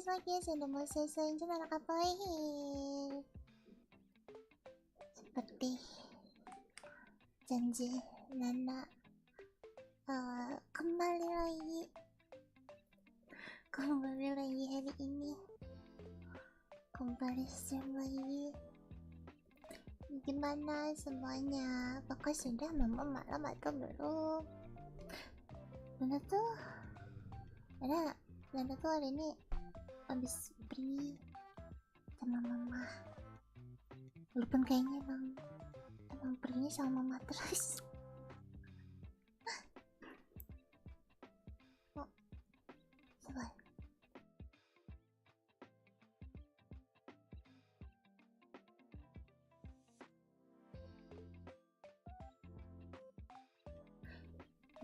podcast lagi. Saya mau selesai anak apa seperti janji Nana kembali lagi hari ini, kembali stream lagi. Gimana semuanya? Apakah sudah malam atau belum? Nana tuh hari ini habis beli sama mama. Walaupun kayaknya emang perginya sama mama terus. Oh, sabar.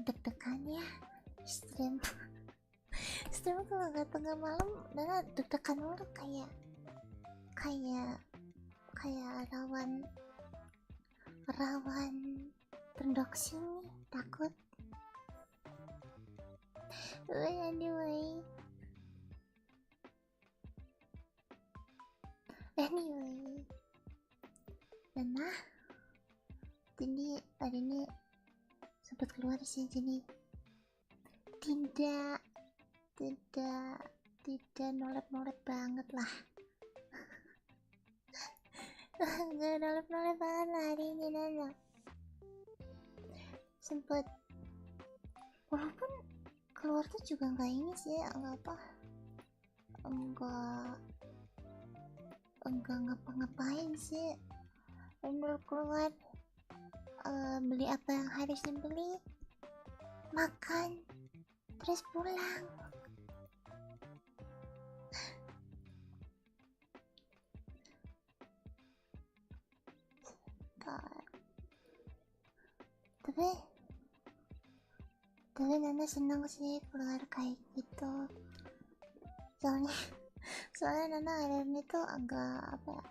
Deg-degan ya stream kalau nggak tengah malam, Nana deg-degan mulu kayak rawan pendoxing nih, takut. Anyway, Nana jadi hari ini sempat keluar sih, jadi tidak nolep banget lah. Nggak nolep banget lah hari ini Nana. Sempet, walaupun keluar tuh juga nggak ini sih, enggak ngapa-ngapain sih. Bener keluar, beli apa yang harus dibeli, makan, terus pulang. Tapi Nana senang sih keluar kayak gitu. Soalnya Nana hari ini tuh agak apa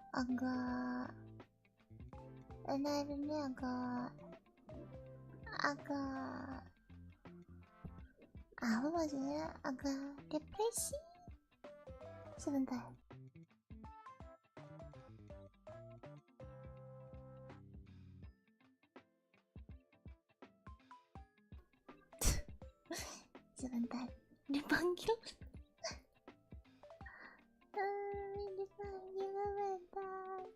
maksudnya, agak depresi. Sebentar. Sebentar, dipanggil. Dipanggil bentar.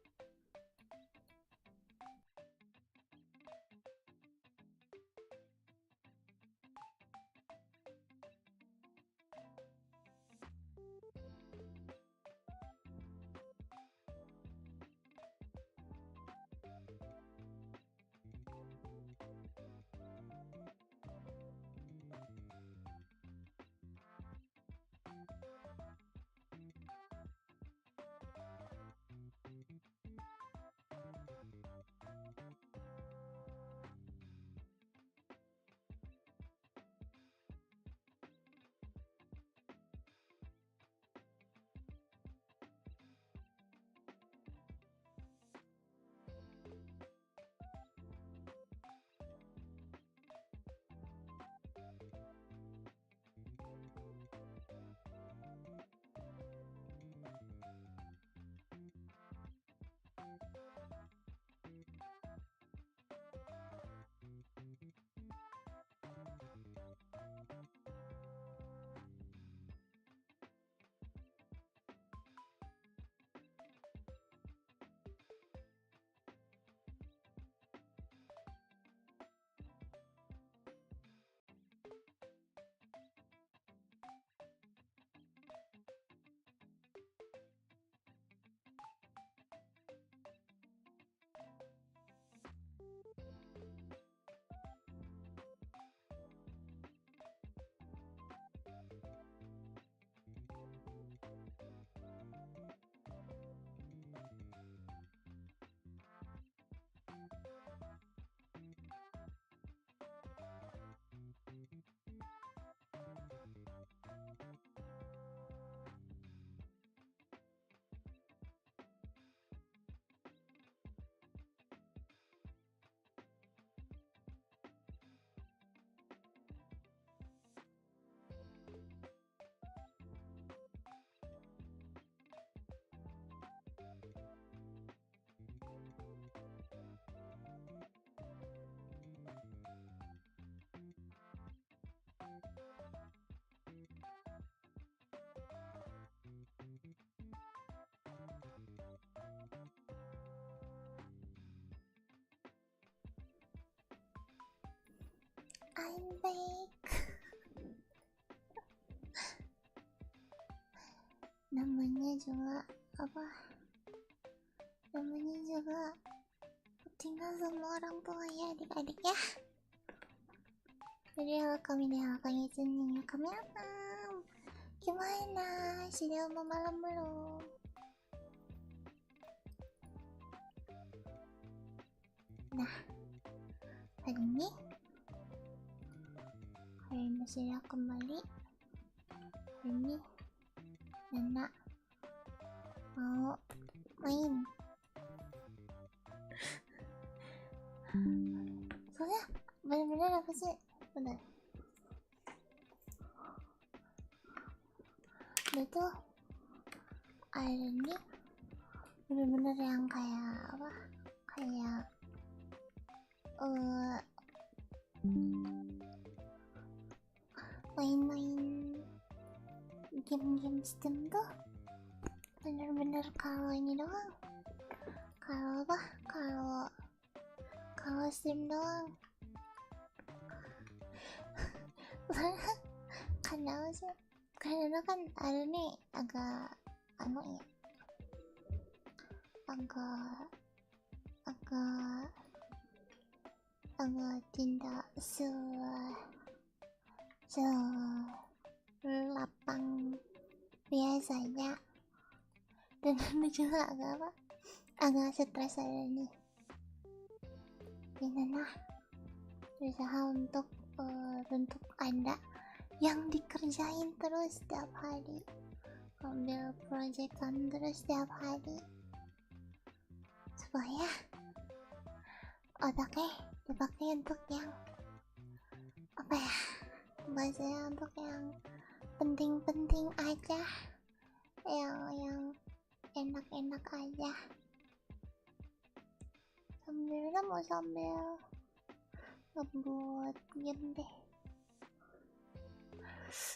I'm back. Namanya juga apa? Namanya juga tinggal sama orang tua ya adik-adik ya. Jadi kami sini kami apa? Gimana? Sudah mau malam belum? Nah, hari ini sudah kembali. Hari ini Nana mau main. Soalnya bener-bener apa sih? Bener. Dia tuh hari ini bener-bener yang kayak apa? Kayak main-main game-game Steam tuh bener-bener kalau ini doang. Kalau apa? Kalau Steam doang. Karena apa sih? Karena kan ada nih agak anu ya. Agak tidak lapang biasanya, dan ini juga agak stres ada nih. Gimana berusaha untuk Anda yang dikerjain terus setiap hari, ambil proyekan terus setiap hari, supaya otaknya dipakai untuk yang apa ya, bahasanya untuk yang penting-penting aja, yang enak-enak aja. Sambil ngebuat game deh.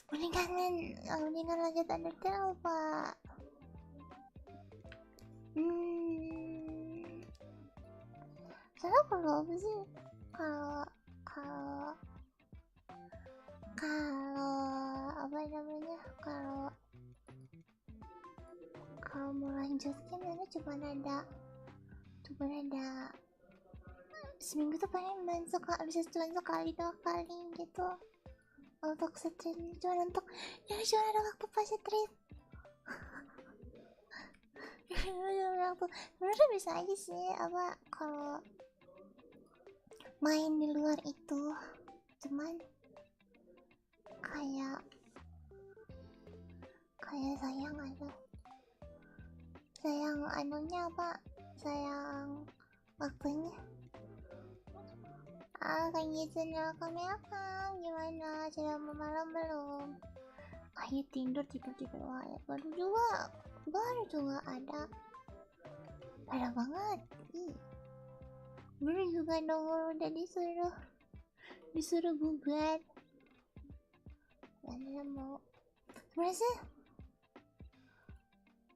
Mendingan lanjut Undertale pak. Soalnya kalau apa sih, kalau apa namanya, kalau mau lanjutkan ini cuma ada seminggu tuh paling bisa jalan sekali 2 kali gitu untuk stream, cuma ada waktu pas stream. Sebenarnya bisa aja sih apa kalau main di luar itu, cuman kayak sayang anunya apa, sayang waktunya. Kayak gitu nih kami apa, gimana, sudah mau malam belum? Ayo tidur ya, baru juga ada banget. Baru juga udah disuruh bubar. Mana mau sebenarnya sih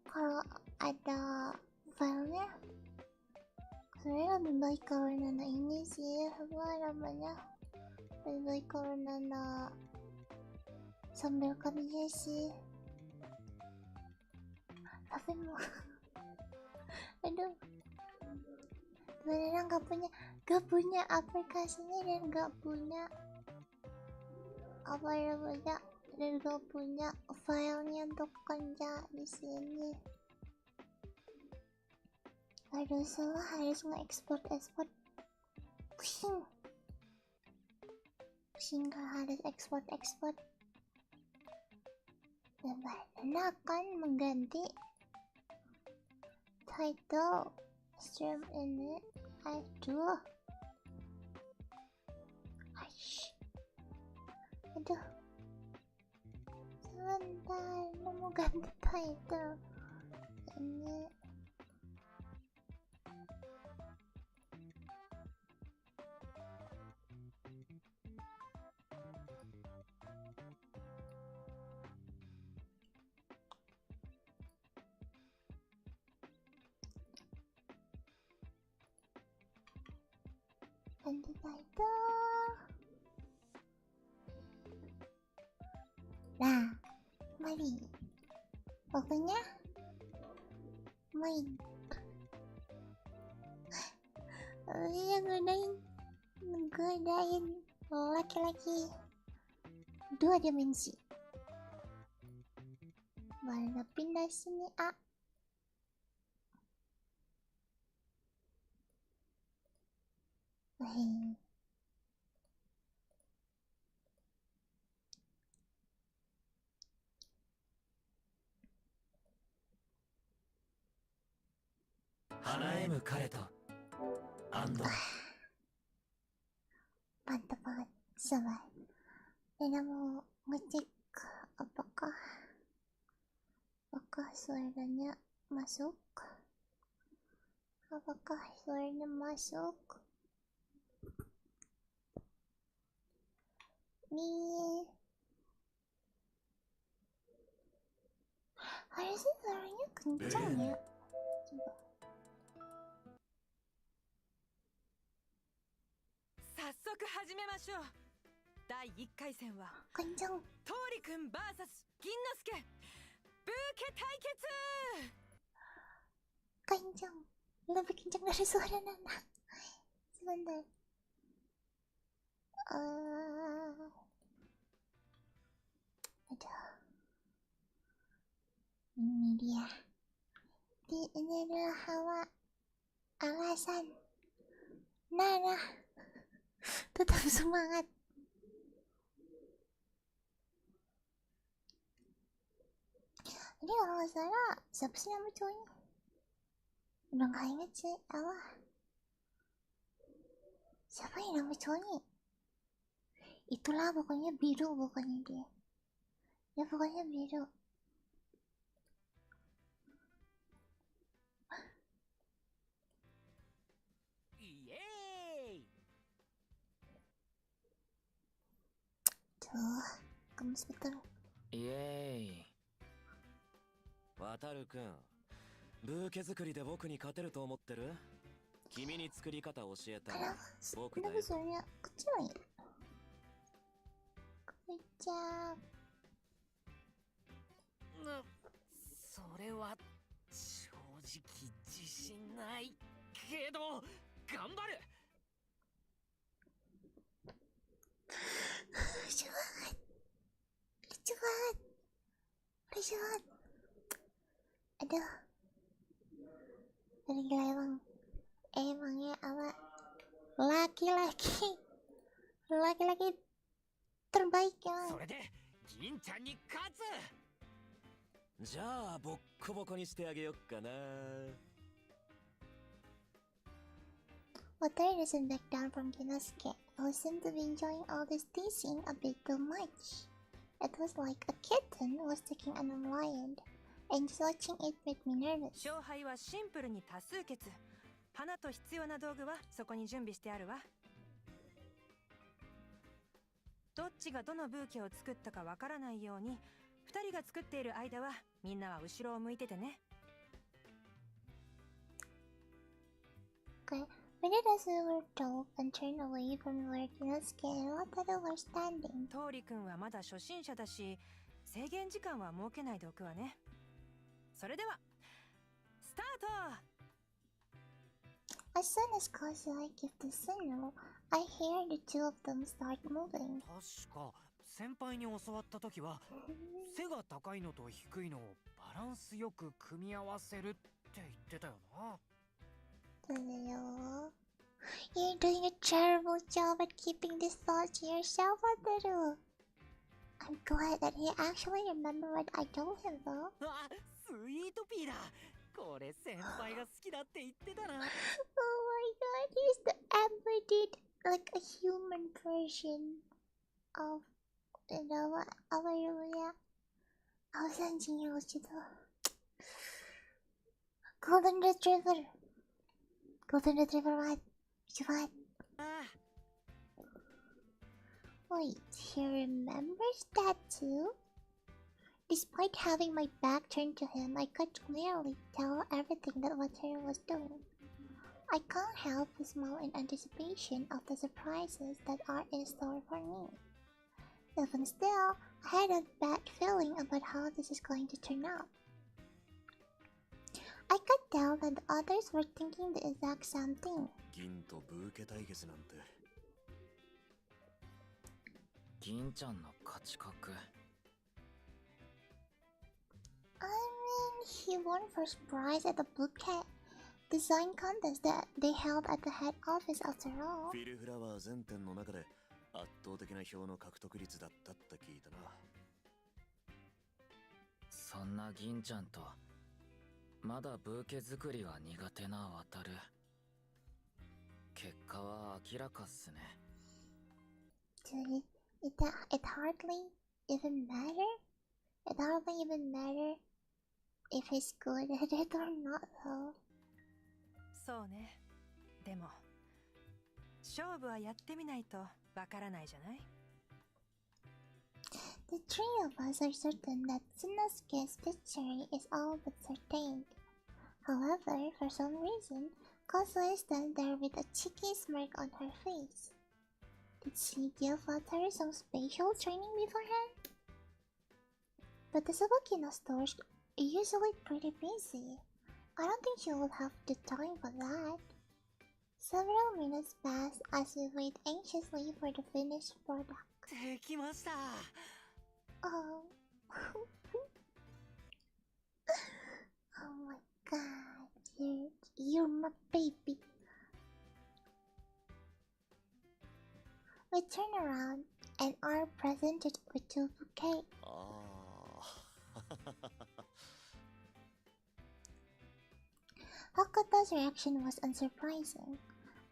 kalau ada filenya sebenarnya lebih baik kalau Nana ini sih, apa namanya, lebih baik kalau Nana sambil kerja sih. Tapi mau aduh, sebenarnya gak punya aplikasinya, dan gak punya apa namanya, dan gak punya filenya untuk kerja di sini. Aduh, salah, harus nge-export pusing kalau harus export. Dan Nana akan mengganti title stream ini. Aduh, sebentar, mau ganti title ini. Ganti title. kali. Pokoknya main. Iya, godain laki-laki 2 dimensi. Mana pindah sini, A. Wih. Mantap banget, sabar. Rena mau ngecek apakah suaranya masuk? Apakah suaranya masuk? Nih, harusnya suaranya kencang ya. Coba. 早速始めましょう。第1回戦は kencang. トーリくん VS 銀之助ブーケ対決。 Kencang. Lebih kencang dari suara Nana. Sebentar. Aduh. Ini dia. Ini adalah alasan Nana tetap semangat. Ini kalau nggak salah, siapa sih nama cowoknya? Udah nggak inget sih, Allah. Siapa yang nama cowoknya? Itulah pokoknya biru pokoknya dia. Ya pokoknya biru. Yeay. Tuh, gemes betul. イエーイ。渡るくん、ブーケ作りで僕に勝てると思ってる？君に作り方教えたら僕だよ。 Kenapa suaranya kecil ya? Kecil. それは正直自信ないけど頑張る。 Lucu banget. Lucu banget. Lucu banget. Aduh. Dari gila emang. Emangnya apa? Laki-laki terbaik emang. それで銀ちゃんに勝つ。じゃあボッコボコにしてあげよっかな。 Wataru doesn't back down from Kinosuke, who seemed to be enjoying all this teasing a bit too much. It was like a kitten was taking on a lion, and just watching it made me nervous. 勝敗はシンプルに多数決。花と必要な道具はそこに準備してあるわ。どっちがどのブーケを作ったかわからないように、2人が作っている間はみんなは後ろを向いててね。 Okay, we did as we were told and turned away from where Kinosuke and Wataru were standing. トーリくんはまだ初心者だし、制限時間は設けないでおくわね。それではスタート。 As soon as Kozai gave the signal, I heard the two of them start moving. 確か先輩に教わった時は背が高いのと低いのをバランスよく組み合わせるって言ってたよな。 You're doing a terrible job at keeping these thoughts to yourself, Wataru. I'm glad that he actually remembered what I told him, though. あ、スイートピーだ。これ先輩が好きだって言ってたな。 Oh my god, he's the embodied, like a human version of, you know, Wataru. I was thinking it was just Golden Retriever. Golden Retriever, what? What? Wait, he remembers that too? Despite having my back turned to him, I could clearly tell everything that Wataru was doing. I can't help but smile in anticipation of the surprises that are in store for me. Even still, I had a bad feeling about how this is going to turn out. I could tell that the others were thinking the exact same thing. 銀とブーケ対決なんて。銀ちゃんの価値格。I mean, he won first prize at the bouquet design contest that they held at the head office after all. フィルフラワー全店の中で圧倒的な票の獲得率だったって聞いたな。そんな銀ちゃんとまだブーケ作りが苦手な渡る。結果は明らかっすね。Dude, it hardly even matter? It hardly even matter if he's good at it or not, though. そうね。でも勝負はやってみないとわからないじゃない。 The three of us are certain that Tsunosuke's victory is all but certain. However, for some reason, Kozue stands there with a cheeky smirk on her face. Did she give Wataru some special training beforehand? But the Sabukino stores are usually pretty busy. I don't think she will have the time for that. Several minutes pass as we wait anxiously for the finished product. できました。Oh. Oh my god, you're my baby. We turn around and are presented with two bouquets. ああ。Hakota's reaction was unsurprising.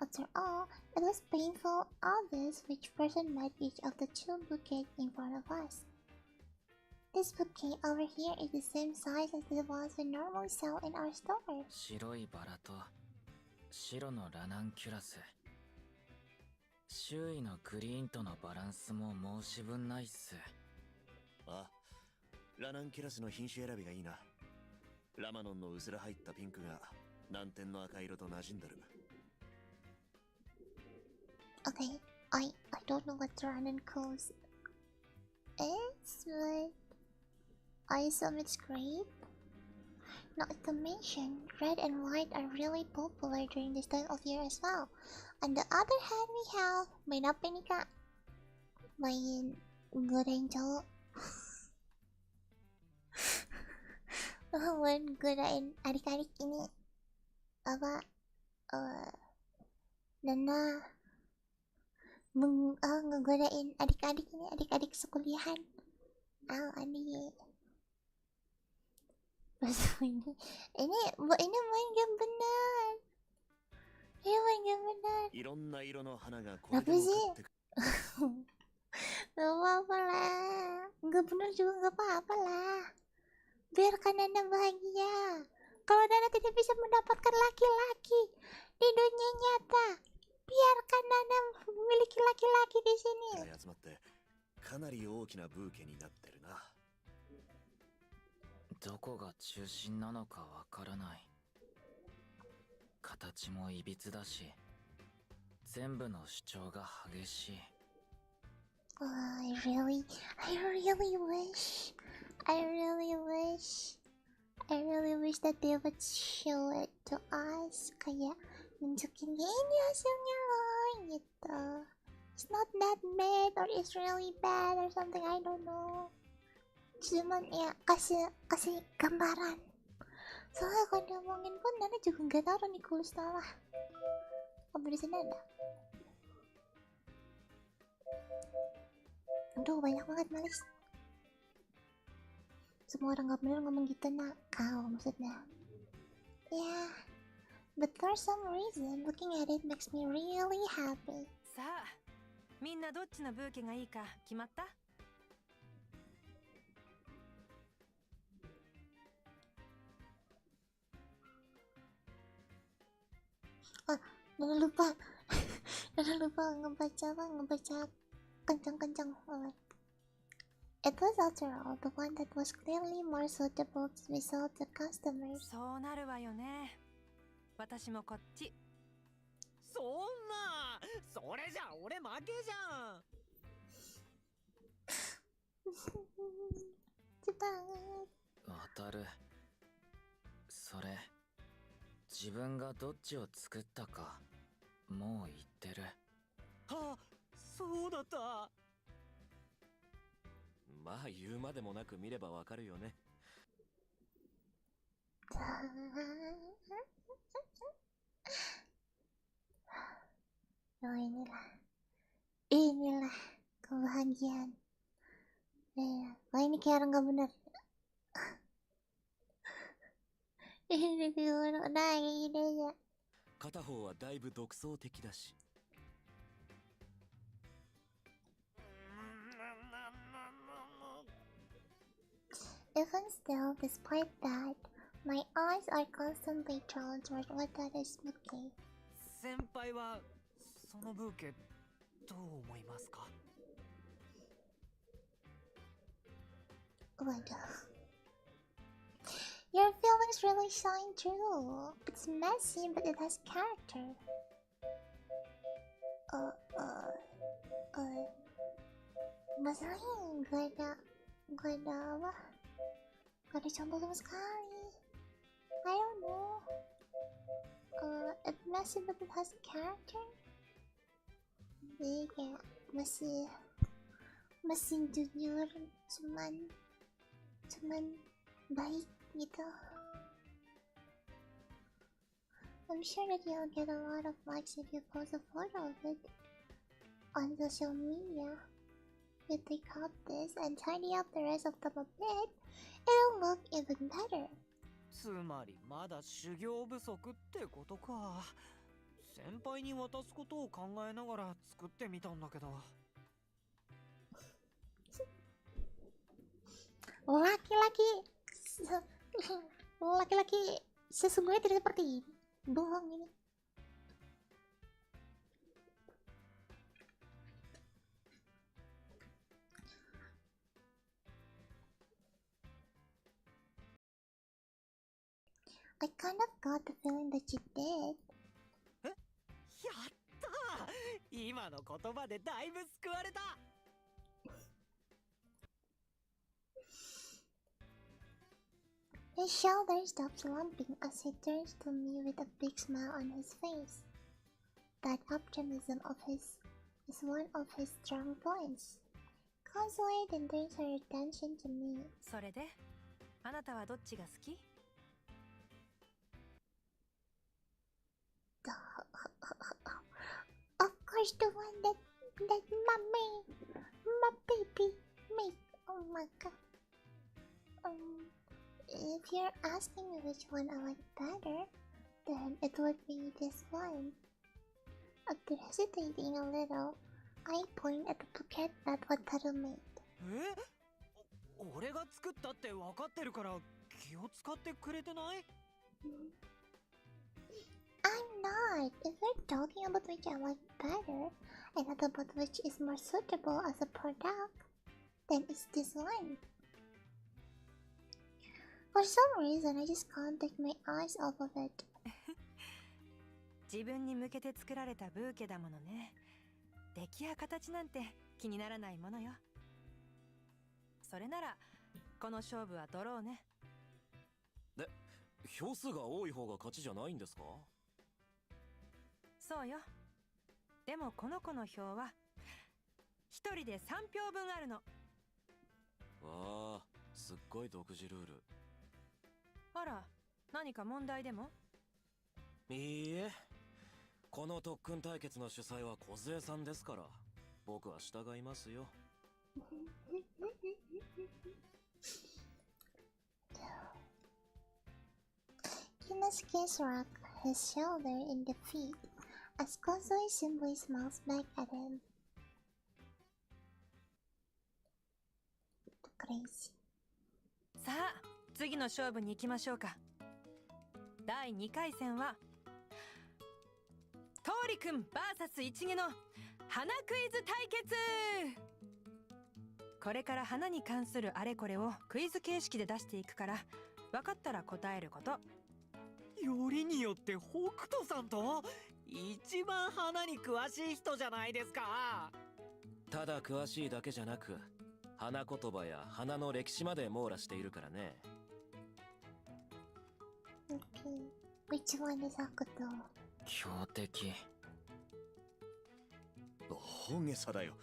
After all, it was painful obvious which person might each of the two bouquets in front of us. This bouquet over here is the same size as the ones we normally sell in our store. 白いバラと白のラナンキュラス。周囲のグリーンとのバランスも申し分ないっす。あ、ラナンキュラスの品種選びがいいな。ラマノンの薄ら入ったピンクが南天の赤色と馴染んでる。Okay, I don't know what Ranan calls is, but I assume it's grape. Not to mention, red and white are really popular during this time of year as well. On the other hand, we have may not be nika. May good angel. When good in adik-adik ini apa Nana ngegodain adik-adik ini, adik-adik sekuliahan. Adik. Ini main game benar. Ini main game benar. Kenapa sih? Gak apa-apa lah. Gak benar juga gak apa-apa lah. Biarkan Nana bahagia. Kalau Nana tidak bisa mendapatkan laki-laki di dunia nyata, biarkan Nana memiliki laki-laki di sini. かなり大きなブーケになってるな。どこが中心なのかわからない。形もいびつだし、全部の主張が激しい。I really wish that they would show it to us. Kayak nunjukin ini hasilnya loh gitu. It's not that bad or it's really bad or something, I don't know. Cuman ya kasih gambaran. Soalnya kalau ngomongin pun Nana juga nggak tahu nih kalau salah. Apa di sini ada? Aduh banyak banget malis. Semua orang nggak bener ngomong gitu nak. Kau maksudnya. Yeah, but for some reason looking at it makes me really happy. さあ、みんなどっちのブーケがいいか決まった？Nana lupa ngebaca kencang-kencang. It was after all the one that was clearly more suitable to be sold to customers. そうなるわよね。私もこっち。そんな、それじゃ俺負けじゃん。渡る。それ、自分がどっちを作ったか、もう言ってる。あ、そうだった。まあ言うまでもなく見ればわかるよね。Oh, inilah kebahagiaan. Wah, ini kayak orang gak bener. Ini kayak orang, nah kayak gini aja. 片方はだいぶ独創的だし。Even still, despite that, my eyes are constantly drawn toward what that is looking. 先輩はそのブーケどう思いますか？ What? Your feelings really shine through. It's messy, but it has character. Masalahnya gak ada apa? Gak ada contoh sama sekali. I don't know. It's messy, but it has character. Jadi kayak masih jujur, cuman baik gitu. I'm sure that you'll get a lot of likes if you post a photo of it on social media. You take out this and tidy up the rest of them a bit, it'll look even better. つまりまだ修行不足ってことか。先輩に渡すことを考えながら作ってみたんだけど。Laki-laki sesungguhnya tidak seperti ini. Bohong ini. I kind of got the feeling that you did. やったー！今の言葉でだいぶ救われた。His shoulder stops lumping as he turns to me with a big smile on his face. That optimism of his is one of his strong points. Consolate then turns her attention to me. それで、あなたはどっちが好き？ Of course, the one that my baby made. Oh my god. If you're asking me which one I like better, then it would be this one. After hesitating a little, I point at the bouquet that Wataru made. 俺が作ったって分かってるから気を使ってくれてない？ I'm not. If we're talking about which I like better, and not about which is more suitable as a product, then it's this one. For some reason, I just can't take my eyes off of it. 自分に向けて作られたブーケだものね。出来や形なんて気にならないものよ。それならこの勝負はドローね。で、票数が多い方が勝ちじゃないんですか？そうよ。でもこの子の票は一人で3票分あるの。わあ、すっごい独自ルール。あら、何か問題でも？いいえ、この特訓対決の主催は梢さんですから、僕は従いますよ。Kinosuke's rock his shoulder in defeat as Kozue simply smiles back at him. Crazy. さあ、次の勝負に行きましょうか。第2回戦はトーリくん VS 一毛の花クイズ対決。これから花に関するあれこれをクイズ形式で出していくから、分かったら答えること。よりによって北斗さんと一番花に詳しい人じゃないですか。ただ詳しいだけじゃなく、花言葉や花の歴史まで網羅しているからね。Okay. Which one is Akuto? 強敵。大げさだよ。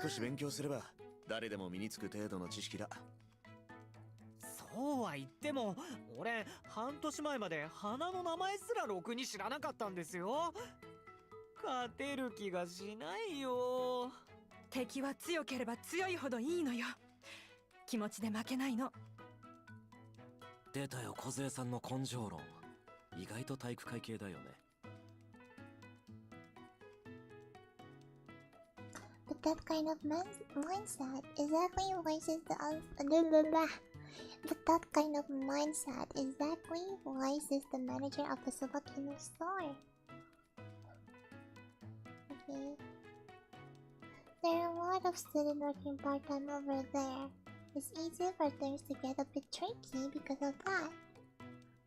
少し勉強すれば誰でも身につく程度の知識だ。そうは言っても、俺半年前まで花の名前すらろくに知らなかったんですよ。勝てる気がしないよ。敵は強ければ強いほどいいのよ。気持ちで負けないの。出たよ、梢さんの根性論。意外と体育会系だよね。But that kind of mindset exactly rises the But that kind of mindset exactly rises the manager of the Subakino store. Okay. There are a lot of students working part-time over there. It's easy for things to get a bit tricky because of that.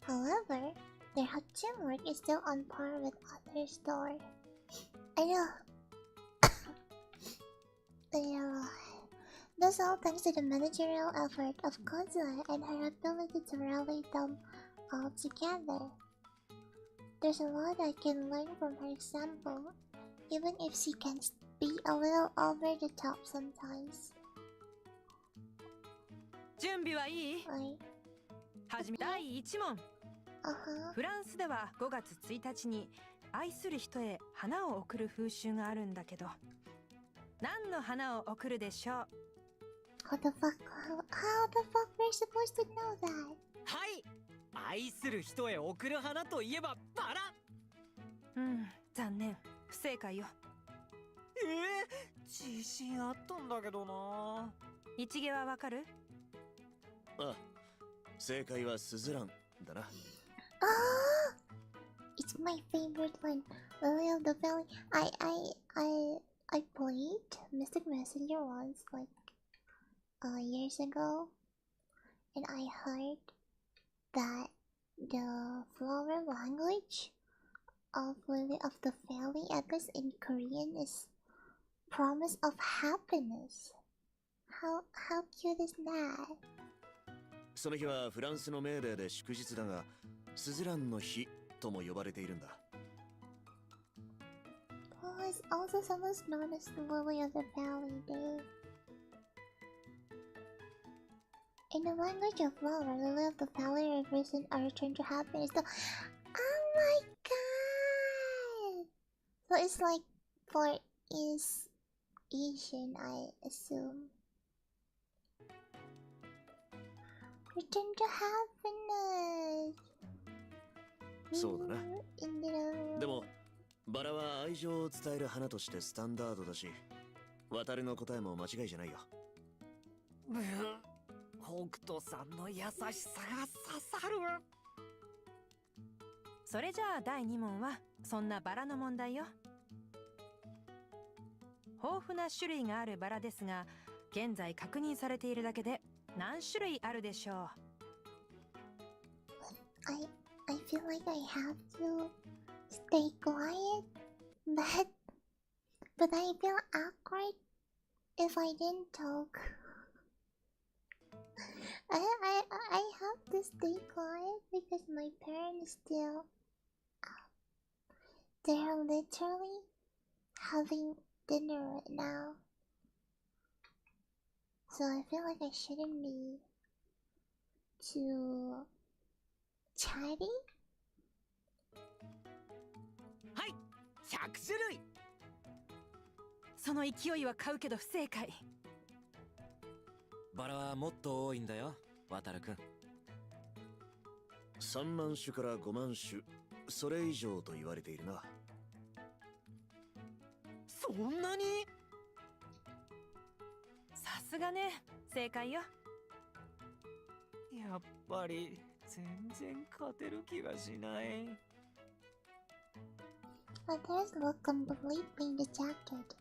However, their teamwork is still on par with other stores. I know. That's all thanks to the managerial effort of Kozue and her ability to rally them all together. There's a lot I can learn from her example, even if she can be a little over the top sometimes. 準備はいい？はじめ第1問。フランスでは5月1日に愛する人へ花を贈る風習があるんだけど、何の花を贈るでしょう？ How the fuck we're supposed to know that? はい、愛する人へ贈る花といえばバラ。残念、不正解よ。自信あったんだけどな。一毛はわかる？あ、正解はスズランだな。It's my favorite one. Lily of the Valley. I played Mystic Messenger once, like years ago, and I heard that the flower language of Lily of the Valley, at least in Korean, is promise of happiness. How cute is that? その日はフランスのメーデーで祝日だが、スズランの日とも呼ばれているんだ。Oh, it's also sometimes known as the Lily of the Valley Day. In the language of flower, Lily of the Valley represents a return to happiness. Oh my god! So it's like for East Asian, I assume. Return to happiness. そうだな。でもバラは愛情を伝える花としてスタンダードだし、渡るの答えも間違いじゃないよ。北斗さんの優しさが刺さる。それじゃあ第2問はそんなバラの問題よ。豊富な種類があるバラですが、現在確認されているだけで何種類あるでしょう？ I feel like I have to stay quiet, but I feel awkward if I didn't talk. I have to stay quiet because my parents still they're literally having dinner right now. So I feel like I shouldn't be too chatty? はい、100種類。その勢いは買うけど不正解。バラはもっと多いんだよ、渡るくん。3万種から5万種、それ以上と言われているな。そんなに？さすがね、正解よ。やっぱり全然勝てる気がしない。Others look completely dejected.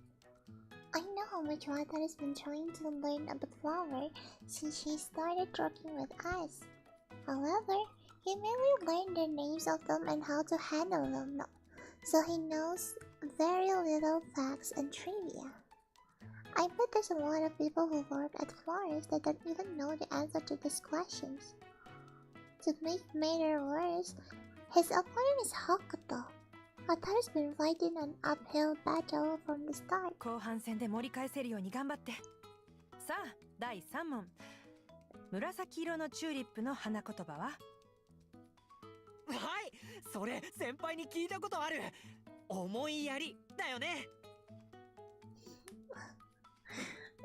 I know how much Wata has been trying to learn about flower since she started working with us. However, he merely learned the names of them and how to handle them, so he knows very little facts and trivia. I bet there's a lot of people who work at florists that don't even know the answer to these questions. To make matters worse, his opponent is Hakuto. Wataru's been fighting an uphill battle from the start. 後半戦で盛り返せるように頑張って。さあ、第3問。紫色のチューリップの花言葉は？はい、それ先輩に聞いたことある。思いやりだよね。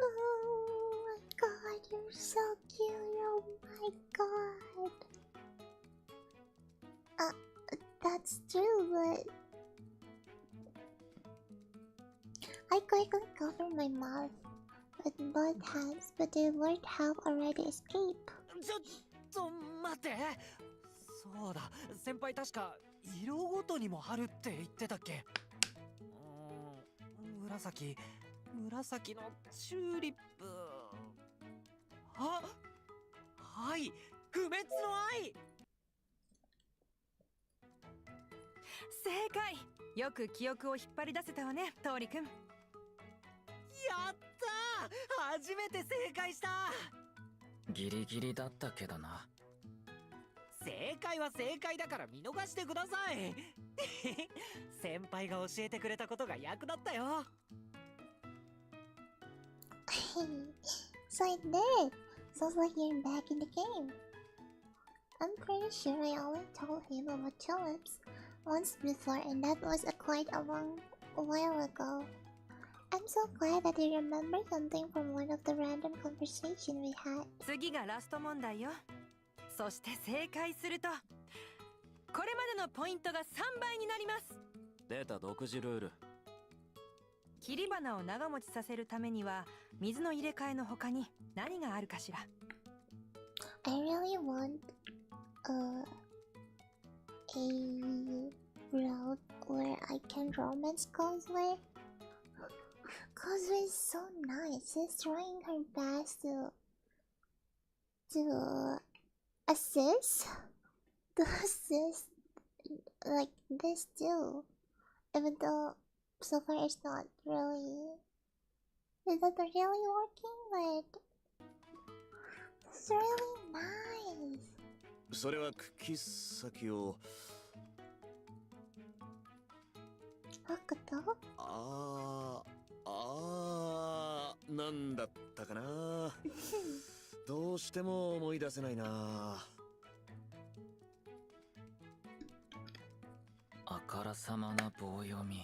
Oh my god, you're so cute. Oh my god. That's true, but I quickly covered my mouth with both hands, but the word have already escaped. ちょっと待って。そうだ、先輩確か色ごとにもあるって言ってたっけ。紫のチューリップ。あ、はい、不滅の愛。正解。よく記憶を引っ張り出せたわね、トーリくん。やったー、初めて正解した。ギリギリだったけどな。正解は正解だから見逃してください。先輩が教えてくれたことが役立ったよ。So I did. Sounds like you're back in the game. I'm pretty sure I only told him about tulips once before, and that was quite a while ago. I'm so glad that you remember something from one of the random conversations we had. 次がラスト問題よ。そして正解するとこれまでのポイントが3倍になります。出た独自ルール。切り花を長持ちさせるためには水の入れ替えの他に何があるかしら。 I really want a route where I can romance Causeway. Causeway is so nice. She's trying her best to assist like this too, even though so far it's not really working, but it's really nice. それは茎先を。Hakuto? なんだったかな。どうしても思い出せないな。あからさまな棒読み。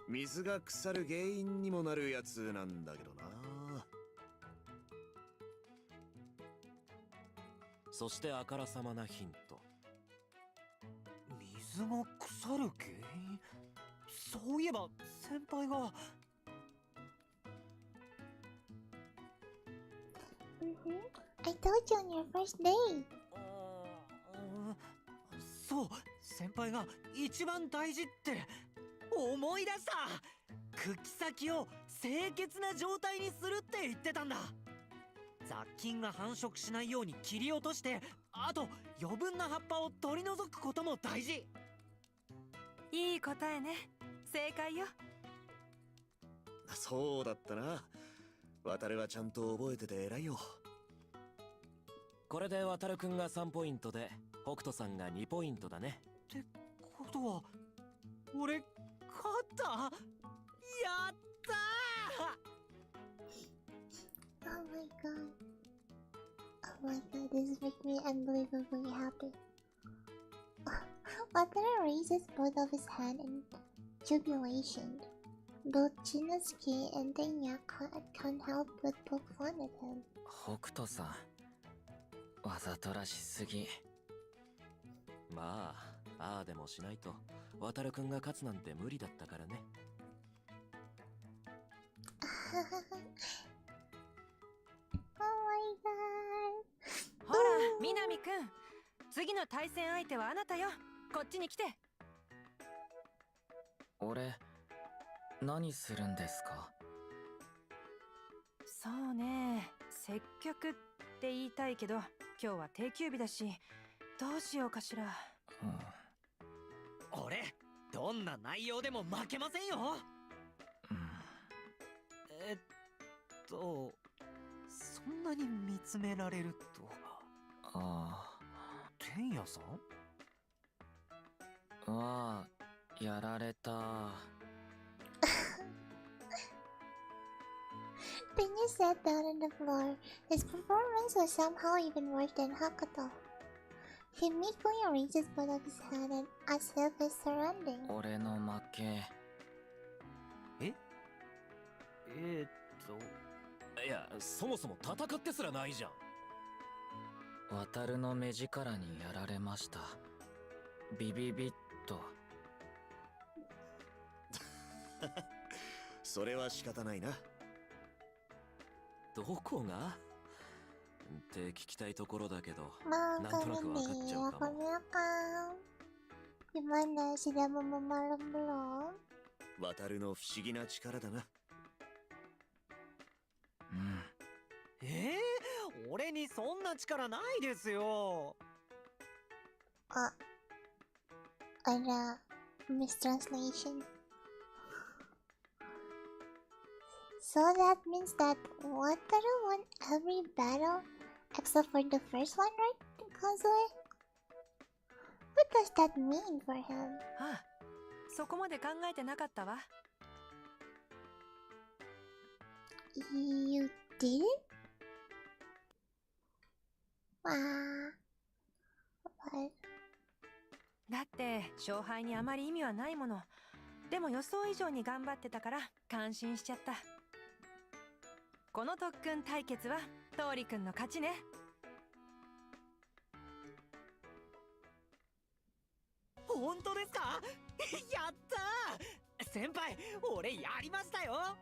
水が腐る原因にもなるやつなんだけどな。そしてあからさまなヒント。水が腐る原因。そういえば先輩が。I told you on your first day. そう、先輩が一番大事って思い出した。茎先を清潔な状態にするって言ってたんだ。雑菌が繁殖しないように切り落として、あと余分な葉っぱを取り除くことも大事。いい答えね。正解よ。そうだったな。渡るはちゃんと覚えてて偉いよ。これで渡るくんが3ポイントで北斗さんが2ポイントだね。ってことは俺勝った。やったー。 Oh my god. Oh my god, this makes me unbelievably happy. Wataru raises both of his hands in jubilation. Both Chinosuke and Denya can't help but poke fun at him. 北斗さん、わざとらしすぎ。まあ、ああでもしないと渡るくんが勝つなんて無理だったからね。Oh my god. ほら、南くん、次の対戦相手はあなたよ。こっちに来て。俺、何するんですか？そうね、積極って言いたいけど今日は定休日だし、どうしようかしら。俺どんな内容でも負けませんよ。そんなに見つめられると。あ天野さんあ、やられた。Then you sat down on the floor. His performance was somehow even worse than Hakuto. He meekly raises both of his head and as if his surrounding. 俺の負け。いや、そもそも戦ってすらないじゃん。渡るの目力にやられました。ビビビッと。それは仕方ないな。どこがって聞きたいところだけど、Mau なんとなく分かっちゃうかも。 Welcome. Gimana, sudah mau malam belum? 渡るの不思議な力だな。うん。俺にそんな力ないですよ。Ada mistranslation. So that means that Wataru won every battle except for the first one, right, Kazue? What does that mean for him? ああ、そこまで考えてなかったわ。You did? What? だって勝敗にあまり意味はないもの。でも予想以上に頑張ってたから感心しちゃった。この特訓対決はトーリくんの勝ちね。本当ですか？やったー！先輩、俺やりましたよ。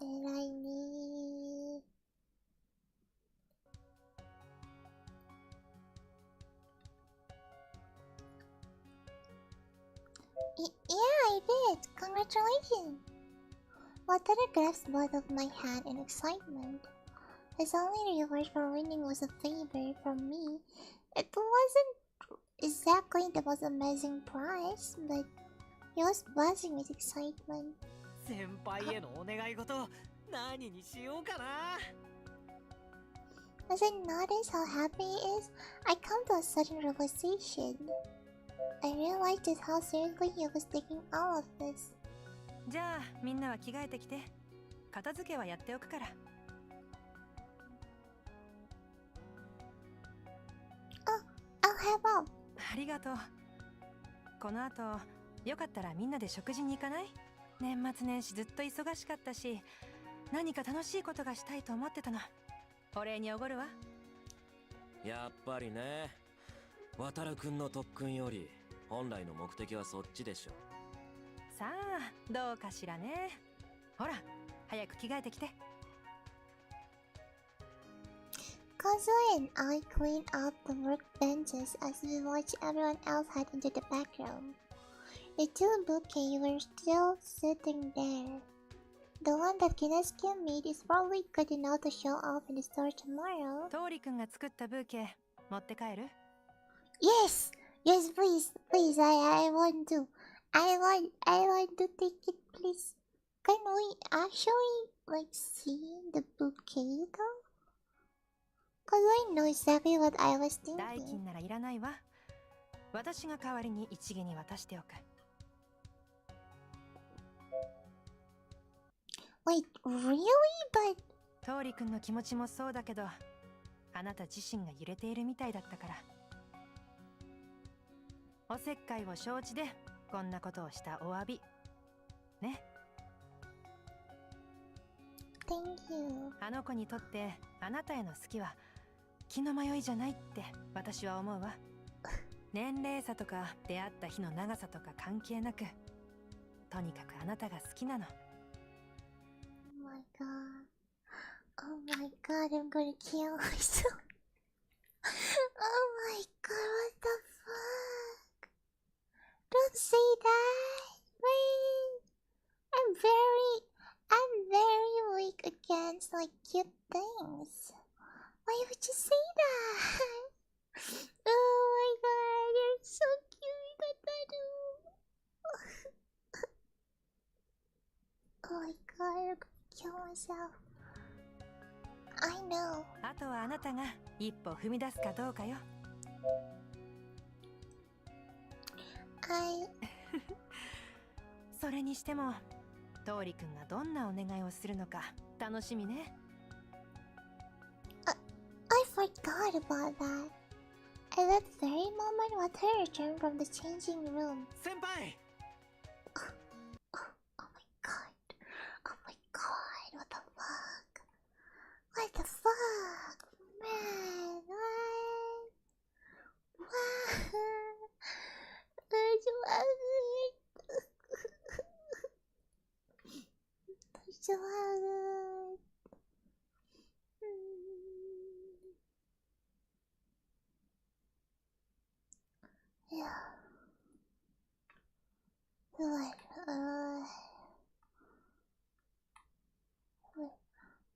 偉いね。Yeah, I did. Congratulations. Wataru grasped both of my hand in excitement. His only reward for winning was a favor from me. It wasn't exactly the most amazing prize, but he was buzzing with excitement. 先輩へのお願い事、何にしようかな。As I noticed how happy he is, I come to a sudden realization. I realized just how seriously he was taking all of this. じゃあみんなは着替えてきて。片付けはやっておくから。I'll have up. ありがとう。この後よかったらみんなで食事に行かない？年末年始ずっと忙しかったし、何か楽しいことがしたいと思ってたの。お礼におごるわ。やっぱりね。渡るくんの特訓より本来の目的はそっちでしょ。さあどうかしらね。ほら早く着替えてきて。Kazue and I cleaned out the workbenches as we watched everyone else head into the back room. The two bouquets were still sitting there. The one that Kinesuke made is probably good enough to show off in the store tomorrow. トーリくんが作ったブーケ持って帰る？ Yes! Yes, please! Please, I want to. I want to take it, please. Can we actually, see the bouquet, though? Cause I know exactly what I was 代 thinking. 金ならいらないわ。私が代わりに一芸に渡しておく。Wait, really? But トーリくんの気持ちもそうだけど、あなた自身が揺れているみたいだったから。おせっかいを承知でこんなことをしたお詫びね。 thank you. あの子にとってあなたへの好きは気の迷いじゃないって私は思うわ。年齢差とか出会った日の長さとか関係なく、とにかくあなたが好きなの。 Oh my god. Oh my god, I'm gonna kill myself. Oh my god, what the fuck? Don't say that, please. I'm very weak against cute things. Why would you say that? Oh my god, you're so cute, Ataru. Oh my god, I'm gonna kill myself. I know. あとはあなたが一歩踏み出すかどうかよ。それにしてもトーリくんがどんなお願いをするのか楽しみね。I forgot about that. At that very moment, Wataru returned from the changing room. 先輩 Oh my god. Oh my god. What the fuck? What the fuck? Man, what? What? Lucu banget. Lucu banget. Yeah. What? Wait,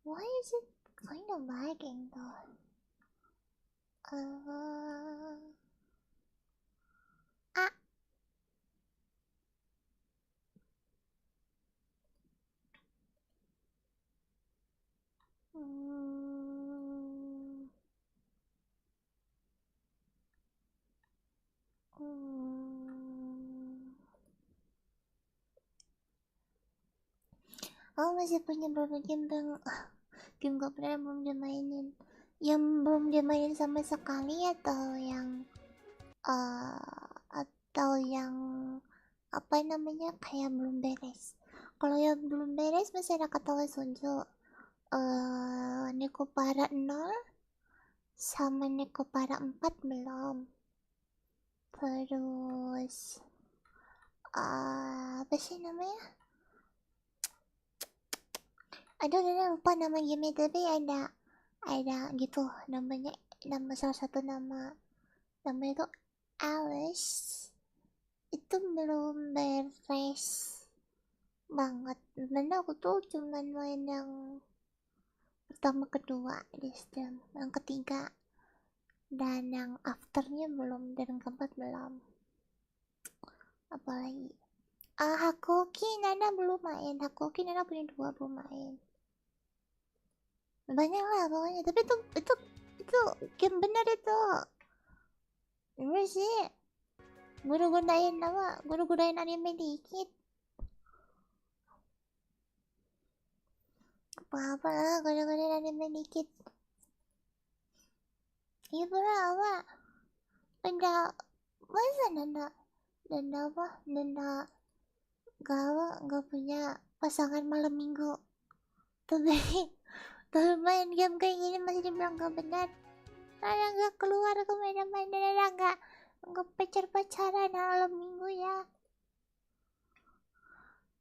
why is it kind of lagging though? Ah. Oh, masih punya berapa game bang? Game gak pernah belum dia mainin. Yang belum dia mainin sama sekali atau yang apa namanya kayak belum beres. Kalau yang belum beres masih ada kata Sonjo, Neko para 0 sama Neko para 4 belum. Terus apa sih namanya? Aduh, lupa nama game tapi ada gitu namanya, salah satu nama itu Alice. Itu belum beres banget. Sebenarnya aku tuh cuman main yang pertama kedua di Steam, yang ketiga dan yang afternya belum, dan yang keempat belum. Apalagi Hakoki Nana belum main. Hakoki Nana punya 2 belum main. Banyak lah pokoknya, tapi itu game bener itu. Bener sih. Guru-gunain anime dikit. Apa lah, guru-gunain anime dikit. Iya pula apa? Nanda masa Nanda gak punya pasangan malam minggu, tapi main game kayak gini masih dibilang gak benar. Nanda gak keluar ke main-main, Nanda gak pacaran malam minggu ya.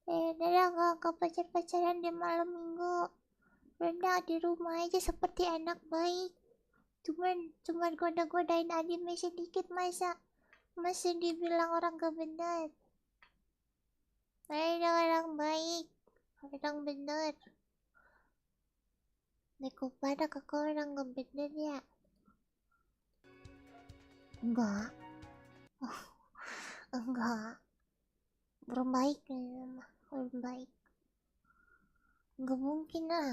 Nanda gak pacaran di malam minggu. Nanda di rumah aja seperti anak baik. Cuman goda-godain anime sedikit, masih dibilang orang gak benar. Orang baik, orang benar. Neko pada kakak orang gak benar ya? Enggak. Enggak. Belum baik ya, belum baik. Enggak mungkin lah,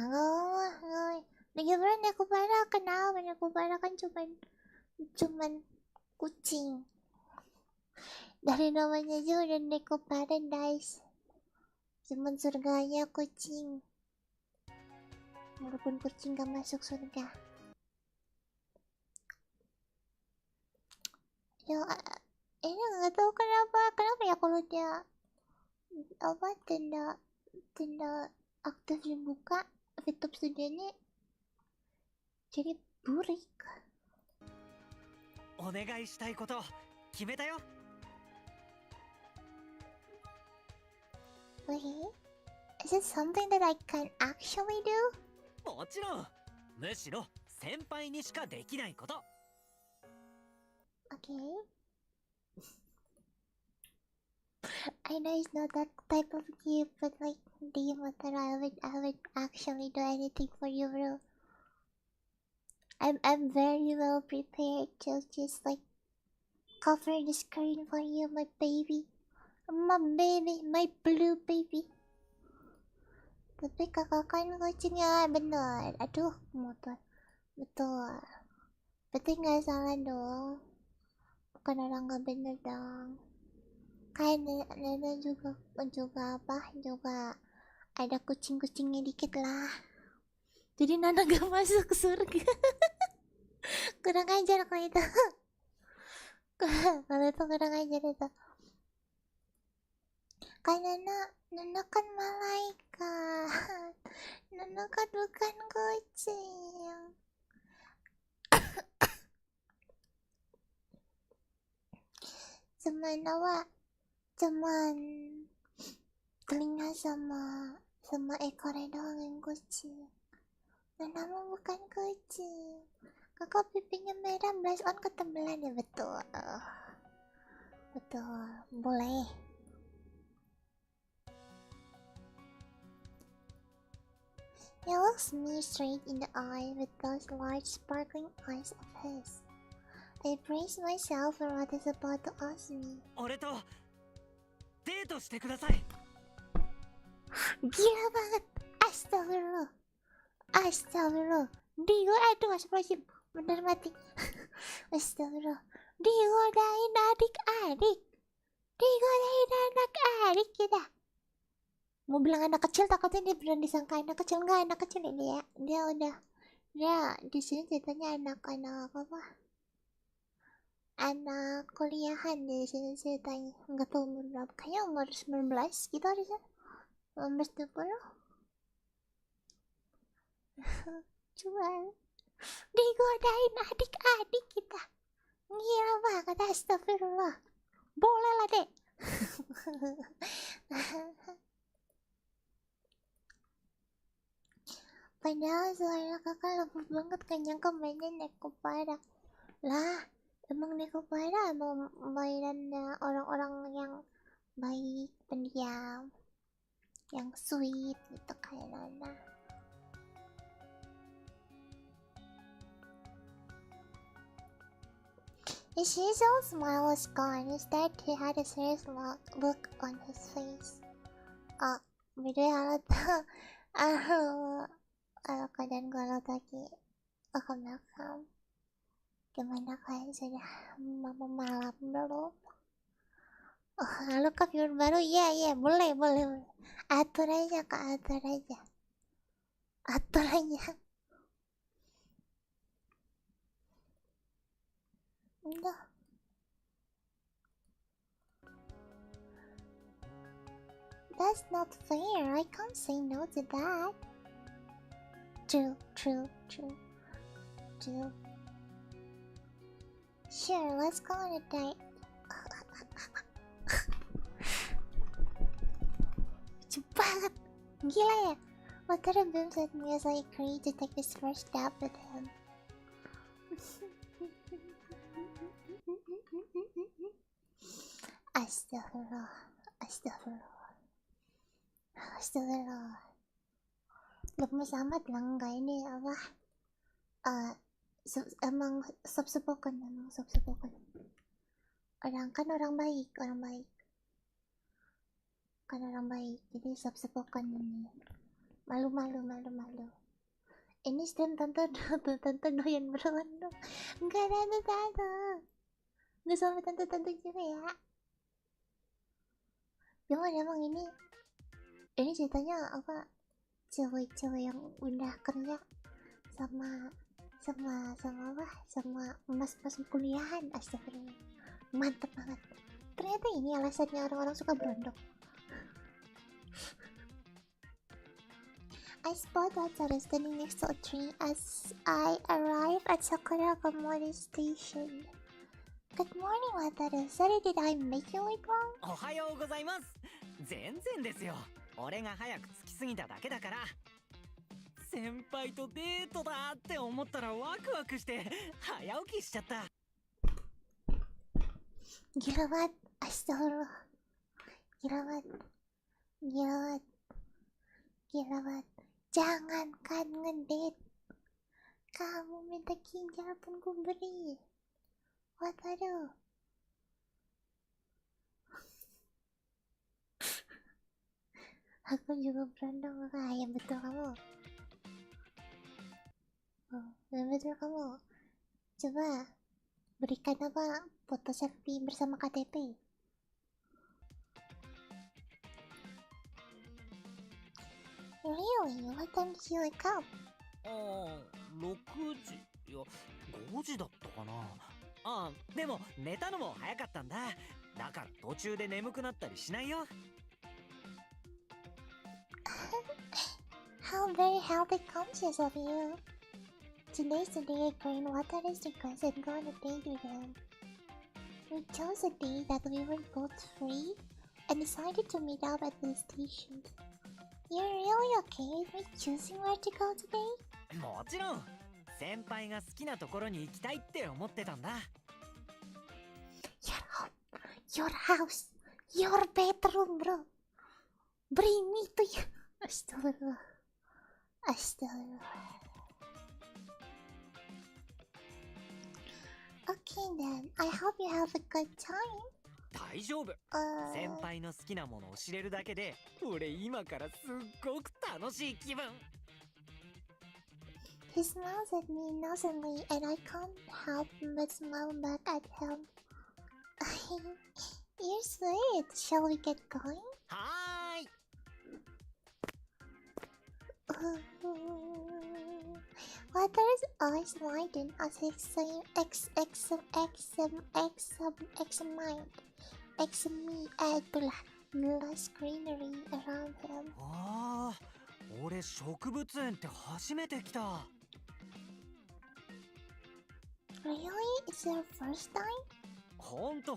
enggak. Bagaimana Neko pada kenal? Neko pada kan cuman kucing. Dari namanya aja udah Neko Paradise. Cuman surganya kucing. Walaupun kucing gak masuk surga. Ya, ini gak tahu kenapa ya kalau dia tenda aktif dibuka, YouTube studionya jadi burik. お願いしたいこと決めたよ。Wait, is it something that I can actually do? もちろん。むしろ先輩にしかできないこと。Okay. I know it's not that type of gift, but like, Dimohon, I would actually do anything for you, bro. I'm very well prepared to just like cover the screen for you, my baby, my blue baby. Tapi kakak kan kucingnya bener. Aduh, motor. Betul. Berarti nggak salah dong. Bukan orang nggak bener dong. Kayak nenek juga ada kucing-kucingnya dikit lah. Jadi Nana gak masuk surga. Kurang ajar kalau itu. Kalau itu kurang ajar itu. Kan Nana kan malaikat. Nana kan bukan kucing. Cuman telinga sama ekornya doang yang kucing. Nana mau bukan kucing. Kakak pipinya merah, blush on ketebelan ya, betul. Betul, boleh. He looks me straight in the eye with those large sparkling eyes of his. I brace myself for what is about to ask me. 俺とデートしてください。 Gila banget. Astagfirullah. Astagfirullah. Aduh, astagfirullahaladzim. Bener mati. Astagfirullah. Digodain adik-adik. Digodain anak-adik kita. Mau bilang anak kecil, takutnya dia beneran disangka anak kecil. Enggak anak kecil ini ya. Dia di sini ceritanya anak-anak apa? Anak kuliahan di sini ceritanya. Enggak tahu umur berapa. Kayaknya umur 19 gitu harusnya. Umur 20. Cuman digodain adik-adik kita. Gila banget, astagfirullah. Boleh lah dek. Padahal suara kakak lembut banget, gak nyangka mainnya Neko Para. Lah, emang Neko Para emang mainannya orang-orang yang baik, pendiam, yang sweet gitu kayak Nana. His usual smile was gone. Instead, he had a serious look on his face. Beda halo keadaan galau tadi. Welcome. Gimana kalian sudah malam belum? Oh, halo kak viewer baru. Iya, boleh. Atur aja kak, atur aja. Udah. That's not fair. I can't say no to that. True. Sure, let's go on a date. Lucu banget. Gila ya. Wataru beams at me as I agree to take this first step with him. Astagfirullah. Lemes amat lah, enggak ini apa? Emang soft-spoken. Orang baik. Kan orang baik, jadi soft-spoken ini. Malu. Ini stream tentu doyan berondong. Enggak tante. Enggak sampai tante juga ya. Emang ini ceritanya apa? Cewek-cewek yang udah kerja sama mas kuliahan. Astagfirullah, mantep banget. Ternyata ini alasannya orang-orang suka berondong. I spot Wataru standing next to a tree as I arrive at Sakura Komori Station. Good morning, Wataru. Sorry, did I make you wait long? おはようございます。全然ですよ。俺が早く着きすぎただけだから。先輩とデートだって思ったらワクワクして早起きしちゃった。 Gila banget, astagfirullah. Gila banget. Jangankan ngedate, kamu minta ginjal pun ku beri. Wataru. Aku juga berondong. Ya betul kamu. Betul kamu. Coba berikan apa foto selfie bersama KTP. Really? What time did you wake up? 6時、いや、5時だったかな。でも寝たのも早かったんだ。だから途中で眠くなったりしないよ。How very healthy conscious of you. Today's the day I gained water is because I'm going on a date with him. We chose a day that we were both free and decided to meet up at the station. You're really okay with me choosing where to go today? もちろん。先輩が好きなところに行きたいって思ってたんだ。Your home, your house, your bedroom, bro. Bring me to you. Astaghfirullah. Okay then, I hope you have a good time. 大丈夫。先輩の好きなものを知れるだけで、俺今からすっごく楽しい気分。He smiles at me innocently, and I can't help but smile back at him. You're sweet. Shall we get going? はーい。Water's eyes widen as he examines lush greenery around him. 俺植物園って初めて来た。Really? It's your first time? ほんと。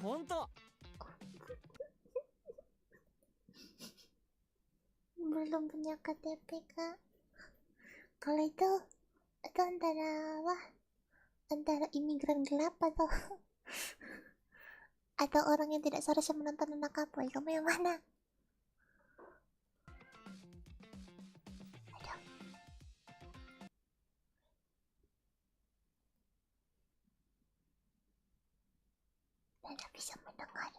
Belum punya KTP kak. Kalau itu antara imigran gelap atau orang yang tidak seharusnya menonton anak kapoy. Kamu yang mana? Tidak bisa mendengar.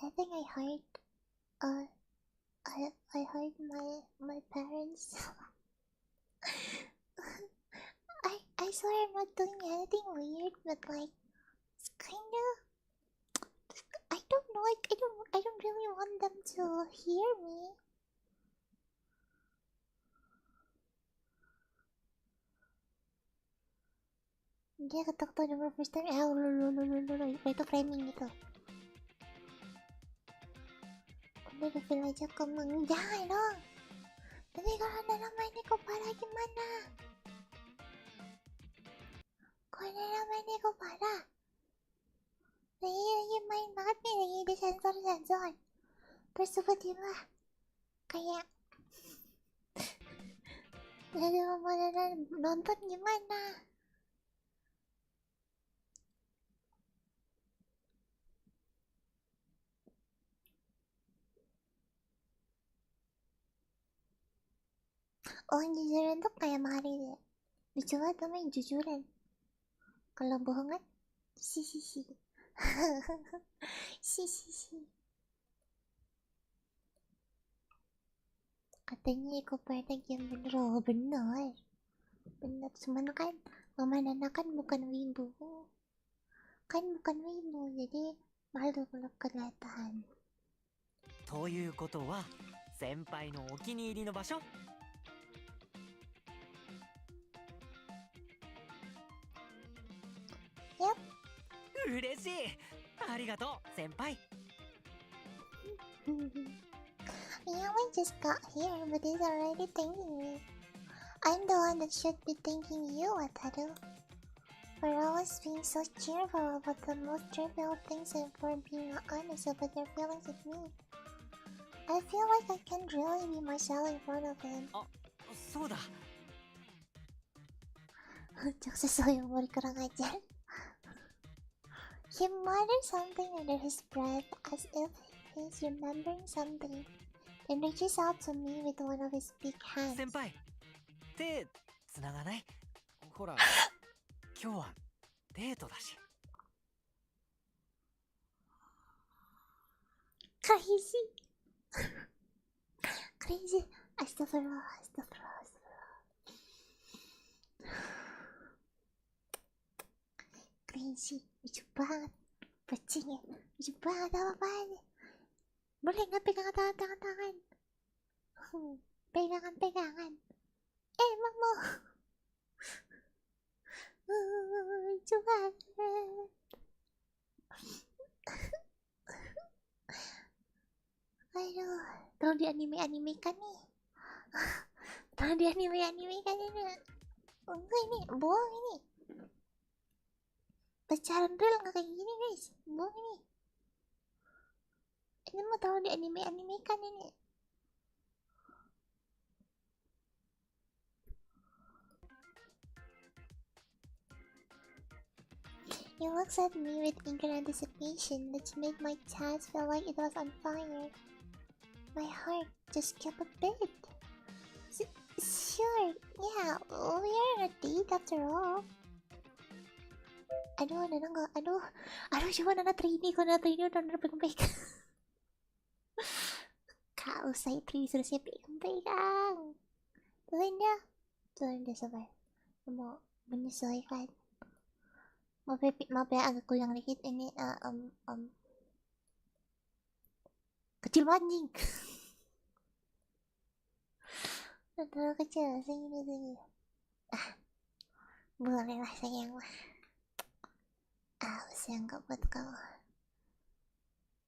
I think I heard my parents. I swear I'm not doing anything weird, but like it's kinda. I don't know. I don't really want them to hear me. Dia ketok tuh the first time. Itu framing gitu. Udah feel aja kemeng. Jangan dong. Tapi kalau ada nama ini Kopara gimana? Kalau ada nama ini Kopara, lagi main banget nih, lagi di sensor. Terus tiba-tiba kayak dari pemandangan nonton gimana? Orang jujuran tuh kayak Mari deh. Dicoba namanya jujuran. Kalau bohongan, si. Katanya Ekoparta yang bener. Oh bener. Cuman kan Mama Nana kan bukan wibu. Jadi malu kalau kelihatan. ということは先輩のお気に入りの場所。嬉しい。ありがとう先輩。Yeah, we just got here, but he's already thanking me. I'm the one that should be thanking you, Wataru. For always being so cheerful about the most trivial things and for being honest about your feelings with me. I feel like I can't really be myself in front of him. そうだ。Jokes yang mau kurang ajar. He mutters something under his breath as if he's remembering something, and reaches out to me with one of his big hands. 先輩、手つながない？ほら、今日はデートだし。か Crazy. Crazy. Astagfirullah, astagfirullah, astagfirullah. Crazy. Lucu banget. Bajingnya. Lucu banget apa-apaan. Boleh nggak pegangan tangan-tangan? Pegangan-pegangan. Emang mau? Lucu banget. Aduh, tolong dianime-animekan nih. Tolong dianime-animekan ini. Enggak ini, bohong ini. Pacaran real nggak kayak gini guys, bohong ini. Ini mau tolong dianime-animekan ini. He looks at me with eager anticipation that made my chest feel like it was on fire. My heart just skipped a beat. Sure, yeah, we're on a date after all. Aduh, Nana nggak, aduh, coba Nana trini, kalau Nana trini udah pegang-pegang. Kau saya trini sudah saya pegang-pegang. Tuhan dia sabar. Mau menyesuaikan. Maaf ya agak goyang dikit ini kecil anjing. Terlalu kecil sini. Boleh lah sayang lah. Sayang gak buat kau.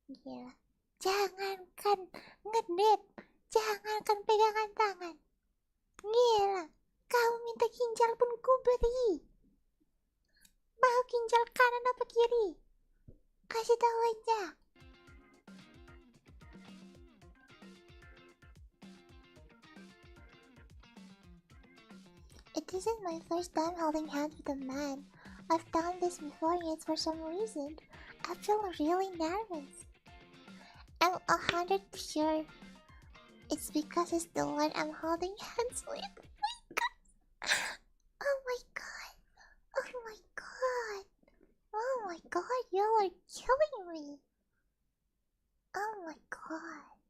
Gila. Jangankan ngedate, jangankan pegangan tangan. Gila, kau minta ginjal pun ku beri. Mau ginjal kanan apa kiri? Kasih tahu aja. It isn't my first time holding hands with a man. I've done this before, yet for some reason, I feel really nervous. I'm 100% sure it's because it's the one I'm holding hands with. Oh my god. Oh my god. Oh my god, you are killing me. Oh my god.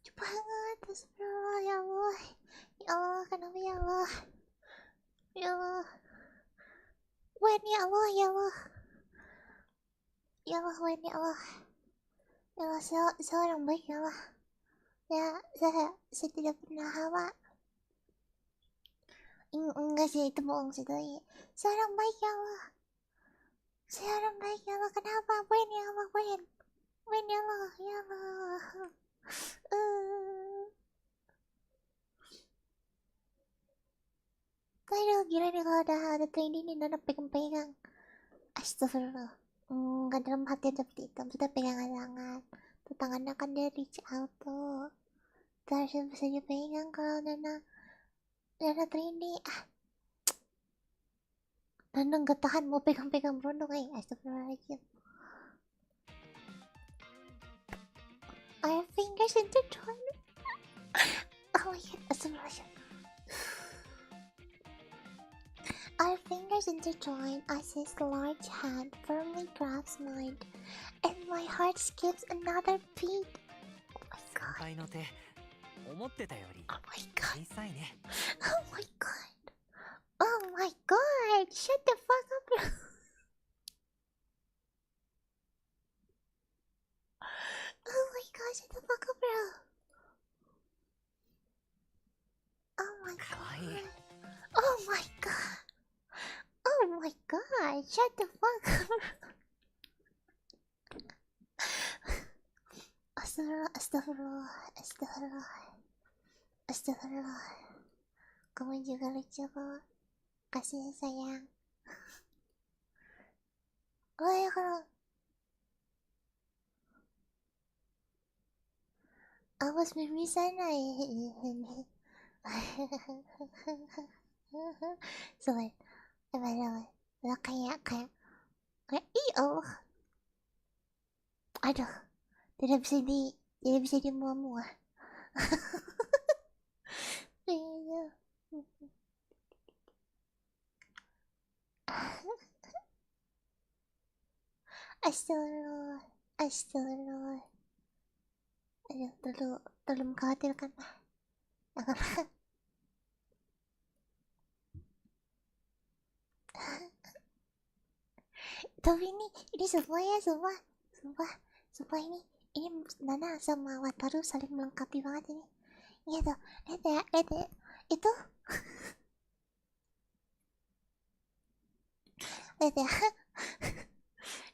Cepat banget, astagfirullah, ya Allah. Ya Allah, kenapa ya Allah? Ya Allah. Wen, ya Allah, ya Allah. Ya Allah, Wen, ya Allah. Ya Allah, seorang baik, ya Allah. Ya, saya tidak pernah hawa. Enggak sih, itu bohong sih tadi. Seorang baik, ya Allah. Seorang baik, ya Allah. Kenapa? Wen, ya Allah, Wen. Wen, ya Allah, ya Allah. Aduh, gila nih kalau ada training nih, udah pegang-pegang. Astagfirullah. Enggak dalam hati seperti itu. Kita pegangan tangan. Tuh tangannya kan dia reach out tuh. Terus bisa dipegang kalau Nana training. Nana nggak tahan mau pegang-pegang berondong. Astagfirullahaladzim. Our fingers intertwined. Oh my god, astagfirullahaladzim. Our fingers intertwine as his large hand firmly grabs mine, and my heart skips another beat. Oh my god. Oh my god. Oh my god. Oh my god. Shut the fuck up, bro. Oh my god, shut the fuck up, bro. Oh my god. Oh my god. Oh my god, shut the fuck up. Astagfirullah. Kamu juga lucu kok. Kasih sayang. Oh ya kalau awas mimi sana ya. Sorry. Lah kayak Allah. Aduh, tidak bisa dimuah-muah. Astagfirullah. Aduh, terlalu mengkhawatirkan lah. Janganlah. Tapi ini semua ya, semua ini Nana sama Wataru saling melengkapi banget ini. Iya tuh, lihat ya, itu lihat ya.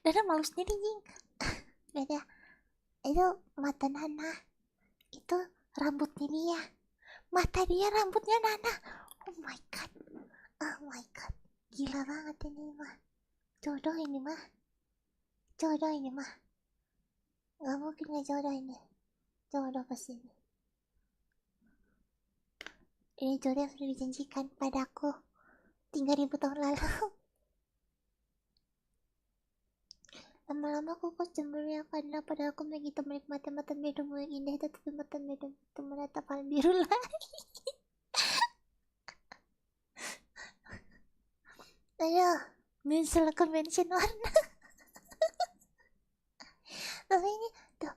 Nana malu sendiri jing. Lihat ya, itu mata Nana, itu rambutnya dia, mata dia rambutnya Nana. Oh my god, gila banget ini mah. Jodoh ini mah, nggak mungkin nggak jodoh ini, jodoh pasti ini. Ini jodoh yang sudah dijanjikan padaku 3.000 tahun lalu. Lama-lama aku kok cemburu ya, karena padahal aku begitu menikmati mata birumu yang indah, tetapi mata biru itu menatap hal biru lagi. Ayo, muncul convention warna. Tapi ini tuh,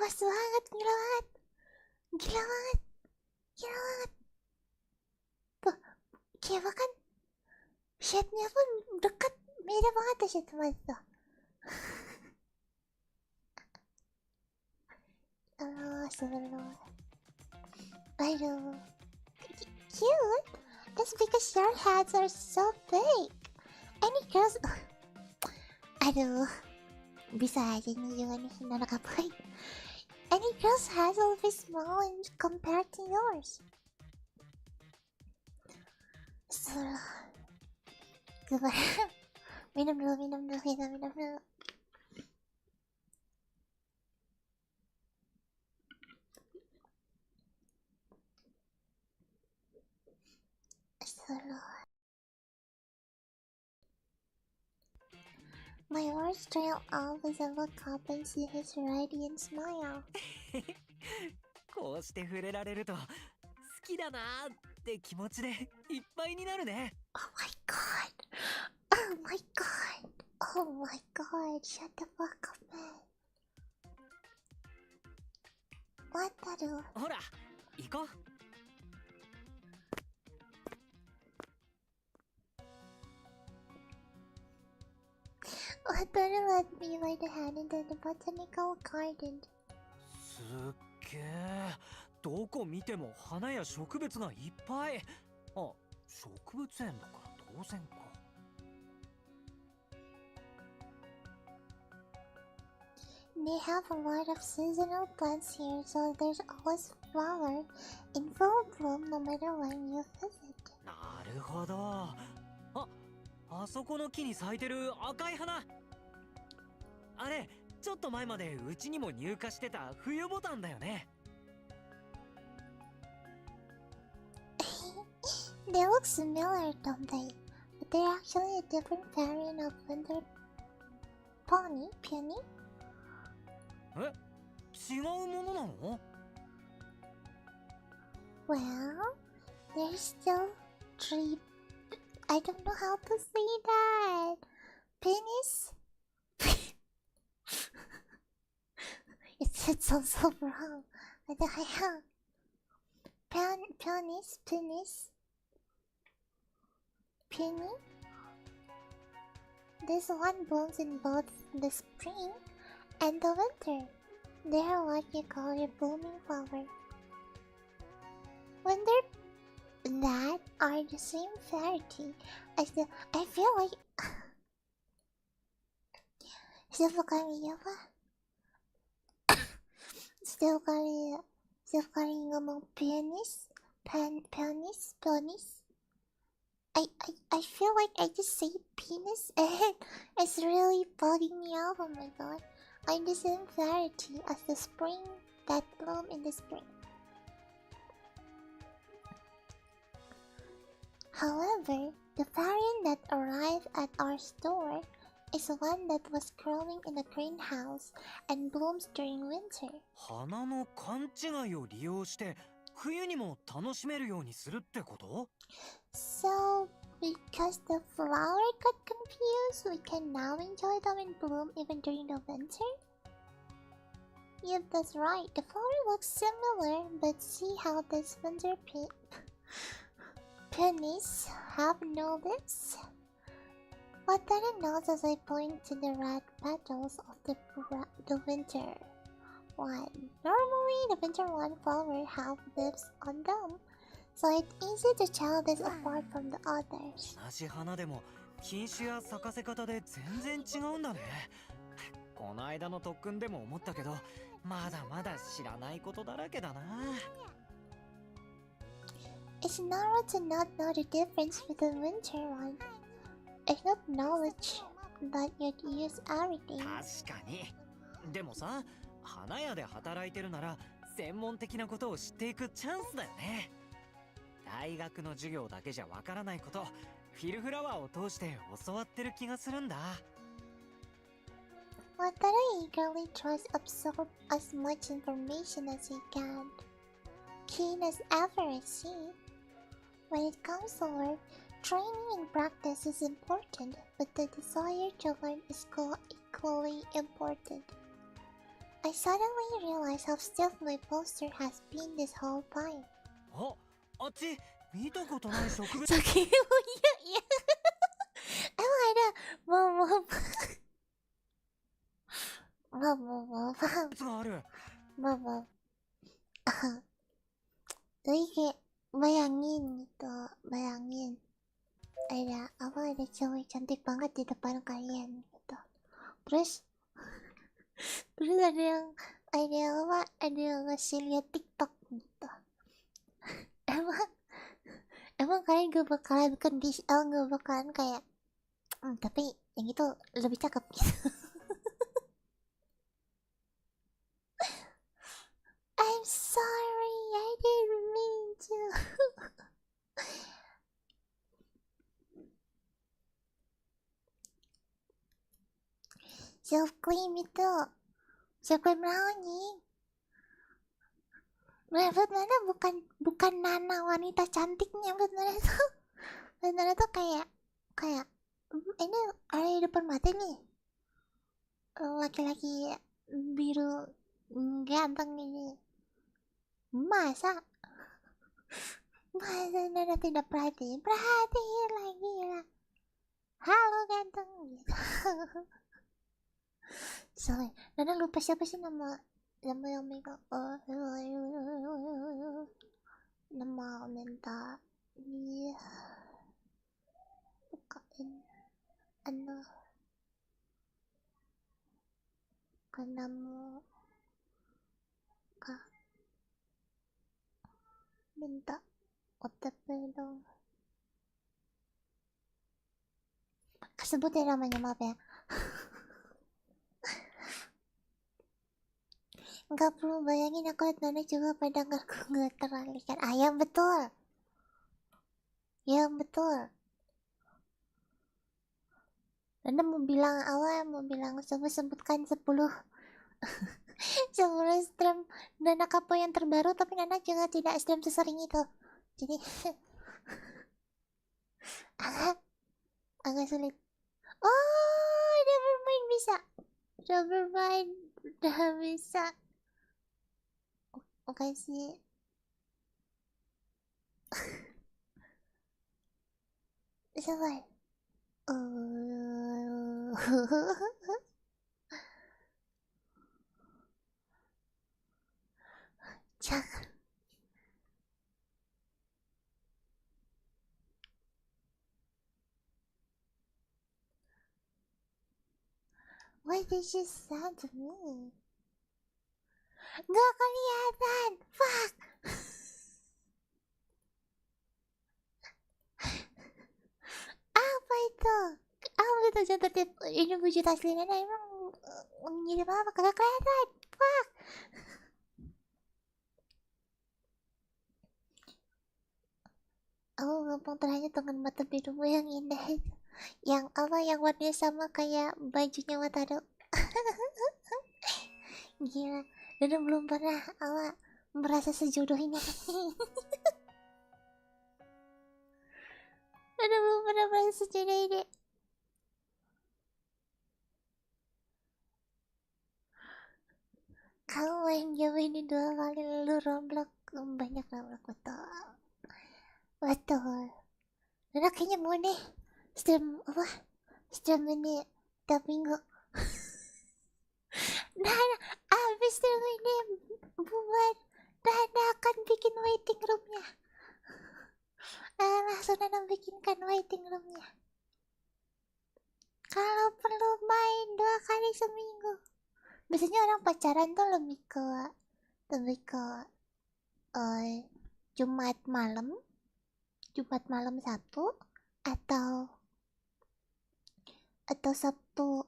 pas banget, gila banget. Tuh, kayak bahkan shade-nya pun dekat, beda banget ya shade mata tuh. Astagfirullah. Aduh, cute. That's because your heads are so big. Any girls? Aduh, bisa aja nih juga nih anak apa? Any girls heads will be small and compared to yours. Astagfirullah. Coba minum dulu. My words trail off as I look up and see his radiant smile. こうして触れられると好きだなーって気持ちでいっぱいになるね。 Oh my god, shut the fuck up, man. What the hell? ほら、行こう。Wataru led me by the hand into the botanical garden. すっげえ。どこ見ても花や植物がいっぱい。あ、植物園だから当然か。They have a lot of seasonal plants here, so there's always flower in full bloom no matter when you visit. なるほど。あそこの木に咲いてる赤い花。あれ、ちょっと前までうちにも入荷してた冬ボタンだよね。They look similar, don't they? But they're actually a different variant of winter peony. Peony? え、違うものなの？ Well, there's still three. I don't know how to say that. Penis? It sounds so wrong. What the hell? Penis? Peony? This one blooms in both the spring and the winter. They are what you call a blooming flower. When they're that are the same variety as the. I feel like. Still calling among peonies. I feel like I just say penis and it's really bugging me out. Oh my god. I'm the same variety as the spring that bloom in the spring. However, the variant that arrived at our store is one that was growing in a greenhouse and blooms during winter. 花の勘違いを利用して冬にも楽しめるようにするってこと？ So, because the flower got confused, we can now enjoy them in bloom even during the winter? Yep, that's right. The flower looks similar, but see how this winter pennies have noticed? Wataru nods as I point to the red petals of the winter one. Normally, the winter one flower have leaves on them, so it's easy to tell this apart from the others. 同じ花でも品種や咲かせ方で全然違うんだね。この間の特訓でも思ったけど、まだまだ知らないことだらけだな。It's normal to not know the difference with the winter one. It's not knowledge that you'd use everything. 確かに。でもさ、花屋で働いてるなら専門的なことを知っていくチャンスだよね。大学の授業だけじゃわからないこと、フィルフラワーを通して教わってる気がするんだ。Wataru eagerly tries to absorb as much information as he can. Keen as ever is he. When it comes to work, training and practice is important, but the desire to learn is equally important. I suddenly realize how stiff my posture has been this whole time. あっち見たことない植物。Sakit mo yan. Emang ada mau がある。 Jadi kayak bayangin gitu, bayangin ada cewek cantik banget di depan kalian gitu. Terus ada yang ngasih lihat TikTok gitu. Emang kalian gak bakalan gak bakalan kayak tapi yang itu lebih cakep gitu. I'm sorry, I didn't mean to. Self-claim itu, self-claim nih. Menurut Nana bukan Nana wanita cantiknya, menurut Nana tuh kayak ini ada di depan mata nih, laki-laki biru ganteng ini. Masa Nana tidak perhatiin lagi lah. Halo ganteng gitu. Sorry, Nana lupa siapa sih nama yang megang nama minta di bukain kanamu minta OTP dong. Kesebut ya namanya, maaf ya. Nggak perlu bayangin, aku liat Nana juga pada nggak teralihkan. Yang betul. Yang betul. Nana mau bilang sebutkan 10 stream Nana Kapo yang terbaru, tapi Nana juga tidak stream sesering itu. Jadi agak sulit. Oh, udah bermain bisa. Udah bisa. Oke sih. Sabar. Jangan. What did you say to me? Nggak kelihatan. Fuck. Apa itu? Apa itu contoh tip ini wujud asli Nana emang ngirim apa? Kagak kelihatan. Fuck. Aku ngomong terhanyut dengan mata birumu yang indah itu. Yang apa yang warnanya sama kayak bajunya Wataru. Gila. Dan belum pernah awak merasa sejodoh ini. Dan belum pernah merasa sejodoh ini. Kamu main game ini 2 kali lalu Roblox. Banyak Roblox, betul. Udah kayaknya mau nih stream ini tiap minggu. Nah, abis stream ini buat Nana akan bikin waiting roomnya. Langsung Nana bikinkan waiting roomnya. Kalau perlu main 2 kali seminggu. Biasanya orang pacaran tuh lebih ke Jumat malam Sabtu atau Sabtu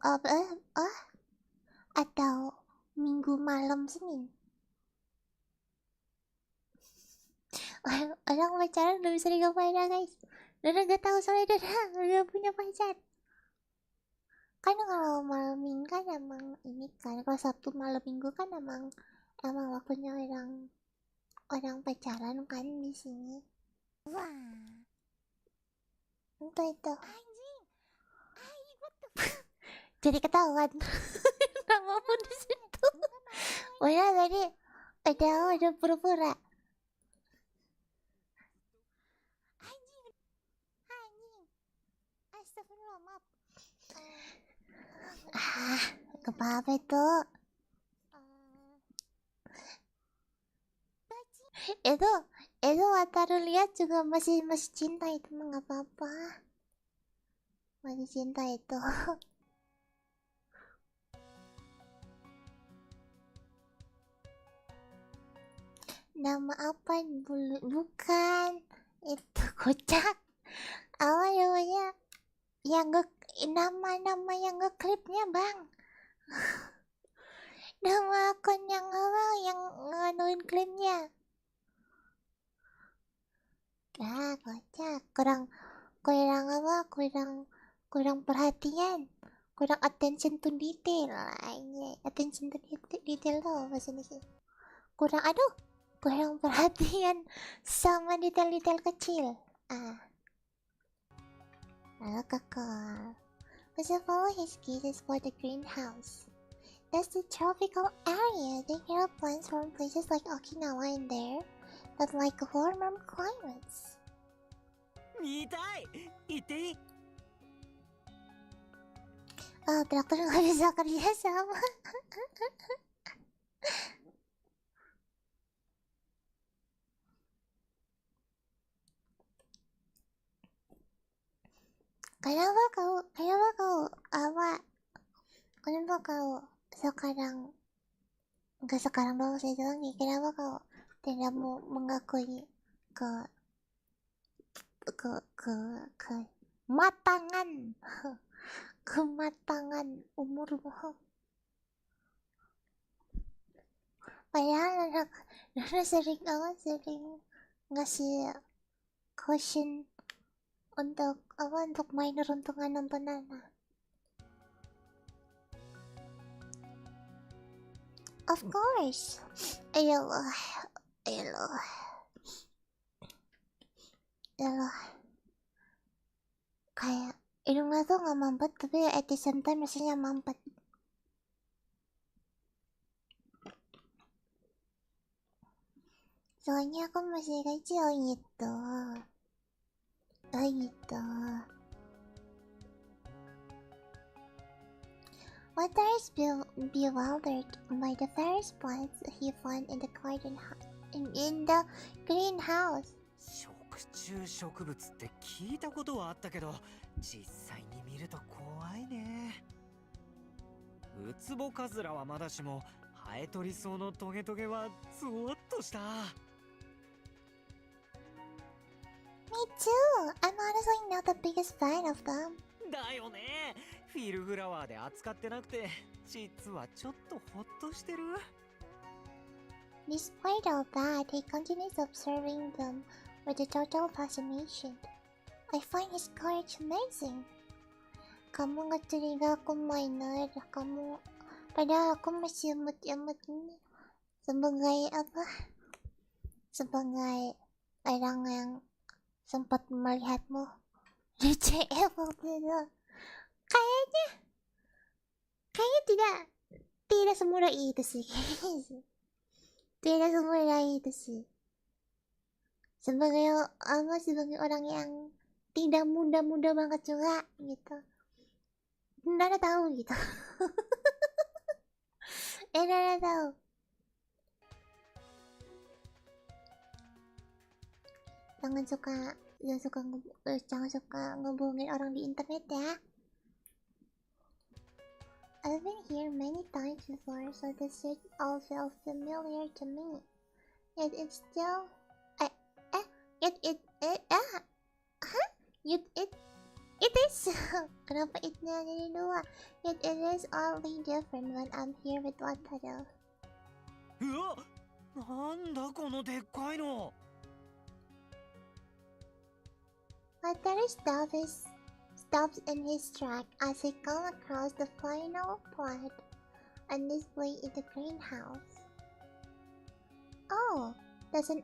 atau Minggu malam Senin. Orang pacaran udah bisa digapain ya guys. Dana gak tahu soalnya Dana udah punya pacar. Kan kalau malam minggu kan emang ini kan, kalau Sabtu malam minggu kan emang waktunya orang pacaran kan di sini. Wah, itu. Jadi ketahuan. Nama pun di situ. Udah tadi, udah pura-pura. Astagfirullah, maaf. Gak apa-apa itu. Itu Wataru lihat juga masih cinta itu mah gak apa-apa. Masih cinta itu. Nama apa dulu? Bukan. Itu kocak. Apa namanya? Nama yang nge-clipnya bang. Nama akun yang nganuin klipnya. Kocak. Kurang perhatian. Kurang attention to detail. Attention to detail tuh bahasa Indonesia. Kurang perhatian sama detail-detail kecil. Lalu kakak. First of all, his case is for the greenhouse. That's the tropical area. They grow plants from places like Okinawa in there, that like warmer climates. 見たい。行っていい？ Traktor nggak bisa kerja sama. Kenapa kau sekarang, nggak sekarang doang saya bilang nih, kenapa kau tidak mau mengakui kematangan umurmu? Padahal anak sering ngasih caution untuk minor untuk nonton Nana. Of course. Ayolah. Kayak hidungnya tuh nggak mampet, tapi at the same time rasanya mampet. Soalnya aku masih kecil gitu. Water is bewildered by the various plants he found in the garden in the greenhouse. 食虫植物って聞いたことはあったけど、実際に見ると怖いね。ウツボカズラはまだしも、ハエトリソウのトゲトゲはゾワッとした。Me too. I'm honestly not the biggest fan of them. だよね。フィルフラワーで扱ってなくて、実はちょっとホッとしてる。Despite all that, he continues observing them with a total fascination. I find his courage amazing. Kamu nge-trigger aku minor, padahal aku masih emut-emut ini. Sebagai orang yang sempat melihatmu di CF waktu itu. Kayaknya tidak semudah itu sih kayaknya sih. Tidak semudah itu sih. Sebagai orang yang tidak muda-muda banget juga gitu. Nggak ada tahu gitu. Nggak ada tahu. Jangan suka ngebohongin orang di internet ya. I've been here many times before, so the street all feels familiar to me. Yet it's still, yet it is. Kenapa itnya jadi dua? Yet it is oddly different when I'm here with Wataru. うわ、なんだこのでっかいの。Wataru stops in his track as he comes across the final part on display in the greenhouse. Oh, that's an...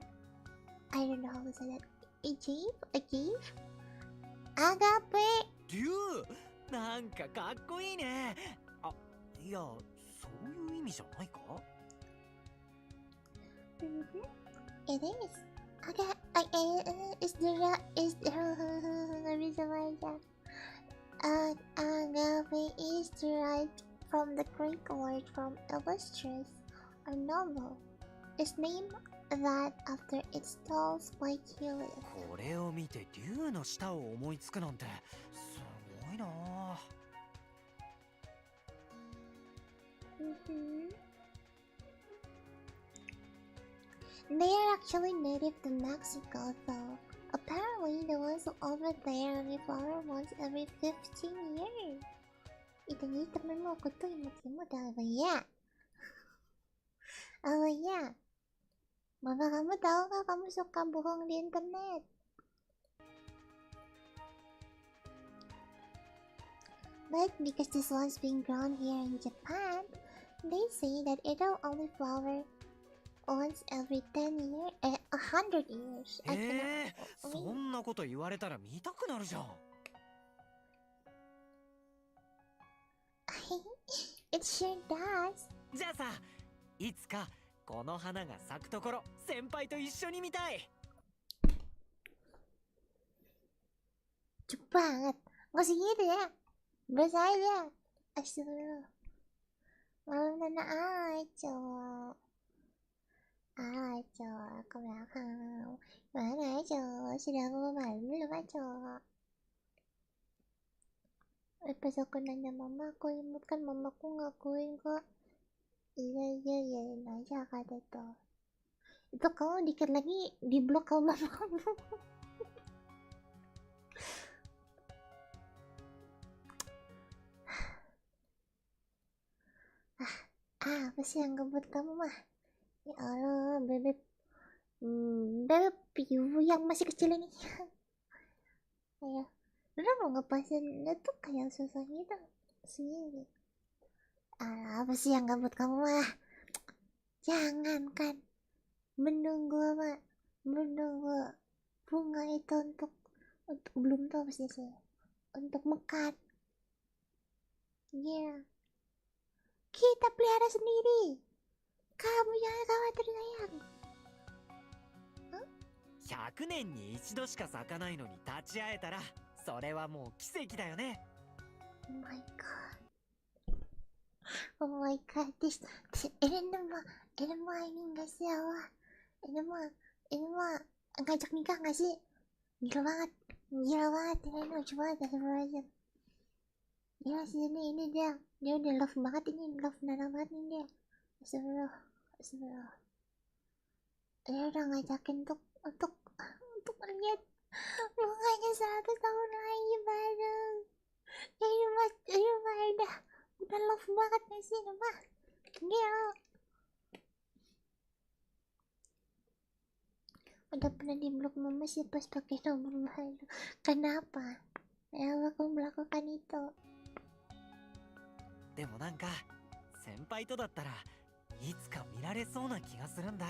I don't know how to say that. A jeep? Agape! デュー、なんかかっこいいね。あ、いや、そういう意味じゃないか？ It is. Agape is derived from the Greek word from illustrious or noble. It's named that after its tall spiky leaf. これを見て竜の舌を思いつくなんてすごいな。They are actually native to Mexico, though. Apparently, the ones over there only flower once every 15 years. Itu nih temenmu aku tuh imut-imut apa ya? Apa ya? Mama kamu tahu nggak kamu suka bohong di internet? But because this one's being grown here in Japan, they say that it'll only flower once every 10 years, 100 years. そんなこと言われたら見たくなるじゃん。It sure does. じゃあさ、いつかこの花が咲くところ先輩と一緒に見たい。Cepet banget. Nggak segitu ya. Biasa aja. Astagfirullah. Malam nana aja. Aja ke belakang. Mana aja? Sudah aku malam belum aja. Pas aku nanya mama, aku imut kan mamaku ngakuin kok. Iya aja kata itu. Itu kamu dikit lagi di blok sama mama kamu. Apa sih yang ngebuat kamu mah? Ya Allah, bebek piu yang masih kecil ini. Kayak udah mau ngepasin itu kayak susah gitu sendiri. Apa sih yang ngebuat kamu mah? Jangankan menunggu bunga itu untuk belum tahu pasti sih untuk mekar. Yeah. Kita pelihara sendiri. Kamu jangan khawatir sayang. 100年に一度しか咲かないのに立ち会えたらそれはもう奇跡だよね。 Oh my god, ini mah ini nggak sih Allah, ini mah ngajak nikah nggak sih? Gila banget ini lucu banget astagfirullahaladzim. Gila sih ini dia udah love banget ini, love nana banget ini dia. Astagfirullah. Dia udah ngajakin untuk melihat bunganya 100 tahun lagi bareng. Ini mah udah love banget nih sih mah. Gila. Udah pernah di blok mama sih pas pakai nomor baru. Kenapa? Kenapa kamu melakukan itu? でもなんか先輩とだったらいつか見られそうな気がするんだ。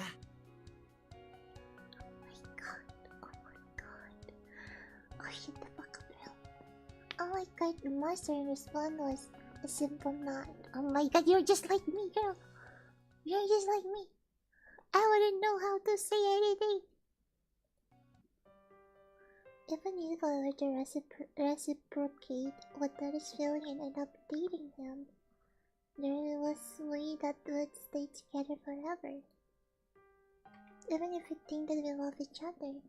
Oh my god, the master response was A simple nod. Oh my god, you're just like me, girl. You're just like me. I wouldn't know how to say anything. Even if I were to reciprocate what that is feeling and end up dating him, there was way that would stay together forever. Even if we think that we love each other,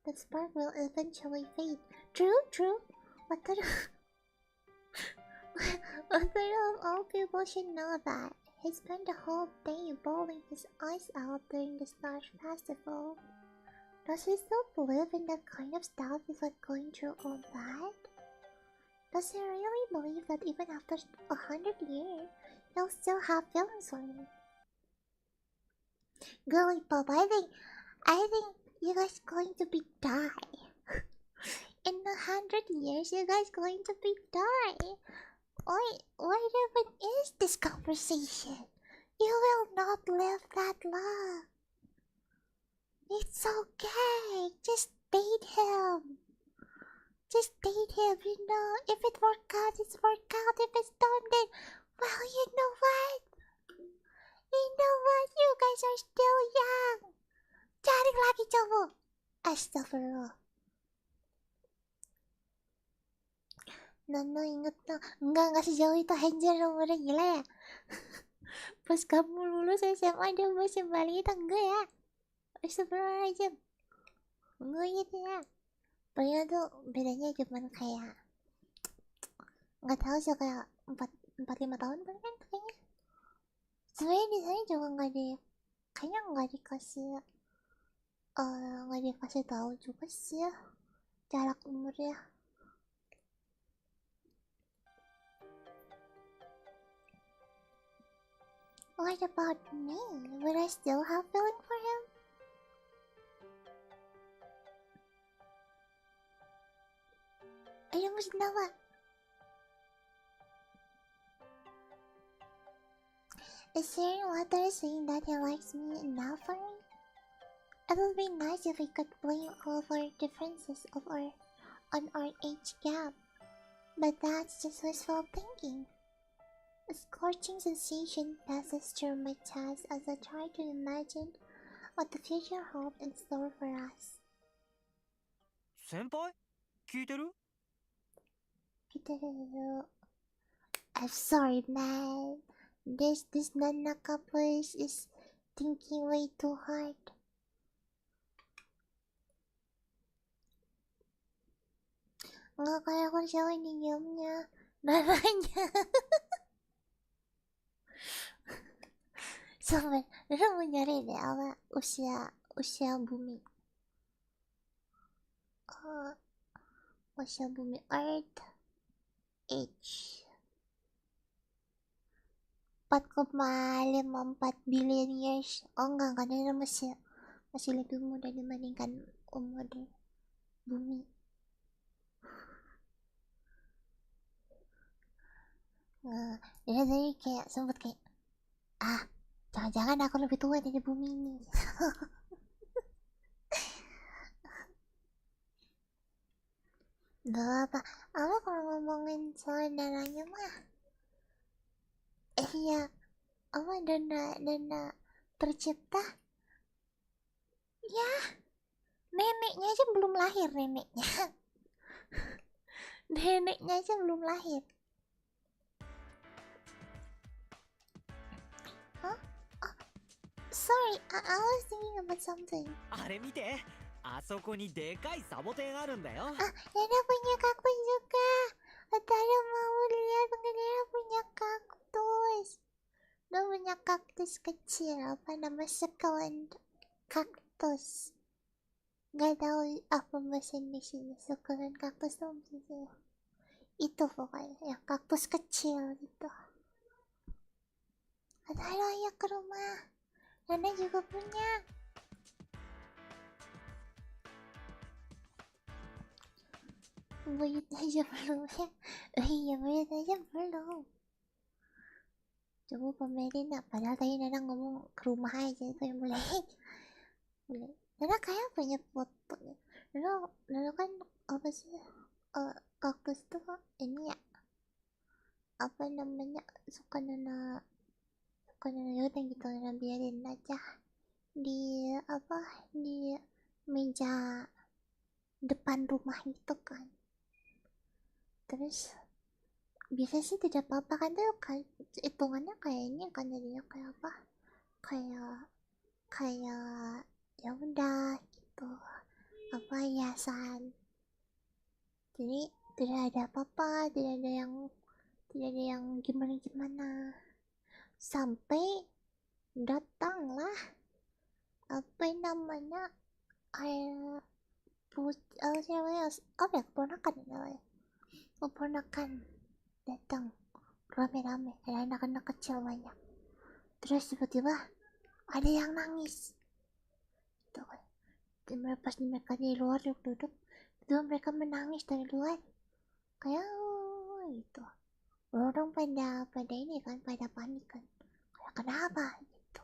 the spark will eventually fade. True, true. What the of all people should know that. He spent the whole day bawling his eyes out during the Stars Festival. Does he still believe in that kind of stuff without going through all that? Does he really believe that even after 100 years, he'll still have feelings for me? Girly pop, I think you guys going to be die. In 100 years, you guys going to be die. Why even is this conversation? You will not live that long. It's okay. Just date him. Just date him, you know. If it works out, it's worked out. If it's done, then, well, you know what? You know what? You guys are still young. Cari lagi cowok. Astagfirullah. Nono inget no. Enggak sejauh itu Hanger umurnya, gila ya. Pas kamu lulus SMA dia masih balita, enggak ya? Astagfirullahaladzim. Enggak gitu ya. Pokoknya tuh bedanya cuman kayak, nggak tahu sih, kayak 4-5 tahun kan kayaknya. Sebenarnya di sana juga kayaknya nggak dikasih tahu juga sih ya jarak umurnya. What about me? Would I still have feeling for him? Ayo mesti nawa. Is Sharing Water saying that he likes me enough for me? It would be nice if we could blame all of our differences on our age gap. But that's just wishful thinking. A scorching sensation passes through my chest as I try to imagine what the future holds in store for us. Senpai? 聞いてる? I'm sorry, man. This Nanaka place is thinking way too hard. Nggak kayak aku siapa ini gamenya. Nananya. Sampai Nana mau nyari deh apa usia bumi. Usia bumi Earth age 4,54 billion years. Oh enggak, Nana masih lebih muda dibandingkan umur bumi. Dia tadi kayak sempet kayak, jangan-jangan aku lebih tua dari bumi ini. Gak apa, kalau ngomongin soal dananya mah, iya, dana tercipta, ya, neneknya aja belum lahir neneknya. Neneknya aja belum lahir. Sorry, I was thinking about something. あれ見て、あそこにでかいサボテンあるんだよ。Nana punya kaktus juga. Atara mau lihat, Nana punya kaktus. Dia punya kaktus kecil, apa nama succulent kaktus. Gak tahu apa bahasa Indonesia succulent kaktus tuh maksudnya. Itu pokoknya, yang kaktus kecil gitu. Atara ya ke rumah. Nana juga punya. Buyut aja belum ya. Iya, buyut aja belum. Coba pamerin nak. Padahal tadi Nana ngomong ke rumah aja itu yang boleh. Nana kayak punya foto. Nana kan apa sih? Kaktus tuh ini ya. apa namanya, suka nana yaudah gitu, nana biarin aja di di meja depan rumah gitu kan. Terus biasa sih tidak apa-apa kan, tuh kan hitungannya kayaknya kan jadinya kayak apa, kayak ya udah gitu, apa hiasan. Jadi tidak ada apa-apa, tidak ada yang gimana sampai datanglah apa namanya, kayak siapa ya, keponakan datang rame-rame, ada anak-anak kecil banyak. Terus tiba-tiba ada yang nangis gitu kan. Pas mereka di luar duduk, itu mereka menangis dari luar kayak gitu. Orang pada ini kan, pada panik kan, kayak kenapa gitu.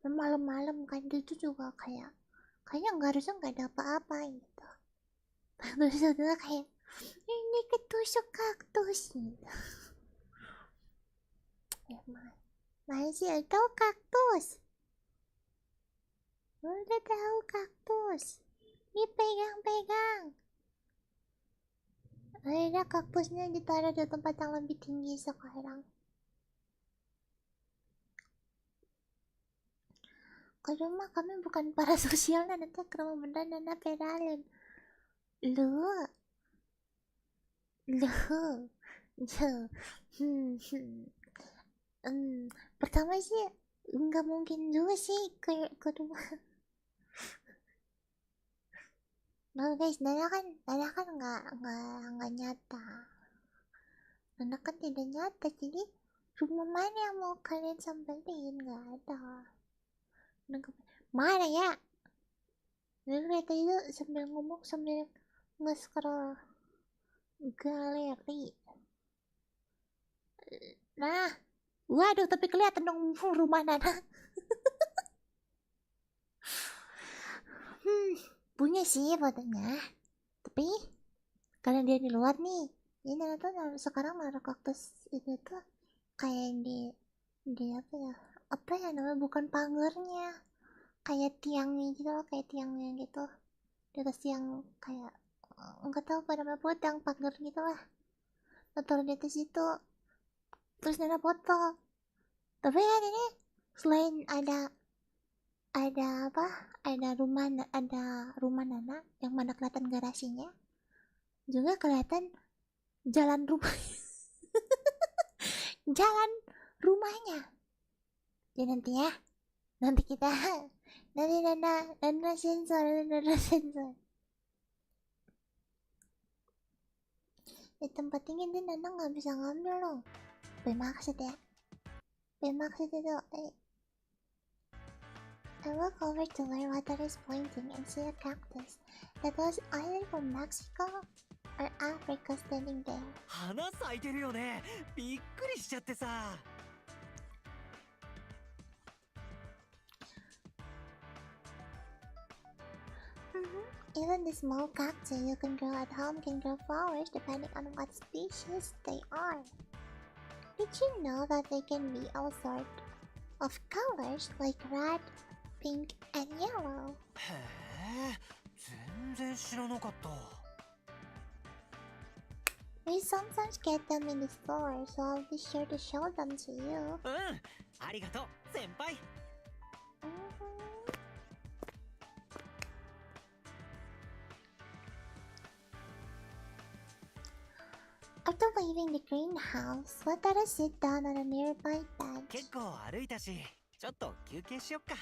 Malam-malam kan, itu juga kayaknya harusnya nggak ada apa-apa gitu. Terus itu kayak ini ketusuk kaktus gitu. Ya masih tahu kaktus, udah tahu kaktus, dipegang-pegang. Akhirnya kaktusnya ditaruh di tempat yang lebih tinggi sekarang. Ke rumah kami bukan para sosial, nanti ke rumah beneran dan pedalin. Lu. Pertama sih nggak mungkin juga sih ke rumah. Nah guys, Nana kan nggak nyata. Nana kan tidak nyata, jadi rumah mana yang mau kalian samperin? Nggak ada. Mana ya? Nana lihat itu sambil ngomong sambil nge-scroll galeri. Nah, waduh, tapi kelihatan dong rumah Nana. Punya sih fotonya, tapi karena dia di luar nih, ini Nana tuh sekarang naruh kaktus itu tuh kayak di apa ya namanya, bukan pagernya, kayak tiangnya gitu loh, kayak tiangnya gitu di atas tiang, kayak nggak tahu pada nama podang pagar gitu lah. Taruh di atas itu, terus Nana foto. Tapi ya ini selain ada rumah Nana yang mana kelihatan garasinya, juga kelihatan jalan rumah jalan rumahnya. Jadi nanti kita Nana sensor. Di tempat ini Nana nggak bisa ngambil loh. Bermaksud ya, bermaksud itu. I look over to where water is pointing and see a cactus that was either from Mexico or Africa standing there. 花咲いてるよね。びっくりしちゃってさ。Even the small cactus you can grow at home can grow flowers depending on what species they are. Did you know that they can be all sorts of colors like red, pink, and yellow? へえ、全然知らなかった。We sometimes get them in the store, so I'll be sure to show them to you. ありがとう、先輩。After leaving the greenhouse, let us sit down on a nearby bench. 結構歩いたし、ちょっと休憩しよっか。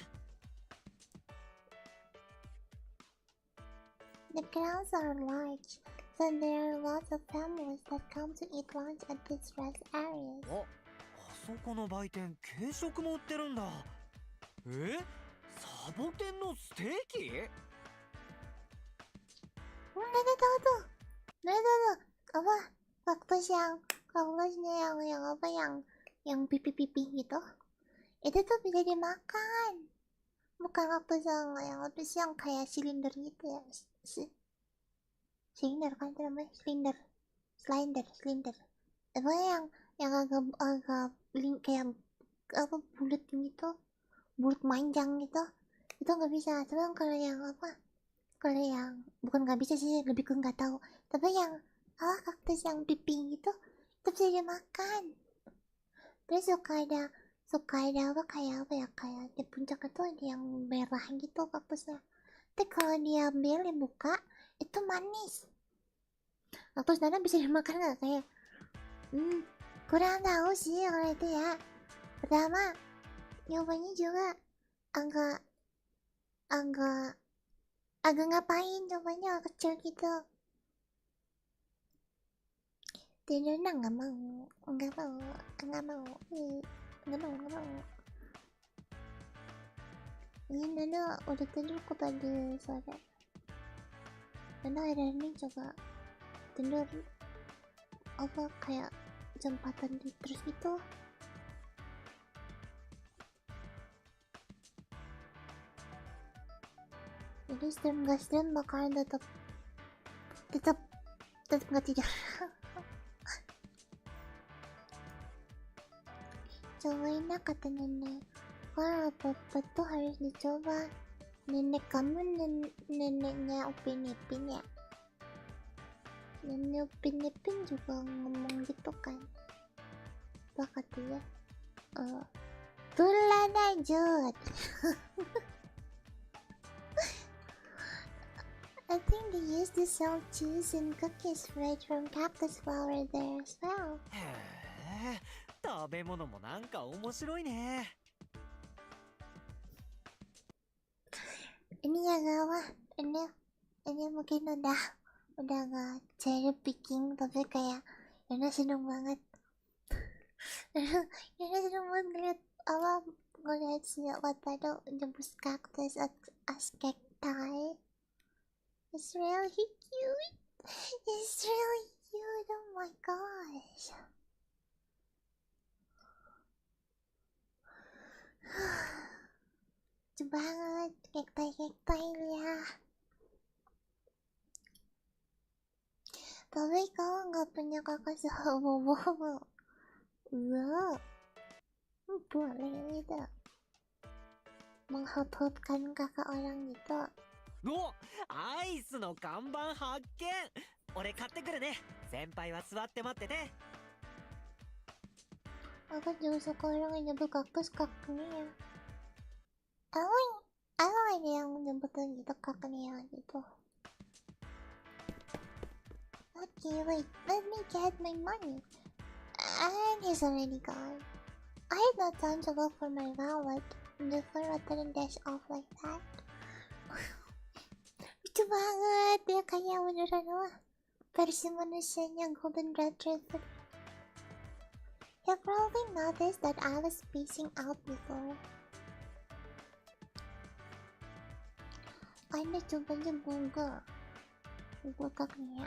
The grounds are large, so there are lots of families that come to eat lunch at these rest areas. あそこの売店、軽食も売ってるんだ。サボテンのステーキApa? Kaktusnya yang pipi-pipi gitu. Itu tuh bisa dimakan. Bukan kaktus yang kaktus yang kayak silinder gitu ya. Silinder kan itu namanya, silinder. Apa yang yang agak kayak apa bulat gitu, bulat manjang gitu, itu nggak bisa. Cuman kalau yang apa, kalau yang bukan nggak bisa sih, lebih ke nggak tahu, tapi yang kaktus yang piping itu bisa dimakan. Terus suka ada apa, kayak apa ya, kayak di puncak itu ada yang merah gitu kaktusnya. Tapi kalau diambil dibuka itu manis. Kaktus nana bisa dimakan nggak? Kayak kurang tahu sih kalau itu ya. Pertama nyobanya juga agak ngapain, cobanya kecil gitu. Tidak, nggak mau. Ini Nana udah tidur kok tadi sore. Nana hari ini coba tidur apa kayak jam 4-an terus gitu. Jadi stream gak stream bakalan tetap gak tidur. Cobain lah kata nenek. Kalau apa-apa tuh harus dicoba. Nenek kamu neneknya Upin Ipin ya? Nenek Upin Ipin juga ngomong gitu kan? Apa katanya? Tulan lanjut. I think they used to sell cheese and cookies right from cactus flower there as well. 食べ物もなんか面白いね。Ini ya gawah, ini mungkin udah gak cherry picking, tapi kayak Yana seneng banget. Yana seneng banget ngeliat si Wataru nyebus cactus as cacti. It's really cute. It's really cute. Oh my gosh. Lucu banget, kektai ya. Tapi kau nggak punya kakak sehobo-bobo. Boleh gitu. Menghot-hotkan kakak orang gitu. お、アイスの看板発見。俺買ってくるね。先輩は座って待ってて。Aku juga suka orang yang nyebut kaktus kaknia. Ada yang nyebutin gitu kaknia gitu. Okay, wait, let me get my money. And he's already gone. I had no time to look for my wallet before I didn't dash off like that. Lucu banget, dia kayak beneran versi manusianya Golden Retriever. You probably noticed that I was spacing out before. Anda coba aja Google kaknia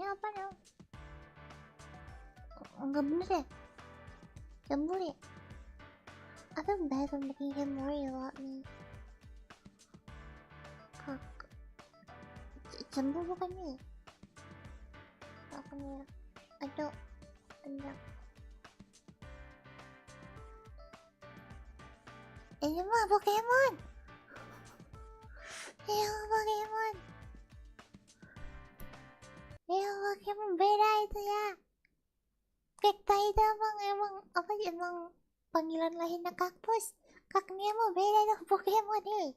apa dong? Enggak bener ya? Jambul ya? I feel bad for making him worry about me. Jambul bukan nih? Kaknia. Aduh. Ini mah Pokemon. Pokemon beda itu ya. Cacti itu emang panggilan lainnya kaktus. Kaknia mah beda dengan Pokemon nih.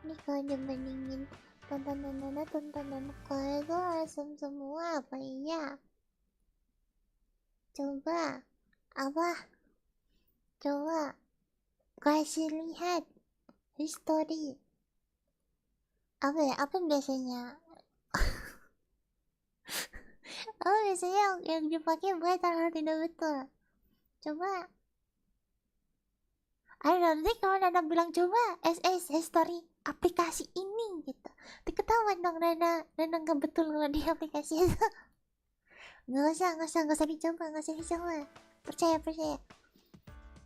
Ini kalau dibandingin tontonan kalau itu asem semua apa iya? Coba kasih lihat history. Apa biasanya? Biasanya yang dipakai buat hal tidak betul. Coba. Nanti kalau Nana bilang coba SS history aplikasi ini gitu. Diketahuan dong Nana nggak betul kalau di aplikasi itu. Nggak usah dicoba. Percaya.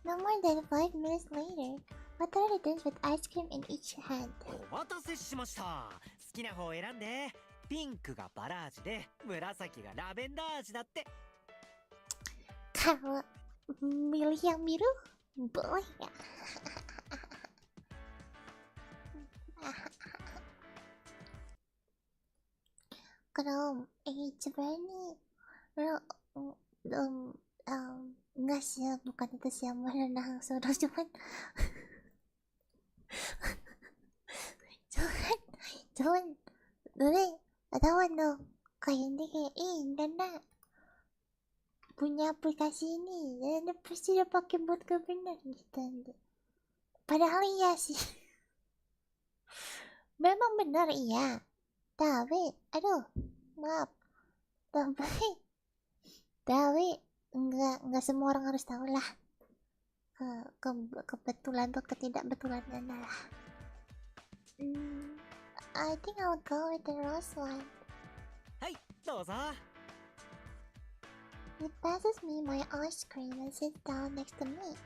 No more than 5 minutes later, Wataru returns with ice cream in each hand. お待たせしました。好きな方を選んで。ピピンクがバラ味で紫がラベンダー味だって。 Kalau milih yang biru boleh nggak? 그럼 주변이 enggak sih, bukan itu sih yang mana langsung cuman cuman dulu ketahuan dong kayak ini kayak Dana punya aplikasi ini dan pasti dia pakai buat kebenar gitu. Padahal iya sih. Memang benar iya. Tapi aduh maaf. Tapi enggak semua orang harus tahu lah. Kebetulan atau ketidakbetulan adalah. I think I'll go with the rose one. Hai, どうぞ。 He passes me my ice cream and sits down next to me.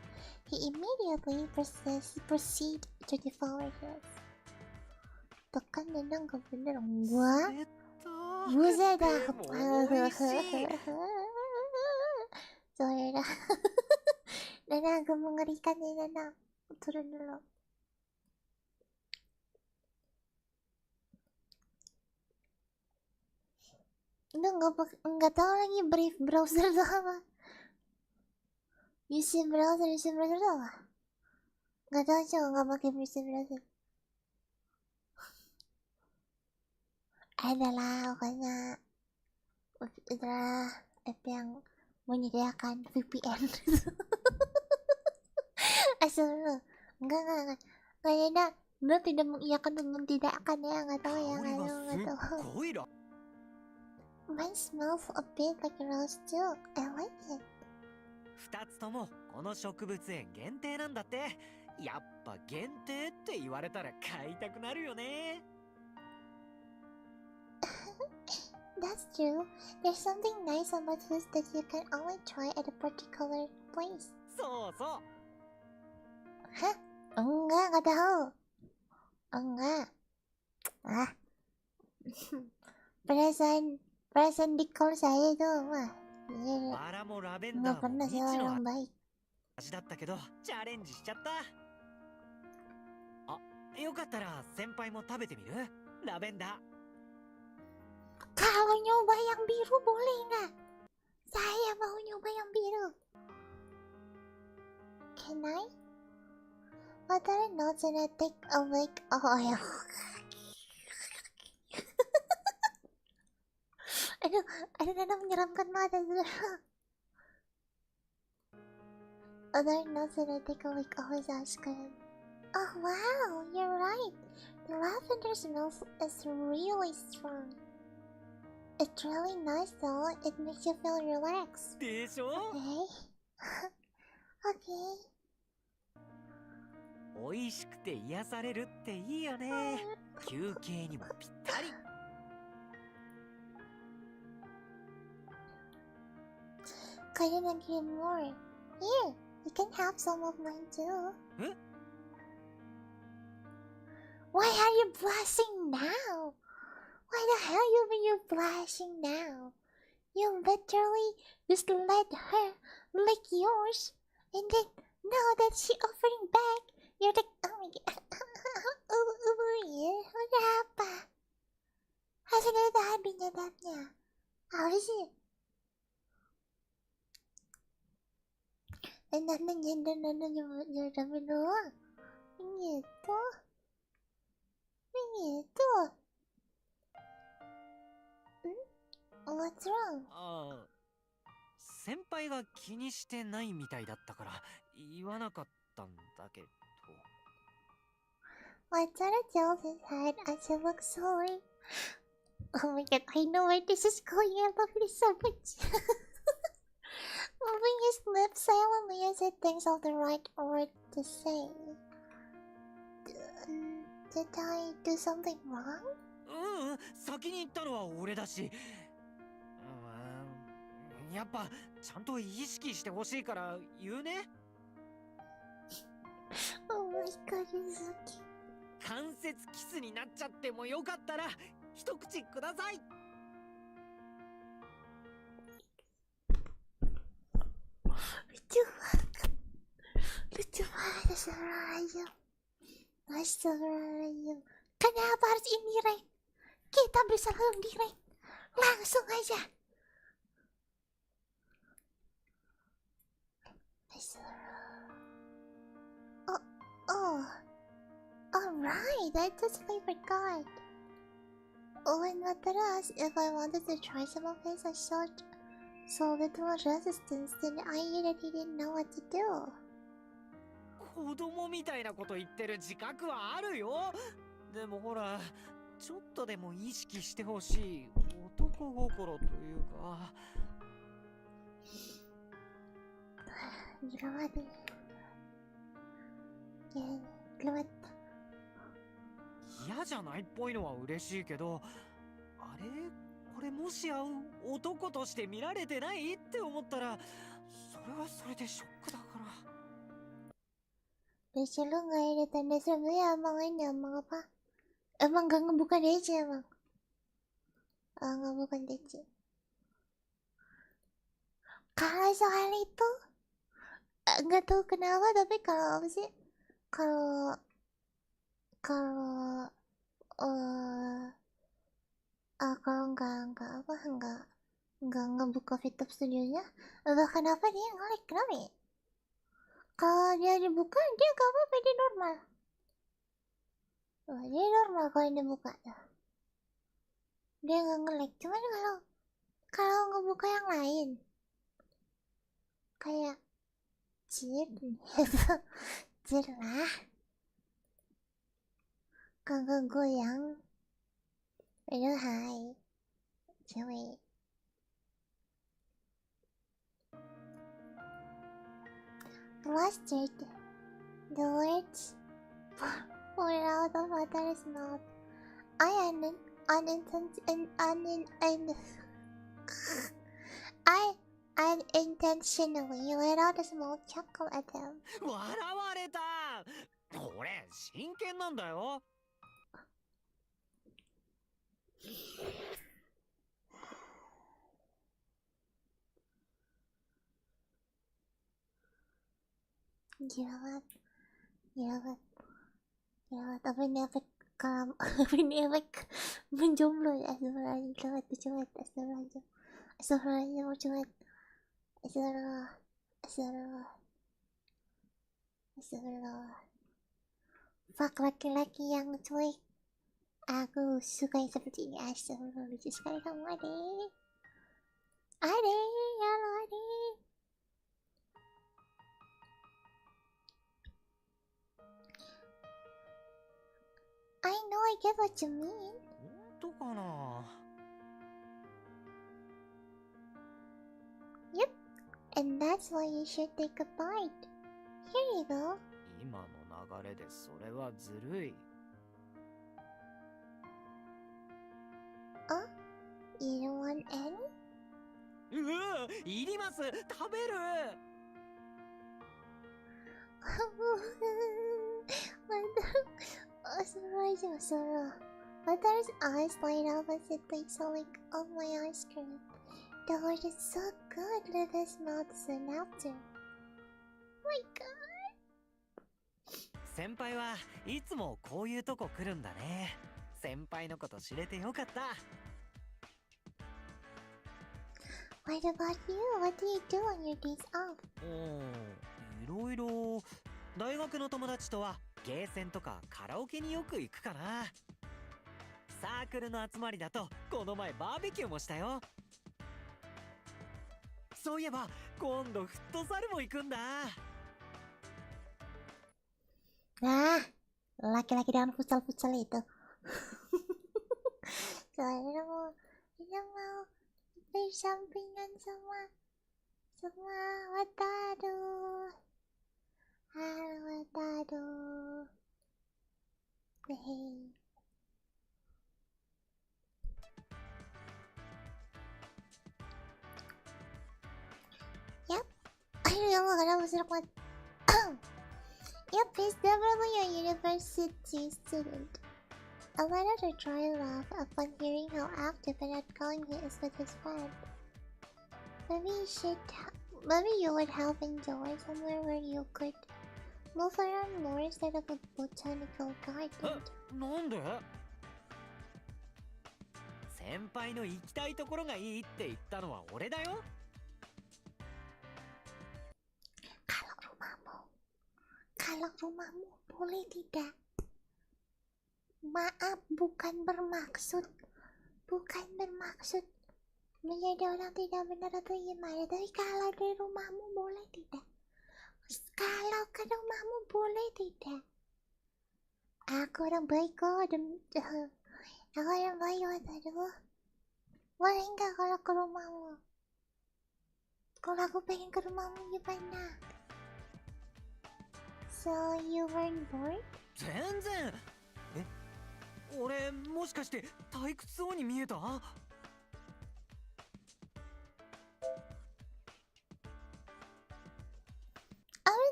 He immediately proceeds to devour his. Tekan dan nggak bener gua. Buset dah. Sorry dah. Nana agak mengerikan nih Nana. Turun dulu. Nggak tahu lagi brief browser itu apa. UC browser itu apa? Nggak tahu juga, nggak pakai UC browser. Adalah pokoknya adalah app yang menyediakan VPN. Asal lu enggak kayaknya lu tidak mengiyakan dan tidak akan ya, nggak tahu ya, nggak tahu. Mine smells a bit like rose too. I like it. 2つともこの植物園限定なんだって。やっぱ限定って言われたら買いたくなるよね。That's true. There's something nice about foods that you can only try at a particular place. そうそう。 Hah? Enggak tahu. Enggak. Ah. Perasaan di call saya itu mah. Nggak pernah saya orang baik. 味だったけどチャレンジしちゃった。あ、よかったら先輩も食べてみる？ラベンダー。 Kalau nyoba yang biru boleh nggak? Saya mau nyoba yang biru. Can I? What are notes and I take a look? Oh ya. Aduh, Nana menyeramkan mata dulu. Other notes and I take a look. Oh, his ice cream. Oh wow, you're right. The lavender smell is really strong. It's really nice though. It makes you feel relaxed. でしょ? Okay. Okay. 美味しくて癒されるっていいよね。休憩にもぴったり。 Couldn't agree more. Here, you can have some of mine too. Huh? Why are you blushing now? Why the hell you blushing now? You literally just let her lick yours, and then now that she offering back, you're like, oh my god, udah apa? Hasilnya udah habis nyadapnya. Apa sih? Nana nyadapin doang. Gitu. What's wrong? ああ、先輩が気にしてないみたいだったから言わなかったんだけど。 What's tilts his head as he looks sorry. Oh my god, I know where this is going. I love it so much. Moving his lips silently as he thinks of the right word to say. Did I do something wrong? うん、先に言ったのは俺だし。やっぱちゃんと意識してほしいから言うね。Oh my god, Yuzuki. 関節キスになっちゃってもよかったら一口ください。 lucu banget, lucu banget. Astagfirullahaladzim. Kenapa harus indirect? Kita bisa langsung direct, langsung aja. Oh, alright, I totally forgot. When Wataru asked if I wanted to try some of his, I showed so little resistance, then I knew that he didn't know what to do. 子供みたいなこと言ってる自覚はあるよ。でもほら、ちょっとでも意識してほしい男心というか。嫌じゃないっぽいのは嬉しいけど、あれこれもし会う男として見られてないって思ったら、それはそれでショックだから。Desi lu gak ada tanda sebenarnya emang ini emang apa? Emang gak ngebuka Desi emang? Gak bukan Desi. Kalau soal itu nggak tahu kenapa, tapi kalau apa sih? Kalau nggak ngebuka VTube studionya, bahkan apa dia nge-lag, kenapa ya? Kalau dia dibuka dia gak apa-apa, dia normal. Dia normal kalau dia buka tuh. Dia nggak nge-lag, cuman kalau ngebuka yang lain kayak jir lah, kagak goyang. Aduh, hai cewek. Mustard, the words pour out of Wataru's mouth. I unintentionally let out a small chuckle at him. 笑われた。俺真剣なんだよ。Gila banget. Apa ini efek apa ini efek menjomblo ya? Astagfirullahaladzim, coba Astagfirullah. Fuck laki-laki yang cuek. Aku suka yang seperti ini. Astagfirullah, lucu sekali kamu, Ade. Halo Ade. I know, I get what you mean. 本当かな。 Yep, and that's why you should take a bite. Here you go. 今の流れでそれはずるい。You don't want any? いります。食べる。Wataru's eyes light up as it takes a lick of my ice cream. The word is so good that his mouth is an after. My god. 先輩はいつもこういうとこ来るんだね。先輩のこと知れてよかった。 What about you? What do you do on your days off? いろいろ。大学の友達とはゲーセンとかカラオケによく行くかな。サークルの集まりだとこの前バーベキューもしたよ。そういえば今度フットサルも行くんだ。 Nah, laki-laki dengan futsal-futsal itu. Soalnya mau bersampingan sama Wataru. Halo Wataru. Hey. Yep. I don't know what I was like. Yep, he's definitely a university student. I let out a dry laugh upon hearing how active and outgoing he is with his friend. Maybe you would have enjoyed somewhere where you could move around more instead of a botanical garden. なんで？先輩の行きたいところがいいって言ったのは俺だよ。Kalau rumahmu boleh tidak? Maaf, bukan bermaksud menjadi orang tidak benar atau gimana. Tapi kalau di rumahmu boleh tidak? Kalau ke rumahmu boleh tidak? Aku orang baik kok. Aku orang baik aduh. Boleh nggak kalau ke rumahmu? Kalau aku pengen ke rumahmu gimana? So you weren't bored? 全然。え？俺もしかして退屈そうに見えた？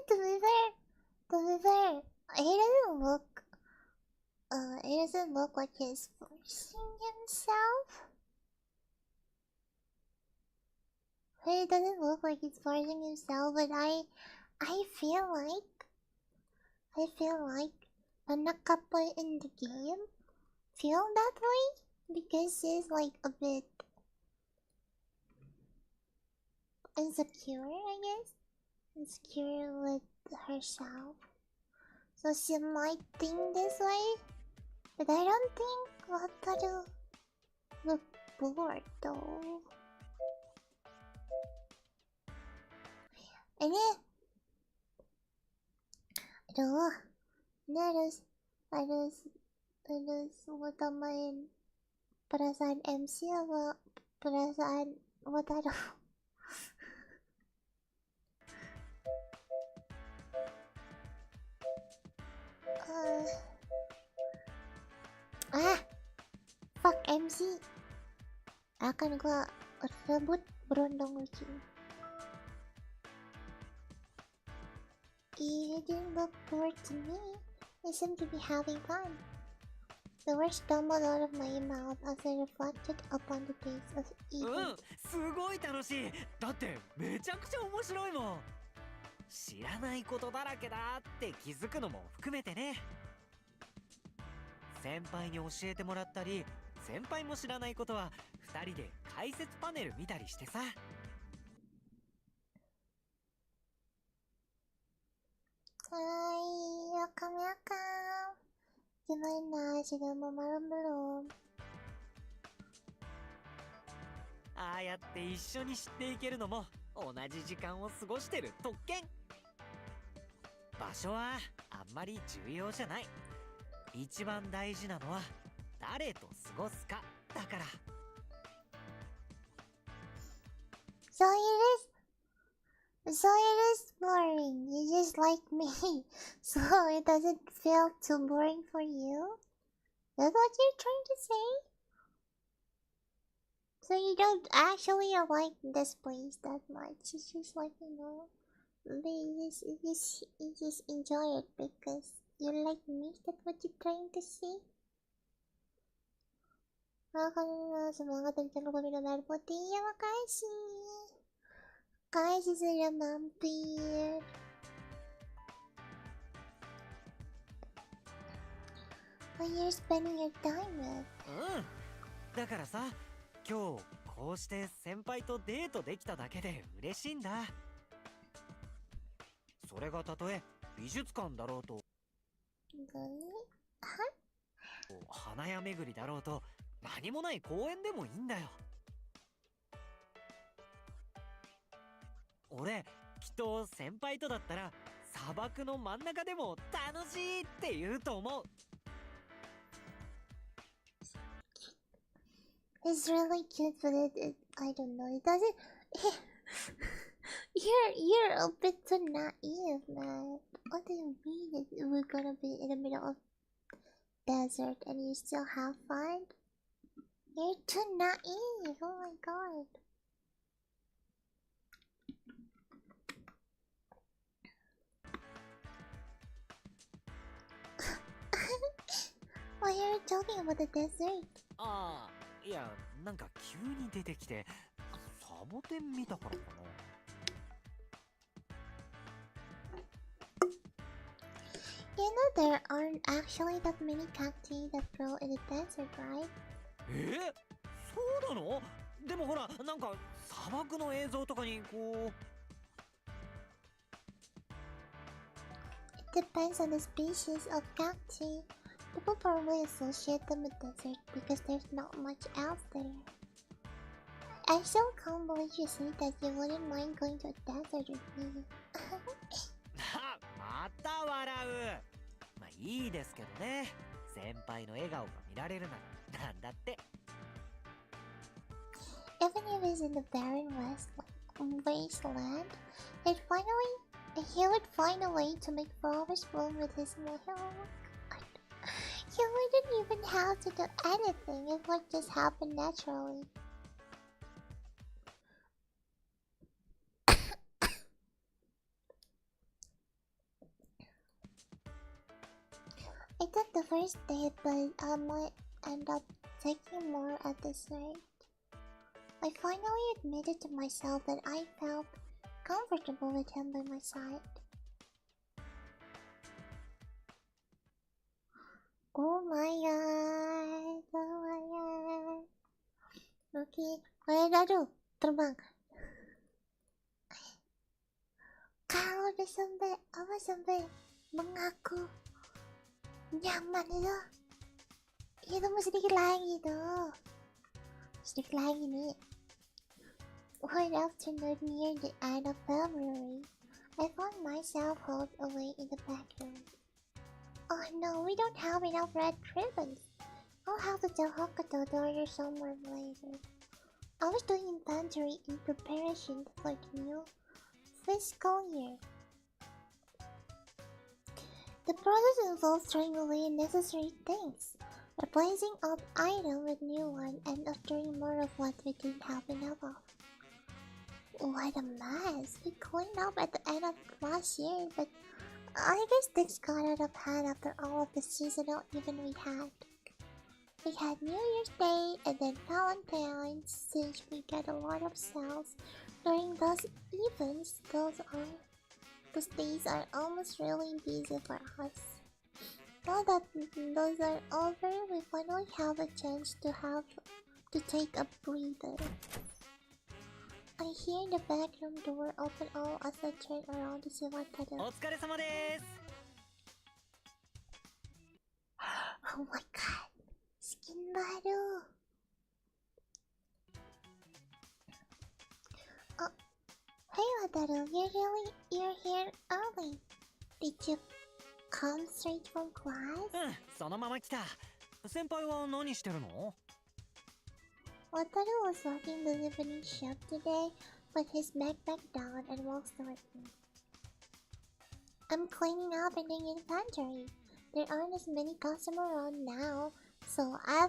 To be fair, he doesn't look like he's forcing himself. He doesn't look like he's forcing himself, but I feel like a couple in the game feel that way because he's like a bit insecure, I guess. Insecure with herself. So she might think this way, but I don't think Wataru look bored though. And then, harus utamain perasaan MC apa perasaan Wataru? Fuck MC. Akan gua rebut berondong lucu. He didn't look bored to me. He seemed to be having fun. The words stumbled out of my mouth as I reflected upon the days of Eden. すごい楽しい。だってめちゃくちゃ面白いもん。知らないことだらけだって気づくのも含めてね。先輩に教えてもらったり、先輩も知らないことは2人で解説パネル見たりしてさ。Hai, welcome. Gimana? Sudah mau malam belum? ああやって一緒に知っていけるのも同じ時間を過ごしてる特権。場所はあんまり重要じゃない。一番大事なのは誰と過ごすかだから。So it is boring. You just like me, so it doesn't feel too boring for you. That's what you're trying to say? So you don't actually like this place that much. It's just like, you just enjoy it because you like me. That's what you're trying to say? Semangat dan jangan lupa minum air putih. Ya, makasih. Makasih sudah mampir. What you're spending your time with? だからさ、今日こうして先輩とデートできただけで嬉しいんだ。それがたとえ美術館だろうと、花屋巡りだろうと、何もない公園でもいいんだよ。俺きっと先輩とだったら砂漠の真ん中でも楽しいって言うと思う。It's really cute, but I don't know. It doesn't. You're a bit too naive, man. What do you mean we're gonna be in the middle of desert and you still have fun? You're too naive. Oh my god. What you're talking about the desert. ああ、いや、なんか急に出てきて、サボテン見たからかな。You know there aren't actually that many cacti that grow in the desert, right? そうなの？でもほら、なんか砂漠の映像とかにこう。It depends on the species of cacti. People probably associate them with desert because there's not much else there. I still can't believe you say that you wouldn't mind going to a desert with me. また笑う。まあいいですけどね。先輩の笑顔が見られるならなんだって。Even if it's in the barren wasteland, he would find a way to make flowers bloom with his smile. He wouldn't even have to do anything. It would just happen naturally. I took the first date, but I might end up taking more at this rate. I finally admitted to myself that I felt comfortable with him by my side. Oh my god, oh my god. Okay, ayo, terbang. Kalau udah sampai mengaku nyaman itu mau sedikit lagi tuh. Sedikit lagi nih. One afternoon near the end of February, I found myself huddled away in the back room. Oh no, we don't have enough red ribbons. I'll have to tell Hokuto to order somewhere later. I was doing inventory in preparation for the new fiscal year. The process involves throwing away unnecessary things, replacing old item with new one, and ordering more of what we didn't have enough of. What a mess! We cleaned up at the end of last year, but I guess things got out of hand after all of the seasonal event we had. We had New Year's Day and then Valentine's. Since we get a lot of sales during those events, those days are almost really busy for us. Now that those are over, we finally have a chance to take a breather. I hear the bathroom door open all as I turn around to see what that is. お疲れ様です。Oh my god, Skinbaru. Oh, hey Wataru, you're here early. Did you come straight from class? そのまま来た。先輩は何してるの？ Wataru was working the evening shift today, put his backpack down and walks towards me. I'm cleaning up and doing inventory. There aren't as many customers around now, so I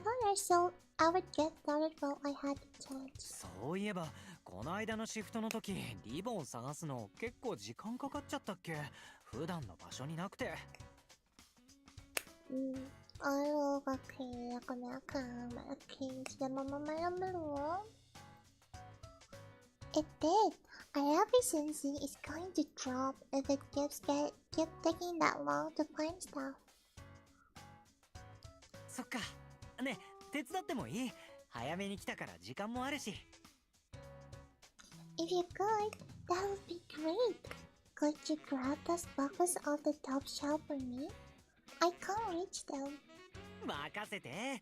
thought I would get started while I had the chance. そういえば、この間のシフトの時、リボン探すの結構時間かかっちゃったっけ？普段の場所になくて。Aduh, kaki aku nakal, kaki sudah mama malam belum? It did. Arabi Sensei is going to drop if it keeps taking that long to find stuff. そっか。ね、手伝ってもいい？早めに来たから時間もあるし。If you could, that would be great. Could you grab those boxes off the top shelf for me? I can't reach them. 任せて。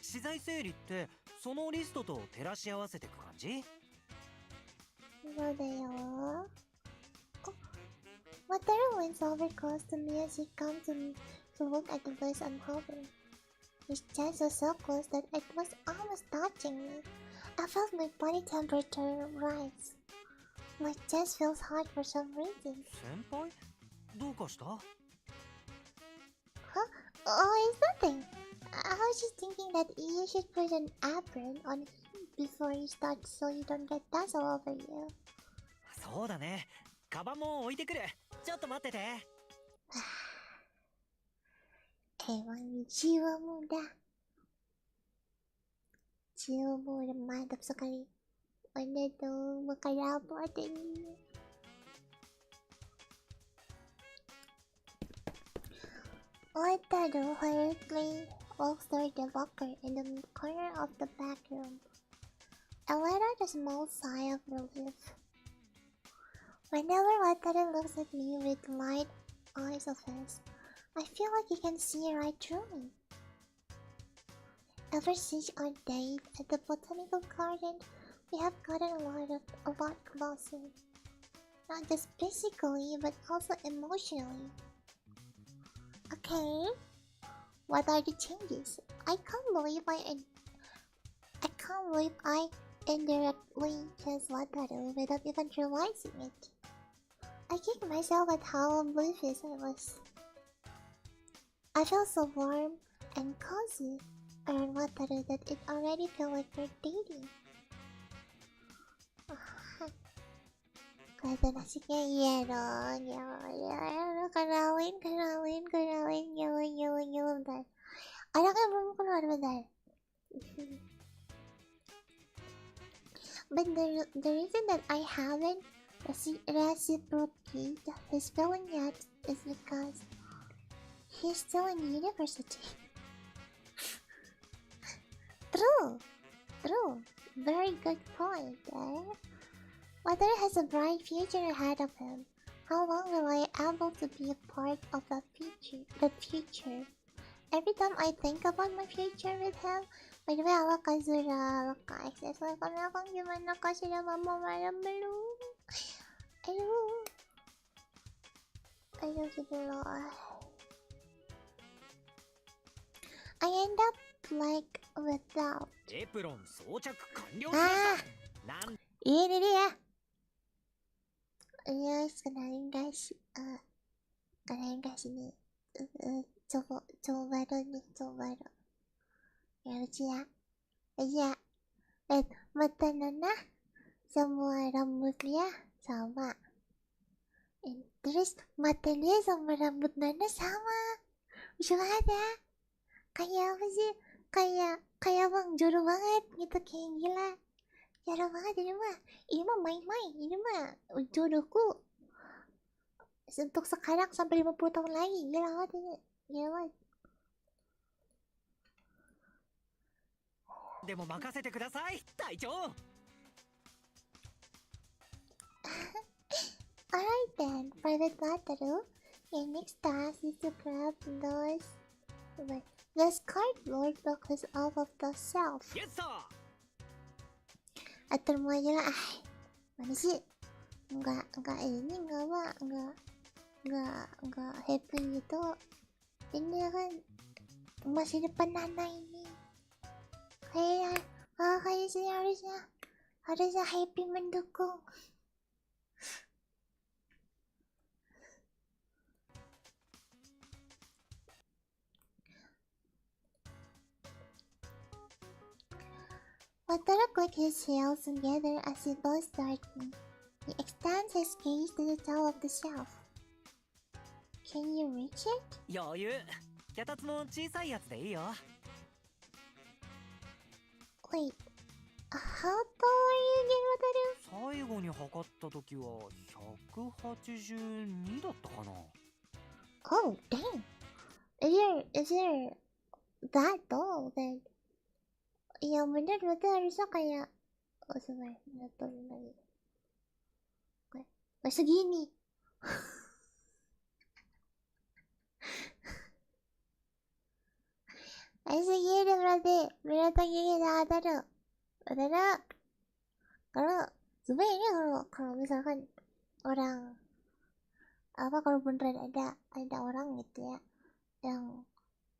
資材整理ってそのリストと照らし合わせていく感じ？そうだよ。Wataru leans over close to me as he comes to look at the list I'm holding. His chest was so close that it was almost touching me. I felt my body temperature rise. My chest feels hot for some reason. 先輩？どうかした？ Huh? Oh, it's nothing. I was just thinking that you should put an apron on him before you start so you don't get dust all over you. そうだね。カバンも置いてくる。ちょっと待ってて。 Emang jiwa muda. kecil, udah mantap sekali. Mana tuh makan apa tadi? Wataru hurriedly walks toward the locker in the corner of the back room. I let out a small sigh of relief. Whenever Wataru looks at me with light eyes of his, I feel like he can see right through me. Ever since our date at the botanical garden, we have gotten a lot closer. Not just physically, but also emotionally. Okay, what are the changes? I can't believe I indirectly chose Wataru without even realizing it. I kicked myself at how oblivious I was. I felt so warm and cozy around Wataru that it already felt like we're dating. Kelihatan asiknya, iya dong, ya, kenalin, bentar. Anaknya belum keluar, bentar. But the reason that I haven't reciprocated his feeling yet is because he's still in university. True. Very good point, eh? Wataru has a bright future ahead of him. How long will I be able to be a part of that future? Every time I think about my future with him, by the way, halo Kak Zura, halo Kak XS, welcome, gimana Kak, sudah mau malam belum? Aduh, gitulah. I end up like without. Ini dia. Yes, kenalin guys. Ini. Coba baru nih, Ya lucu ya. Iya. Mata Nona semua rambutnya sama. Terus mata dia sama rambut Nona sama. Lucu banget ya. Kayak apa sih? Kayak bang jodoh banget gitu, kayak gila. Jodoh banget ini mah main-main, ini mah jodohku untuk sekarang sampai 50 tahun lagi. Gila banget ini, gila banget. Alright then, Private Wataru, your next task is to grab those cardboard boxes off of the shelf. Yes, sir. Atur mau aja lah. Mana sih? Enggak happy gitu. Ini kan masih depan Nana ini. Kayak sih harusnya happy mendukung. Wataru clicks his heels together as he bows toward me. He extends his gaze to the top of the shelf. Can you reach it? 余裕。脚立の小さいやつでいいよ。Wait, how tall are you again, Wataru? 最後に測った時は182だったかな。Oh, dang. Is there that tall then? Yang bener berarti harusnya kayak sebentar, turun lagi. Oke, segini. Segini berarti gini ada. Kalau sebenarnya kalau misalkan orang kalau beneran ada orang gitu ya yang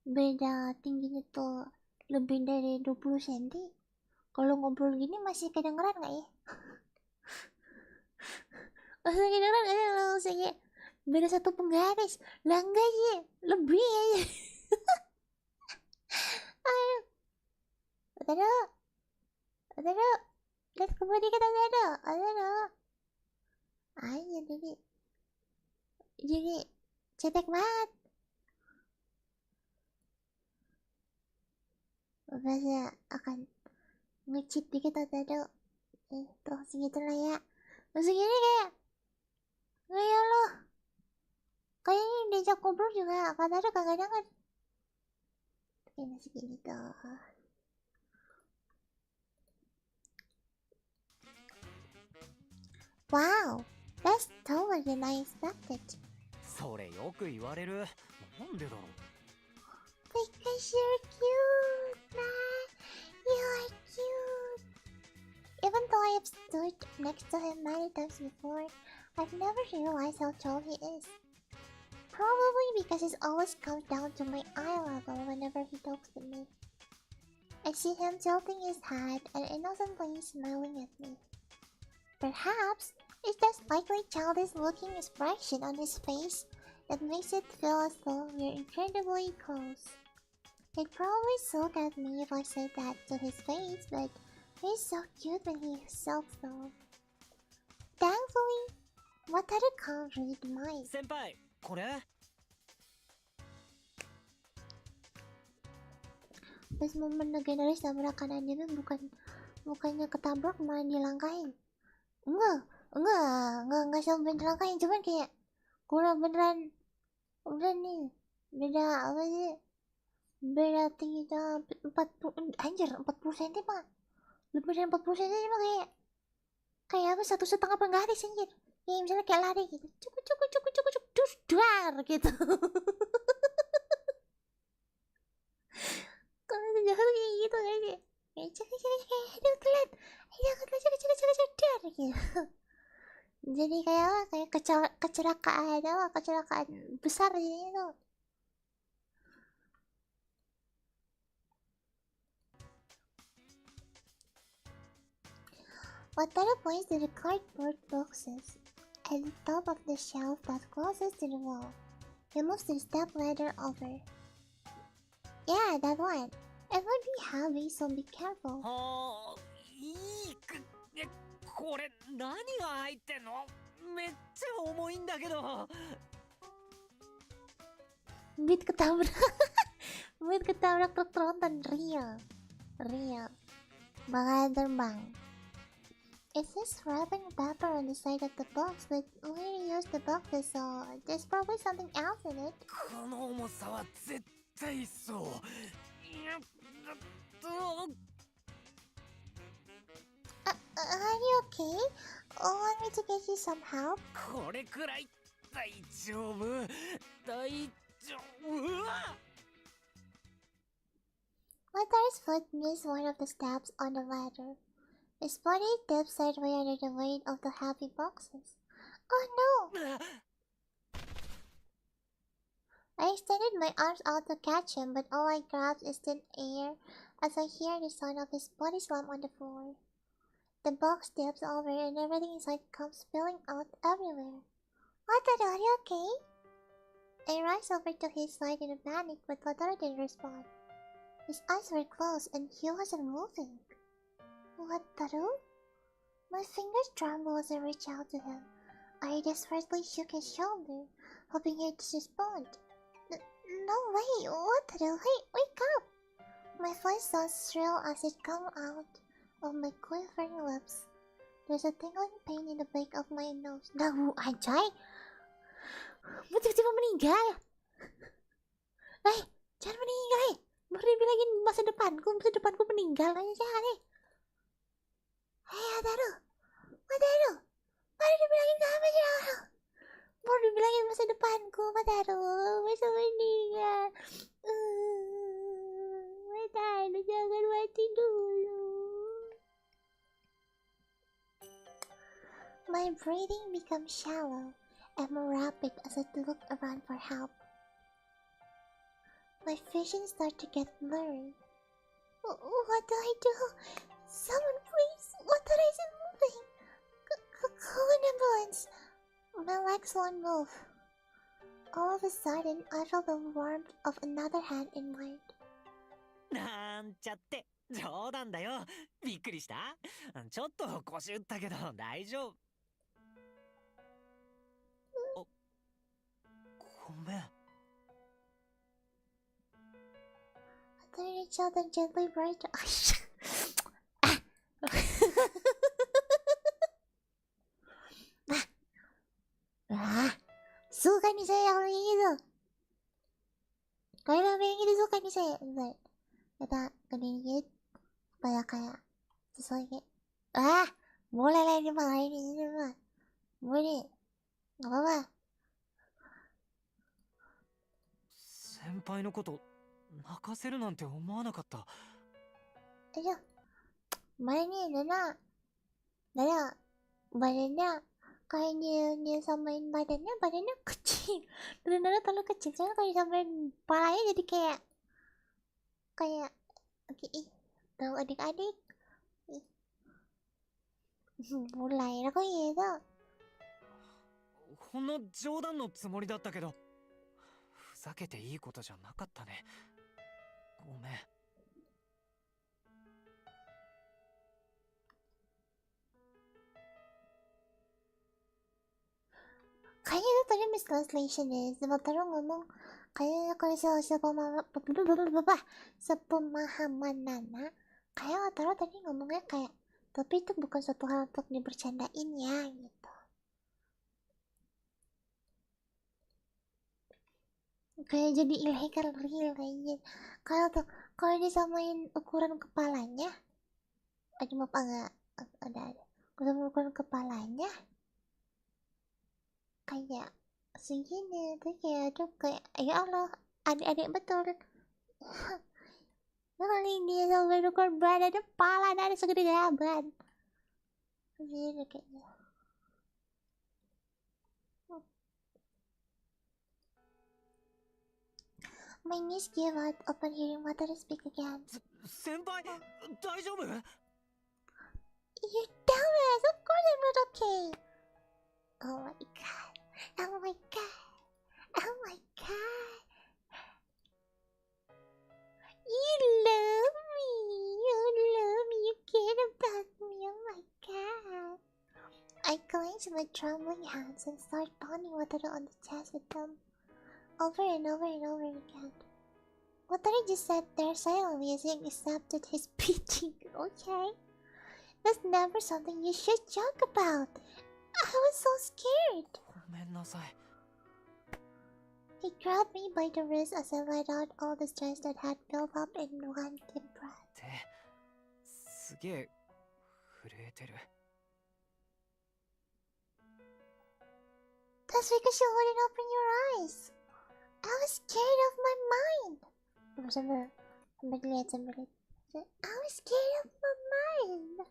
beda tingginya tuh lebih dari 20 cm, kalau ngobrol gini masih kedengeran gak ya? Masih kedengeran gak ya? Maksudnya beda satu penggaris lah, enggak sih, lebih aja. Ayo Wataru, lihat ke body kita Wataru. Ayo jadi cetek banget. Pasti akan Nge-cheat dikit Wataru. Tuh segitu lah ya. Segini kayak lo. Kayaknya diajak ngobrol juga Wataru kagak denger. Kayaknya segini tuh. Wow, that's taller than I expected. それよく言われる。なんでだろう。 Because you're cute, man. You are cute. Even though I have stood next to him many times before, I've never realized how tall he is. Probably because he always comes down to my eye level whenever he talks to me. I see him tilting his head and innocently smiling at me. Perhaps it's that slightly childish-looking expression on his face that makes it feel as though we're incredibly close. He'd probably sulk at me if I said that to his face, but he's so cute when he's self-though. Thankfully, Wataru can't read mine. 先輩、これ Pas momen legendaris tabrakan anime bukannya ketabrak malah dilangkahin. Enggak sampai dilangkahin, cuman kayak kurang beneran udah nih beda apa sih, beda tingginya 40 anjir 40 cm mah lebih dari 40 cm mah kayak apa 1,5 penggaris anjir ya, misalnya kayak lari gitu cukup duar gitu. Kalau sejauh kayak gitu kayak aduh telat duar gitu. Jadi kayak kecelakaan besar jadinya tuh. Wataru points to the cardboard boxes at the top of the shelf that's closest to the wall. He moves the step ladder over. Yeah, that one. It would be heavy, so be careful. はあ、いいく、これ何が入ってんの？めっちゃ重いんだけど。Beat ketabrak truk tronton real. Bakalan terbang. It says wrapping paper on the side of the box, but we reused the boxes, so there's probably something else in it. この重さは絶対そう。Are you okay? Want me to get you some help? これくらい大丈夫。うわ！ Wataru's foot missed one of the steps on the ladder. His body dipped sideways under the weight of the heavy boxes. Oh no! I extended my arms out to catch him, but all I grabbed is thin air as I hear the sound of his body slam on the floor. The box dips over and everything inside comes spilling out everywhere. Wataru, are you okay? I rushed over to his side in a panic, but Wataru didn't respond. His eyes were closed and he wasn't moving. Wataru? My fingers trembled as I reached out to him. I desperately shook his shoulder, hoping he'd respond. No way, Wataru, wake up! My voice sounds shrill as it comes out of my quivering lips. There's a tingling pain in the back of my nose. No, anjay! Mau tiba-tiba meninggal? Jangan meninggal, baru dibilangin masa depanku meninggal aja jangan Wataru, baru dibilangin apa sih? Baru dibilangin masa depanku, Wataru, masa meninggal. Wataru, jangan mati dulu. My breathing becomes shallow and more rapid as I look around for help. My vision starts to get blurry. What do I do? Someone please! Wataru isn't moving! Call an ambulance! My legs won't move. All of a sudden, I felt the warmth of another hand in mine. なんちゃって、冗談だよ。びっくりした？ちょっと腰打ったけど大丈夫。ごめん。Wataru reached out and gently brushed. Suka nih saya kalau yang gitu. Kalau yang gitu suka nih saya. Bentar. Kita dikit supaya kayak sesuai kayak. Boleh lah ini mah, ini mah. Boleh. Gak apa-apa. 先輩のこと泣かせるなんて思わなかった。Ayo. Mana ni, Nana? Badannya kayak dia samain badannya kecil. Dan Nana terlalu kecil. Soalnya kalau disamain palanya jadi kayak tahu adik-adik. mulai lah kok gitu. ほんの冗談のつもりだったけど、ふざけていいことじゃなかったね。ごめん。Kayaknya itu tadi mistranslation ya. Sementara ngomong kayaknya kalau sepemahaman Nana, kayak Otaro tadi ngomongnya kayak, tapi itu bukan suatu hal untuk dibercandain ya gitu. Kayak jadi illegal real kayaknya. Kalau disamain ukuran kepalanya, maaf agak ada. Kalau ukuran kepalanya kayak segini tuh kayak ya Allah, adik-adik betul. Kali dia sampai ukuran badan kepala dari segede gaban. Begini kayaknya. My niece gave out upon hearing Matter speak again. 先輩、大丈夫？ You dumbass! Of course I'm not okay! Oh my god. Oh my god. Oh my god. You love me. You love me. You care about me. Oh my god. I clenched my trembling hands and started pounding Wataru on the chest with them. Over and over and over again. Wataru just sat there silently as he accepted his beating. Okay. That's never something you should joke about. I was so scared. ごめんなさい。 He grabbed me by the wrist as I let out all the stress that had built up in one deep breath. すげえ震えてる。 That's because you wouldn't open your eyes. I was scared of my mind. Sambil lihat. I was scared of my mind.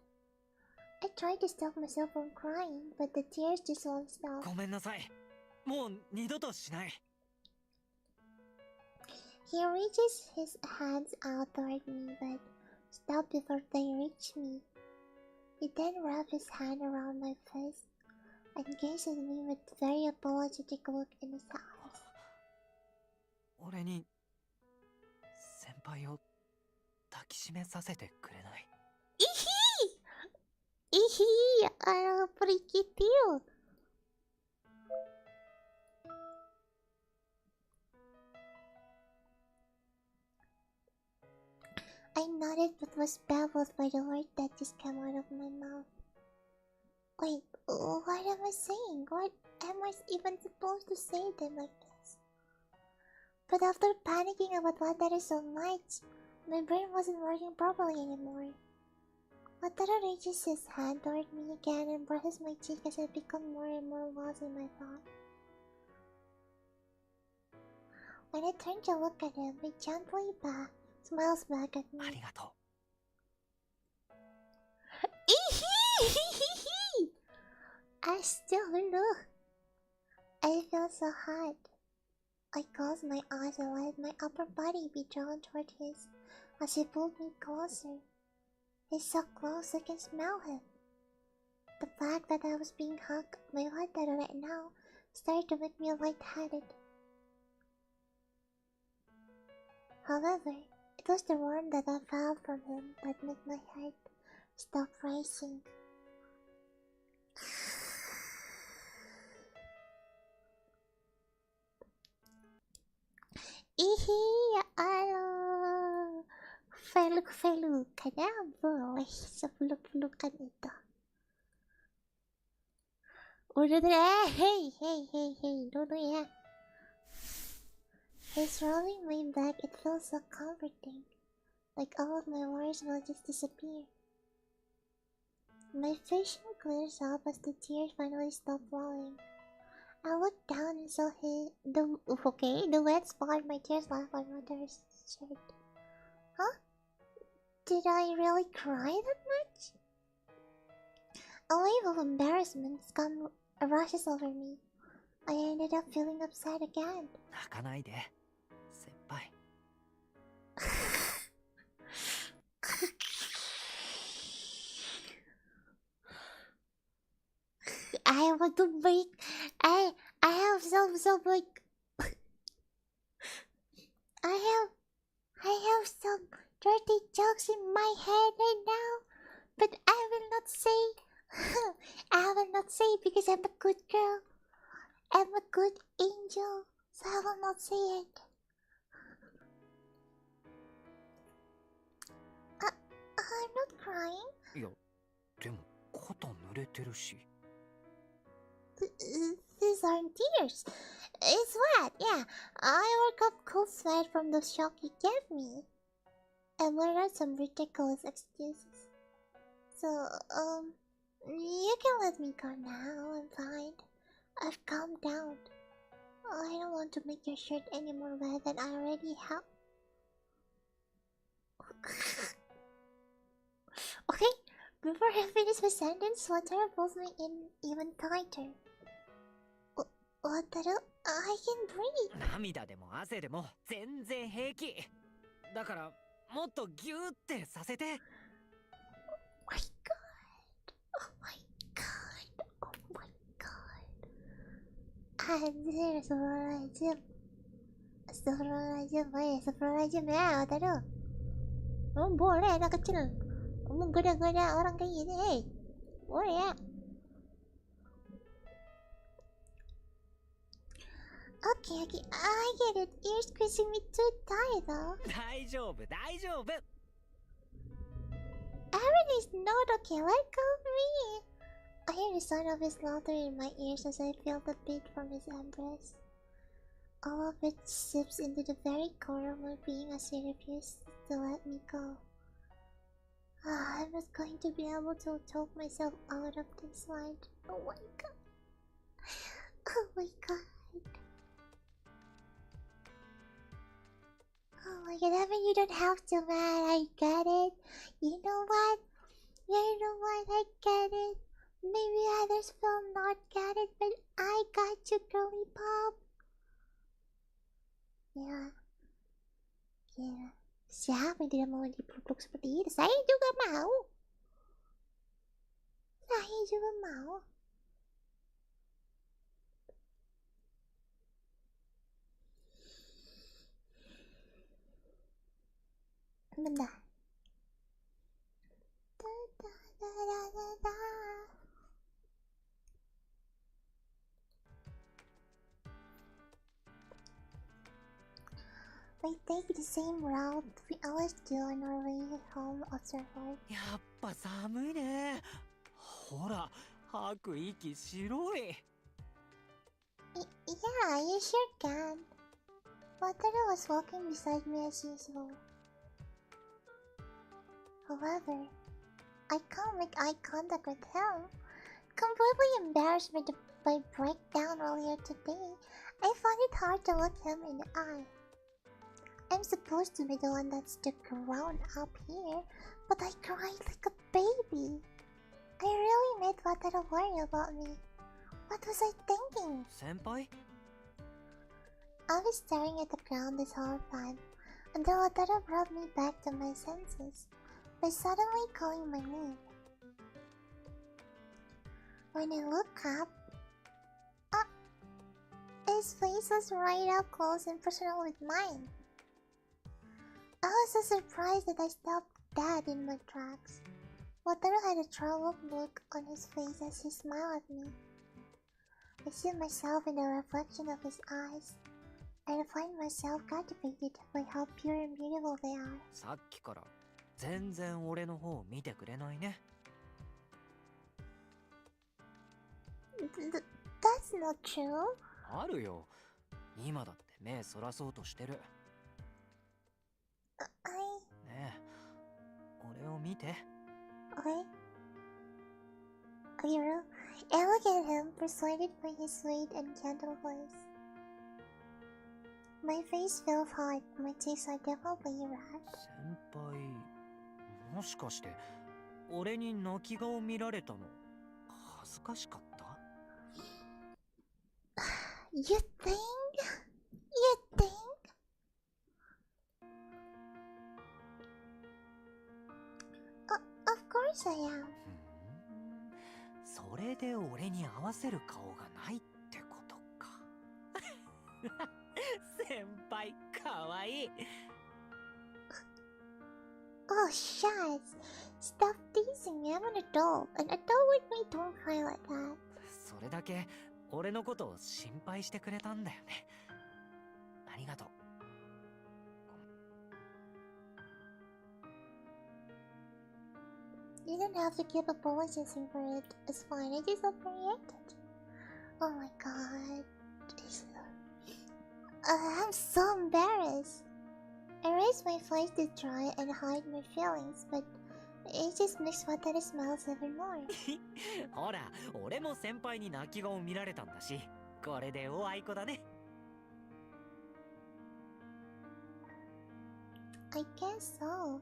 I tried to stop myself from crying, but the tears just won't stop. ごめんなさい。もう二度としない。 He reaches his hands out toward me, but stopped before they reach me. He then wrapped his hand around my face and gazed at me with a very apologetic look in his eyes. 俺に先輩を抱きしめさせてくれない？ Perikitil. I nodded but was baffled by the word that just came out of my mouth. Wait, what am I saying? What am I even supposed to say them like this? But after panicking about what that is so much, my brain wasn't working properly anymore. Wataru reaches his hand toward me again and brushes my cheek as I become more and more lost in my thought. When I turn to look at him, he gently smiles back at me. ありがと I still look. I feel so hot. I close my eyes and let my upper body be drawn toward his as he pulled me closer. He's so close I can smell him. The fact that I was being hugged by Wataru right now started to make me lightheaded. However, it was the warmth that I felt from him that made my heart stop racing. Peluk-pelukan ya boleh sepeluk-pelukan itu. Hey, don't do that. He's rolling my back, it feels so comforting. Like all of my worries will just disappear. My vision clears up as the tears finally stop falling. I looked down and saw the wet spot my tears left on mother's shirt. Huh? Did I really cry that much? A wave of embarrassment rushes over me. I ended up feeling upset again. 泣かないで、先輩。I want to break. I have some like. I have some dirty jokes in my head right now, but I will not say. I will not say because I'm a good girl. I'm a good angel, so I will not say it. I'm not crying. いや、でも肩濡れてるし。These aren't tears. It's wet, yeah. I woke up cold sweat from the shock you gave me. And what are some ridiculous excuses? So, you can let me go now. I'm fine. I've calmed down. I don't want to make your shirt any more wet than I already have. Okay, before I finish my sentence, Wataru pulls me in even tighter. Wataru, I can breathe. 涙でも汗でも全然平気。だからもっとギューってさせて。Oh my god. Oh my god. Oh my god. Anjir, Astagfirullahaladzim ya, Wataru. Boleh anak kecil menggoda-goda orang kayak gini, hey. Boleh ya. Okay, I get it. You're squeezing me too tight, though. 大丈夫。Everything's not okay. Let go of me. I hear the sound of his laughter in my ears as I feel the beat from his embrace. All of it seeps into the very core of my being as he refuses to let me go. I'm not going to be able to talk myself out of this line. Oh my god. Oh my god. Oh my god, I mean, you don't have to, man. I get it. You know what? I get it. Maybe others will not get it, but I got you, girly pop. Ya. Siapa yang tidak mau dipeluk seperti itu? Saya juga mau. Bentar. We take the same route we always do on our way home after work. やっぱ寒いね。ほら、吐く息白い。Yeah, you sure can. Wataru was walking beside me as usual. However, I can't make eye contact with him. Completely embarrassed by my breakdown earlier today, I find it hard to look him in the eye. I'm supposed to be the one that stuck around up here, but I cried like a baby. I really made Wataru worry about me. What was I thinking? 先輩? I was staring at the ground this whole time, until Wataru brought me back to my senses by suddenly calling my name. When I look up, his face was right up close and personal with mine. I was so surprised that I stopped dead in my tracks. Wataru had a troubled look on his face as he smiled at me. I see myself in the reflection of his eyes, and I find myself captivated by how pure and beautiful they are. さっきから全然俺の方見てくれないね。That's not true. あるよ。今だって目そらそうとしてる。ねえ、俺を見て。You know, I look at him, persuaded by his sweet and gentle voice. My face feels hot, my cheeks are definitely red. 先輩、もしかして俺に泣き顔見られたの恥ずかしかった？ You think? You think? Of course I am. それで俺に合わせる顔がないってことか。先輩かわいい。Oh, shucks. Stop teasing me. I'm an adult. An adult with me don't cry like that. それだけ俺のことを心配してくれたんだよね。ありがとう。You don't have to keep apologizing for it. It's fine. I just overreacted. Oh my god. I'm so embarrassed. I raise my face to try and hide my feelings, but it just makes Wataru smiles even more. ほら、俺も先輩に泣き顔見られたんだし、これでおあいこだね。I guess so.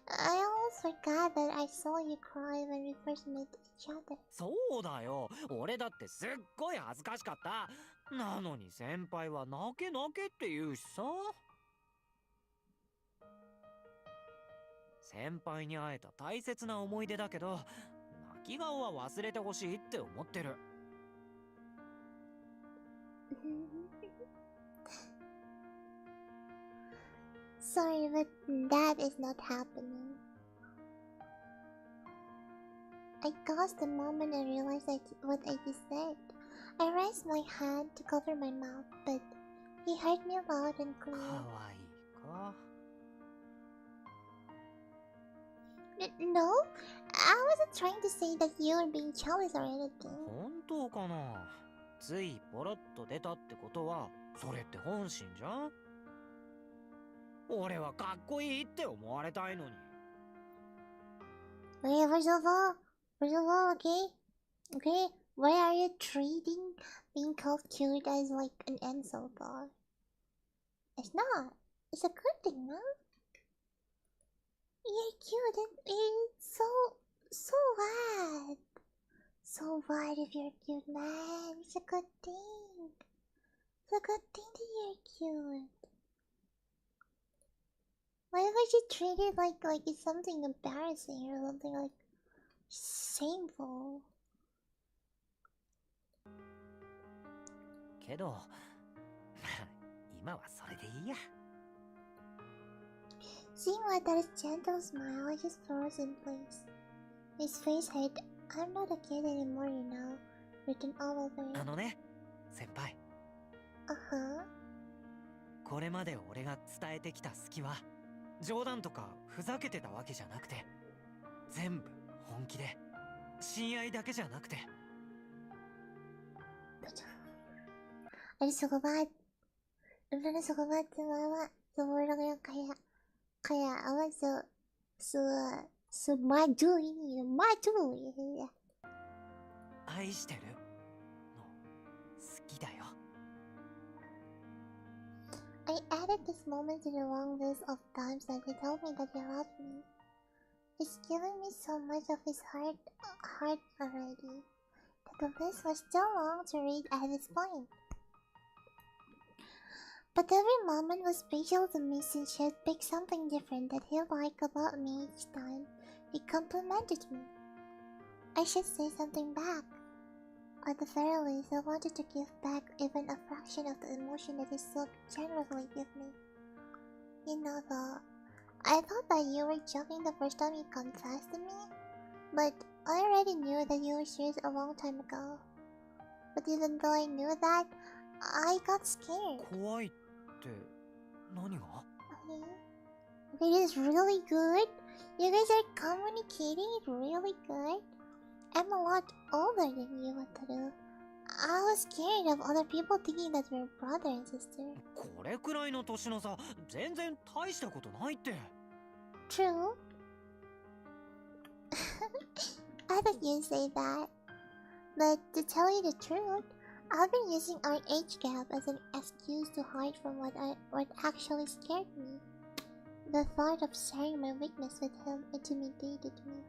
I almost forgot that I saw you cry when we first met each other. そうだよ。俺だってすっごい恥ずかしかった。なのに先輩は泣け泣けって言うしさ。先輩に会えた大切な思い出だけど、泣き顔は忘れてほしいって思ってる。Sorry, but that is not happening. I gasped the moment I realized what I just said. I raised my hand to cover my mouth, but he heard me loud and clear. かわいいか。No, I wasn't trying to say that you were being jealous or anything. 本当かな。ついポロッと出たってことは、それって本心じゃん。俺はかっこいいって思われたいのに。Okay, first of all, okay, why are you treating being called cute as like an insult bar? It's not. It's a good thing, no? You're cute and it's so what? So what if you're cute, man? It's a good thing. It's a good thing that you're cute. Why would you treat it like it's something embarrassing or something like shameful? けど、今はそれでいいや。Seeing Wataru's gentle smile, I just froze in place. His face had "I'm not a kid anymore, you know," written all over it. あのね、先輩。これまで俺が伝えてきた好きは、冗談とかふざけてたわけじゃなくて、全部本気で、親愛だけじゃなくて。Ada sobat, ada sobat semua yang kayak apa semaju ini maju ya. 愛してるの好きだよ。I added this moment to the long list of times that he told me that he loved me. He's given me so much of his heart already, that the list was too long to read at this point. But every moment was special to me since he had picked something different that he liked about me each time he complimented me. I should say something back. At the very least, I wanted to give back even a fraction of the emotion that he so generously gave me. You know though, I thought that you were joking the first time you confessed to me, but I already knew that you were serious a long time ago. But even though I knew that, I got scared. 怖いって何が？ Okay, it is really good. You guys are communicating really good. I'm a lot older than you, Wataru. I was scared of other people thinking that we're brother and sister. これくらいの年の差、全然大したことないって。True. I think you say that. But to tell you the truth, I've been using our age gap as an excuse to hide from what actually scared me. The thought of sharing my weakness with him intimidated me.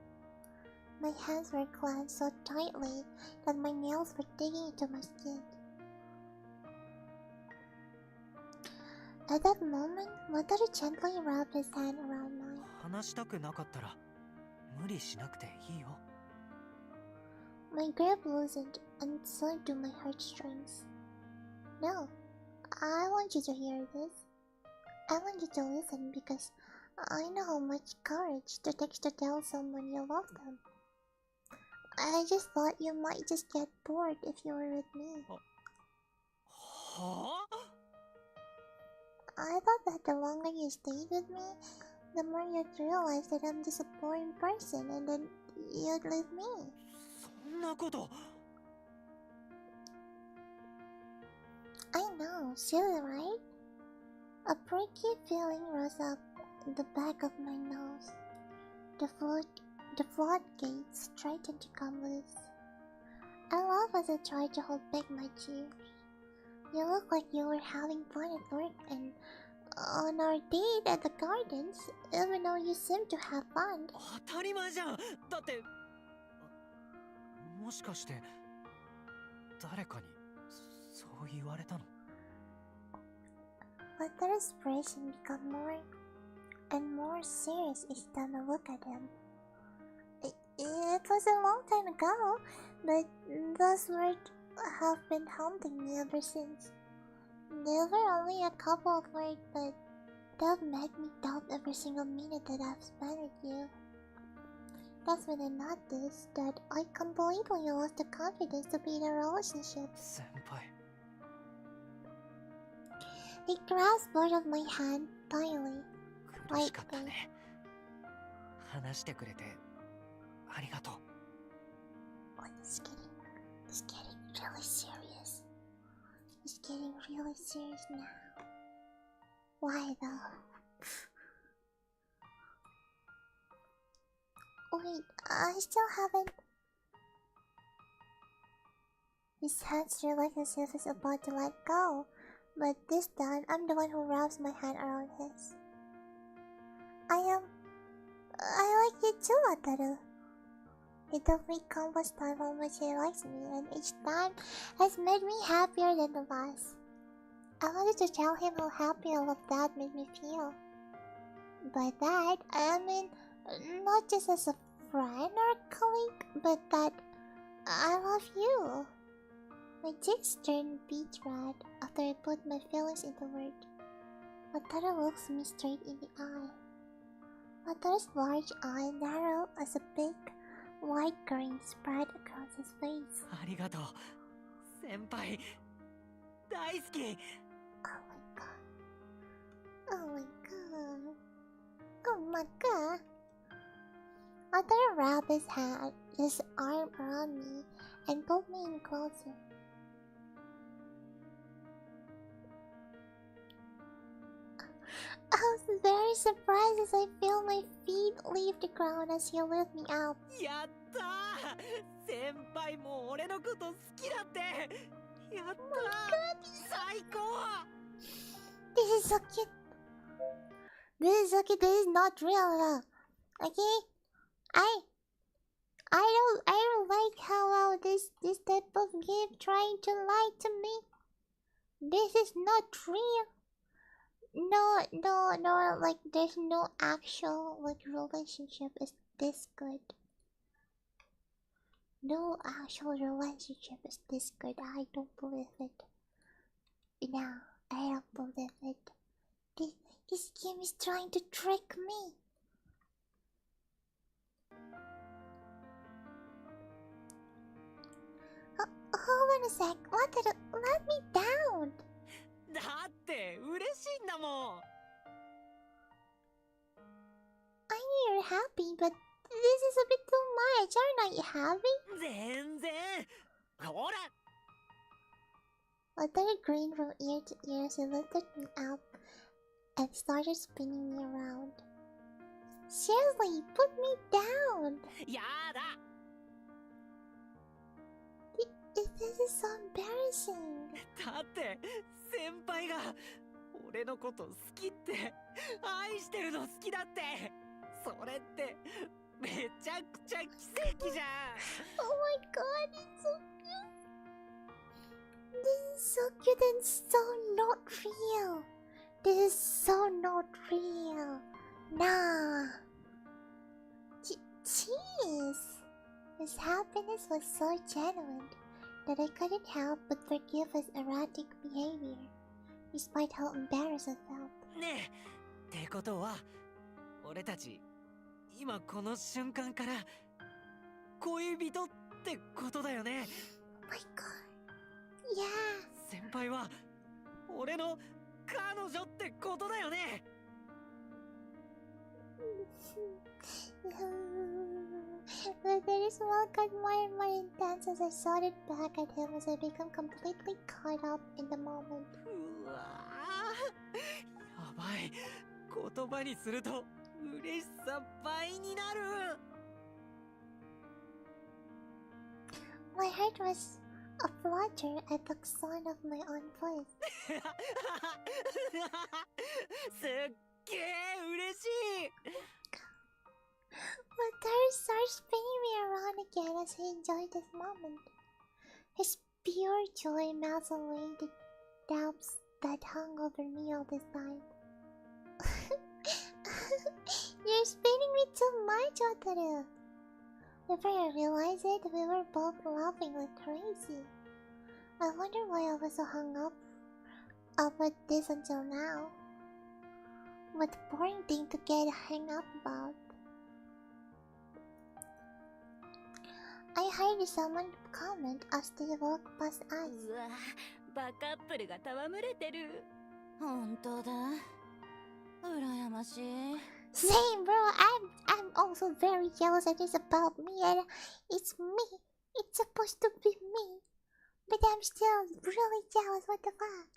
My hands were clenched so tightly that my nails were digging into my skin. At that moment, Wataru gently wrapped his hand around mine. 話したくなかったら無理しなくていいよ。My grip loosened and so do my heartstrings. No, I want you to hear this. I want you to listen because I know how much courage it takes to tell someone you love them. I just thought you might just get bored if you were with me. Huh? I thought that the longer you stayed with me, the more you'd realize that I'm just a boring person and then you'd leave me. そんなこと。I know, silly, right? A pricky feeling rose up the back of my nose. The floodgates threatened to come loose. I laughed as I tried to hold back my tears. You look like you were having fun at work and on our date at the gardens, even though you seemed to have fun. 当たり前じゃん。だって、もしかして誰かにそう言われたの？ But the expression became more and more serious each time I looked at him. It was a long time ago, but those words have been haunting me ever since. They were only a couple of words, but they've made me doubt every single minute that I've spent with you. That's when I noticed that I completely lost the confidence to be in a relationship. 先輩。 He grasped both of my hands tightly. 苦しかったね。話してくれてありがとう。It's getting really serious. It's getting really serious now. Why though? Wait, I still haven't. His hands relaxed as if he's about to let go, but this time I'm the one who wraps my hand around his. I like you too, Wataru. He told me countless times how much he likes me, and each time has made me happier than the last. I wanted to tell him how happy all of that made me feel. By that, I mean not just as a friend or a colleague, but that I love you. My cheeks turned beet red after I put my feelings into words. Wataru looks me straight in the eye. Wataru's large eye narrowed as a big white grin spread across his face. ありがとう。先輩、大好き。Oh my god. Oh my god. Wataru wrapped his arm around me and pulled me in closer. I was very surprised as I felt my feet leave the ground as he lifted me up. やったー。先輩も俺のこと好きだって。やったー。最高。This is so cute. This is so cute. This is not real. Okay? I don't like how this type of game trying to lie to me. This is not real. No, like there's no actual like relationship is this good. No actual relationship is this good. I don't believe it. No, I don't believe it. This game is trying to trick me. Hold on a sec. Let me down. だって嬉しいんだもん。I know you're happy, but this is a bit too you're not happy? 全然。ほら。Wataru grinned from ear to ear as he lifted me up and started spinning me around. Seriously, put me down! やだ。This is so embarrassing. だって先輩が俺のこと好きって愛してるの好きだって、それってめちゃくちゃ奇跡じゃん。 Oh my god, it's so cute. This is so cute and so not real. This is so not real. Nah. Jeez. His happiness was so genuine that I couldn't help but forgive his erratic behavior, despite how embarrassed I felt. ねえ、ってことは俺たち今この瞬間から恋人ってことだよね。 Oh my god. Yeah. 先輩は俺の彼女ってことだよね。But there is one got more and more intense as I shouted back at him as I became completely caught up in the moment. うわー、やばい。言葉にすると嬉しさ倍になる。 My heart was aflutter at the sound of my own voice. すっげえ嬉しい。 Wataru started spinning me around again as he enjoyed this moment. His pure joy melts away the doubts that hung over me all this time. You're spinning me too much, Wataru. Before I realized it, we were both laughing like crazy. I wonder why I was so hung up with this until now. What a boring thing to get hung up about. I heard someone comment as they walked past us. うわ、バカップルが戯れてる。本当だ。羨ましい。 Same, bro. I'm also very jealous and it's about me and it's me. It's supposed to be me. But I'm still really jealous. What the fuck?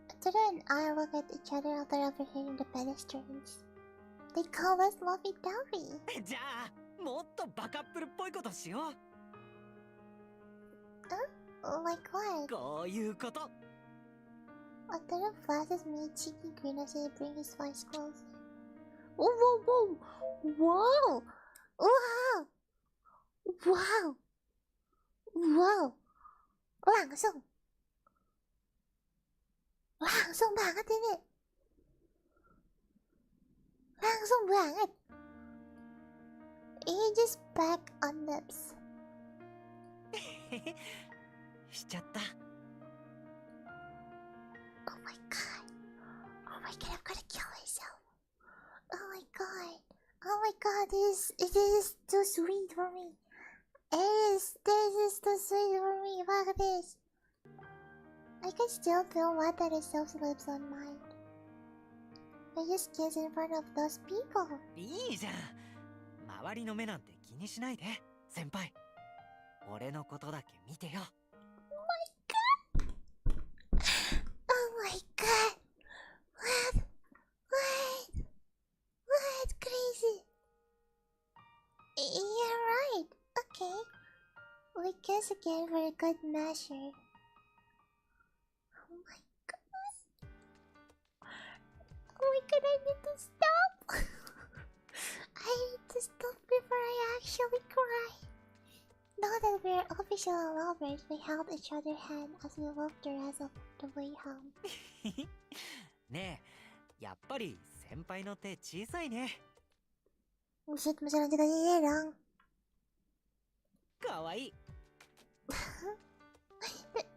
Aturan and I look at each other after overhearing the pedestrians. They call us lovey-dovey. じゃあもっとバカップルっぽいことしよう。 Like what? こういうこと。 Aturan flashes me a cheeky grin as he brings his face closer. Whoa, whoa, whoa! Whoa! Wow! Wow! Wow! Langsung! Langsung banget ini! Langsung banget! He just back on lips. しちゃった。 Oh my god! Oh my god, I'm gonna kill myself! Oh my god! Oh my god, it is too sweet for me! This is too sweet for me! Look at this! I can still feel Wataru's soft lips on mine. I just kissed in front of those people. いいじゃん。周りの目なんて気にしないで、先輩。俺のことだけ見てよ。 Oh my god! What? Crazy! You're right. Okay. We kiss again for a good measure. Oh my god. Oh my god, I need to stop. I need to stop before I actually cry. Now that we're official lovers, we held each other's hand as we walked the rest of the way home. ねえ、やっぱり先輩の手小さいね。 Buset, masih lanjut aja ya dong. かわいい。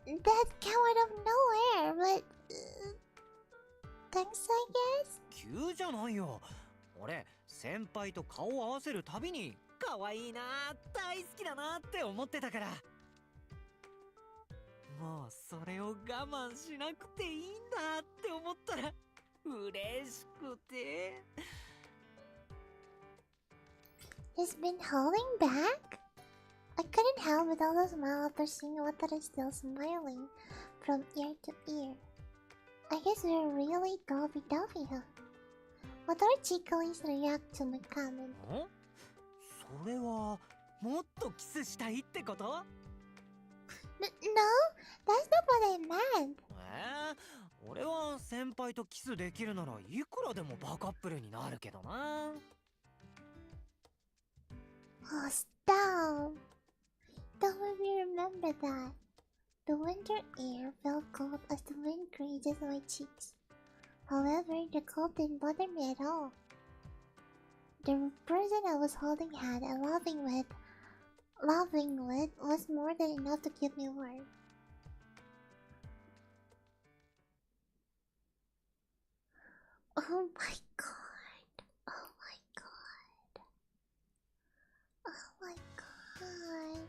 That came out of nowhere, but thanks, I guess. 急じゃないよ。俺、先輩と顔を合わせるたびにかわいいな、大好きだなって思ってたから。もうそれを我慢しなくていいんだって思ったら嬉しくて。He's been holding back? I couldn't help but also smile after seeing Wataru still smiling from ear to ear. I guess we're really dovey-dovey, huh? Wataru cheekily reacted to my comment. それはもっとキスしたいってこと？ No, that's not what I meant. 俺は先輩とキスできるならいくらでもバカップルになるけどな。Oh, stop. Don't let me remember that. The winter air felt cold as the wind grazes my cheeks. However, the cold didn't bother me at all. The person I was holding hand and laughing with was more than enough to keep me warm. Oh my god. Oh my god. Oh my god.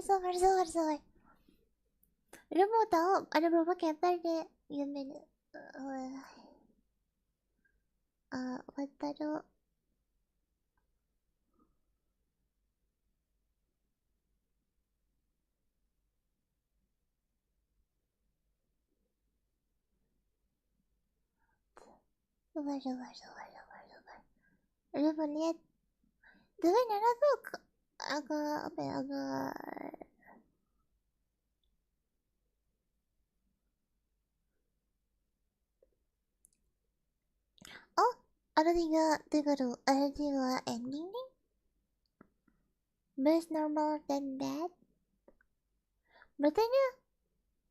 Silver. Lu mau tahu ada berapa chapter di Yumin? Wataru. Sabar. Lu mau lihat? Tapi Nana tuh agak apa ya, agak oh, ada tiga ending nih. Best, normal, dan bad. Berarti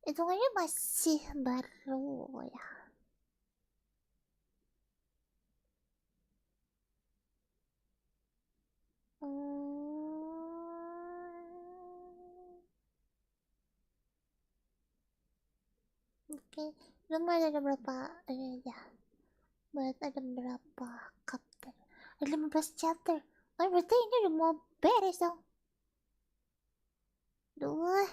hitungannya masih baru ya. Oke, belum ada berapa ya. Berarti ada berapa chapter? Ada 15 chapter. Oh, berarti ini udah mau beres dong. Aduh.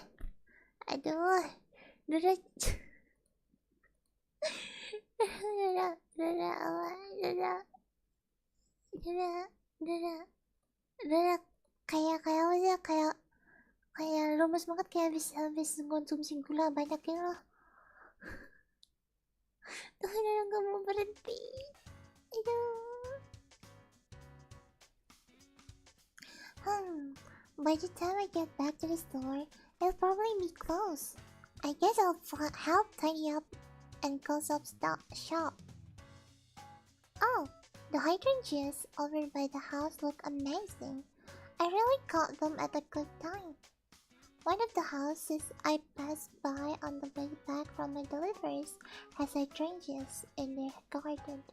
Kayak apa sih, kayak lemes banget, kayak habis konsumsi gula banyak gitu loh. Udah gak mau berhenti. By the time I get back to the store, it'll probably be closed. I guess I'll help tidy up and close up shop. Oh, the hydrangeas over by the house look amazing. I really caught them at a good time. One of the houses I passed by on the way back from my deliveries has hydrangeas in their garden.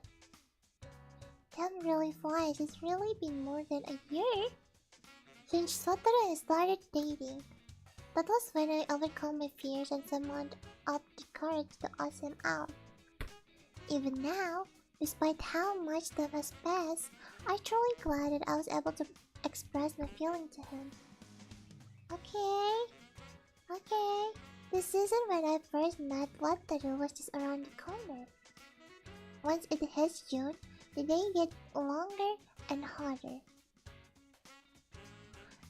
Time really flies. It's really been more than a year since Satoru and I started dating. That was when I overcome my fears and summoned up the courage to ask him out. Even now, despite how much time has passed, I'm truly glad that I was able to express my feeling to him. Okay. The season when I first met Wataru was just around the corner. Once it hits June, the days get longer and hotter.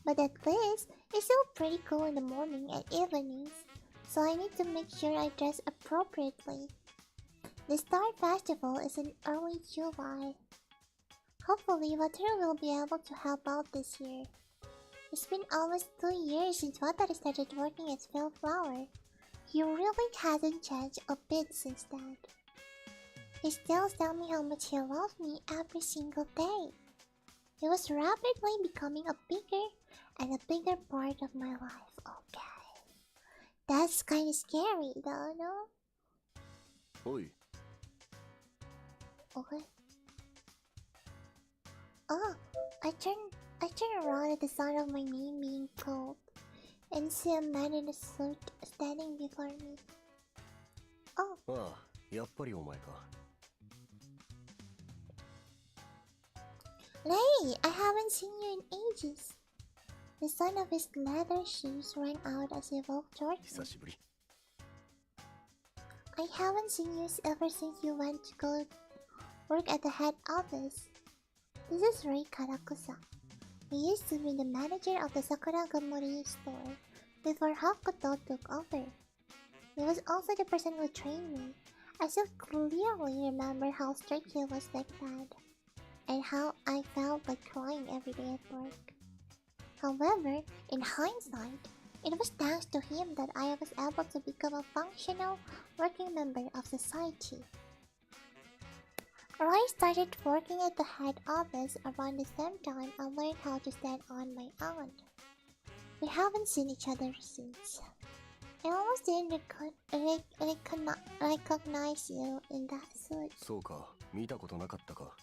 But at least, it's still pretty cool in the morning and evenings, so I need to make sure I dress appropriately. The Star Festival is in early July. Hopefully, Wataru will be able to help out this year. It's been almost 2 years since Wataru started working as Flower. He really hasn't changed a bit since that. He still tells me how much he loves me every single day. He was rapidly becoming a bigger and a bigger part of my life. Okay. That's kinda scary though, no? Oi. Okay. Oh, I turn around at the sound of my name being called and see a man in a suit standing before me. Oh. ああ、やっぱりお前か。Lei, I haven't seen you in ages. The sound of his leather shoes rang out as he walked towards me. 久しぶり。I haven't seen you ever since you went to go work at the head office. This is Rei Karakusa. He used to be the manager of the Sakuragamori store before Hakuto took over. He was also the person who trained me. I still clearly remember how strict he was like that, and how I felt like crying every day at work. However, in hindsight, it was thanks to him that I was able to become a functional, working member of society. I started working at the head office around the same time I learned how to stand on my own. We haven't seen each other since. I almost didn't recognize you in that suit. そうか、見たことなかったか。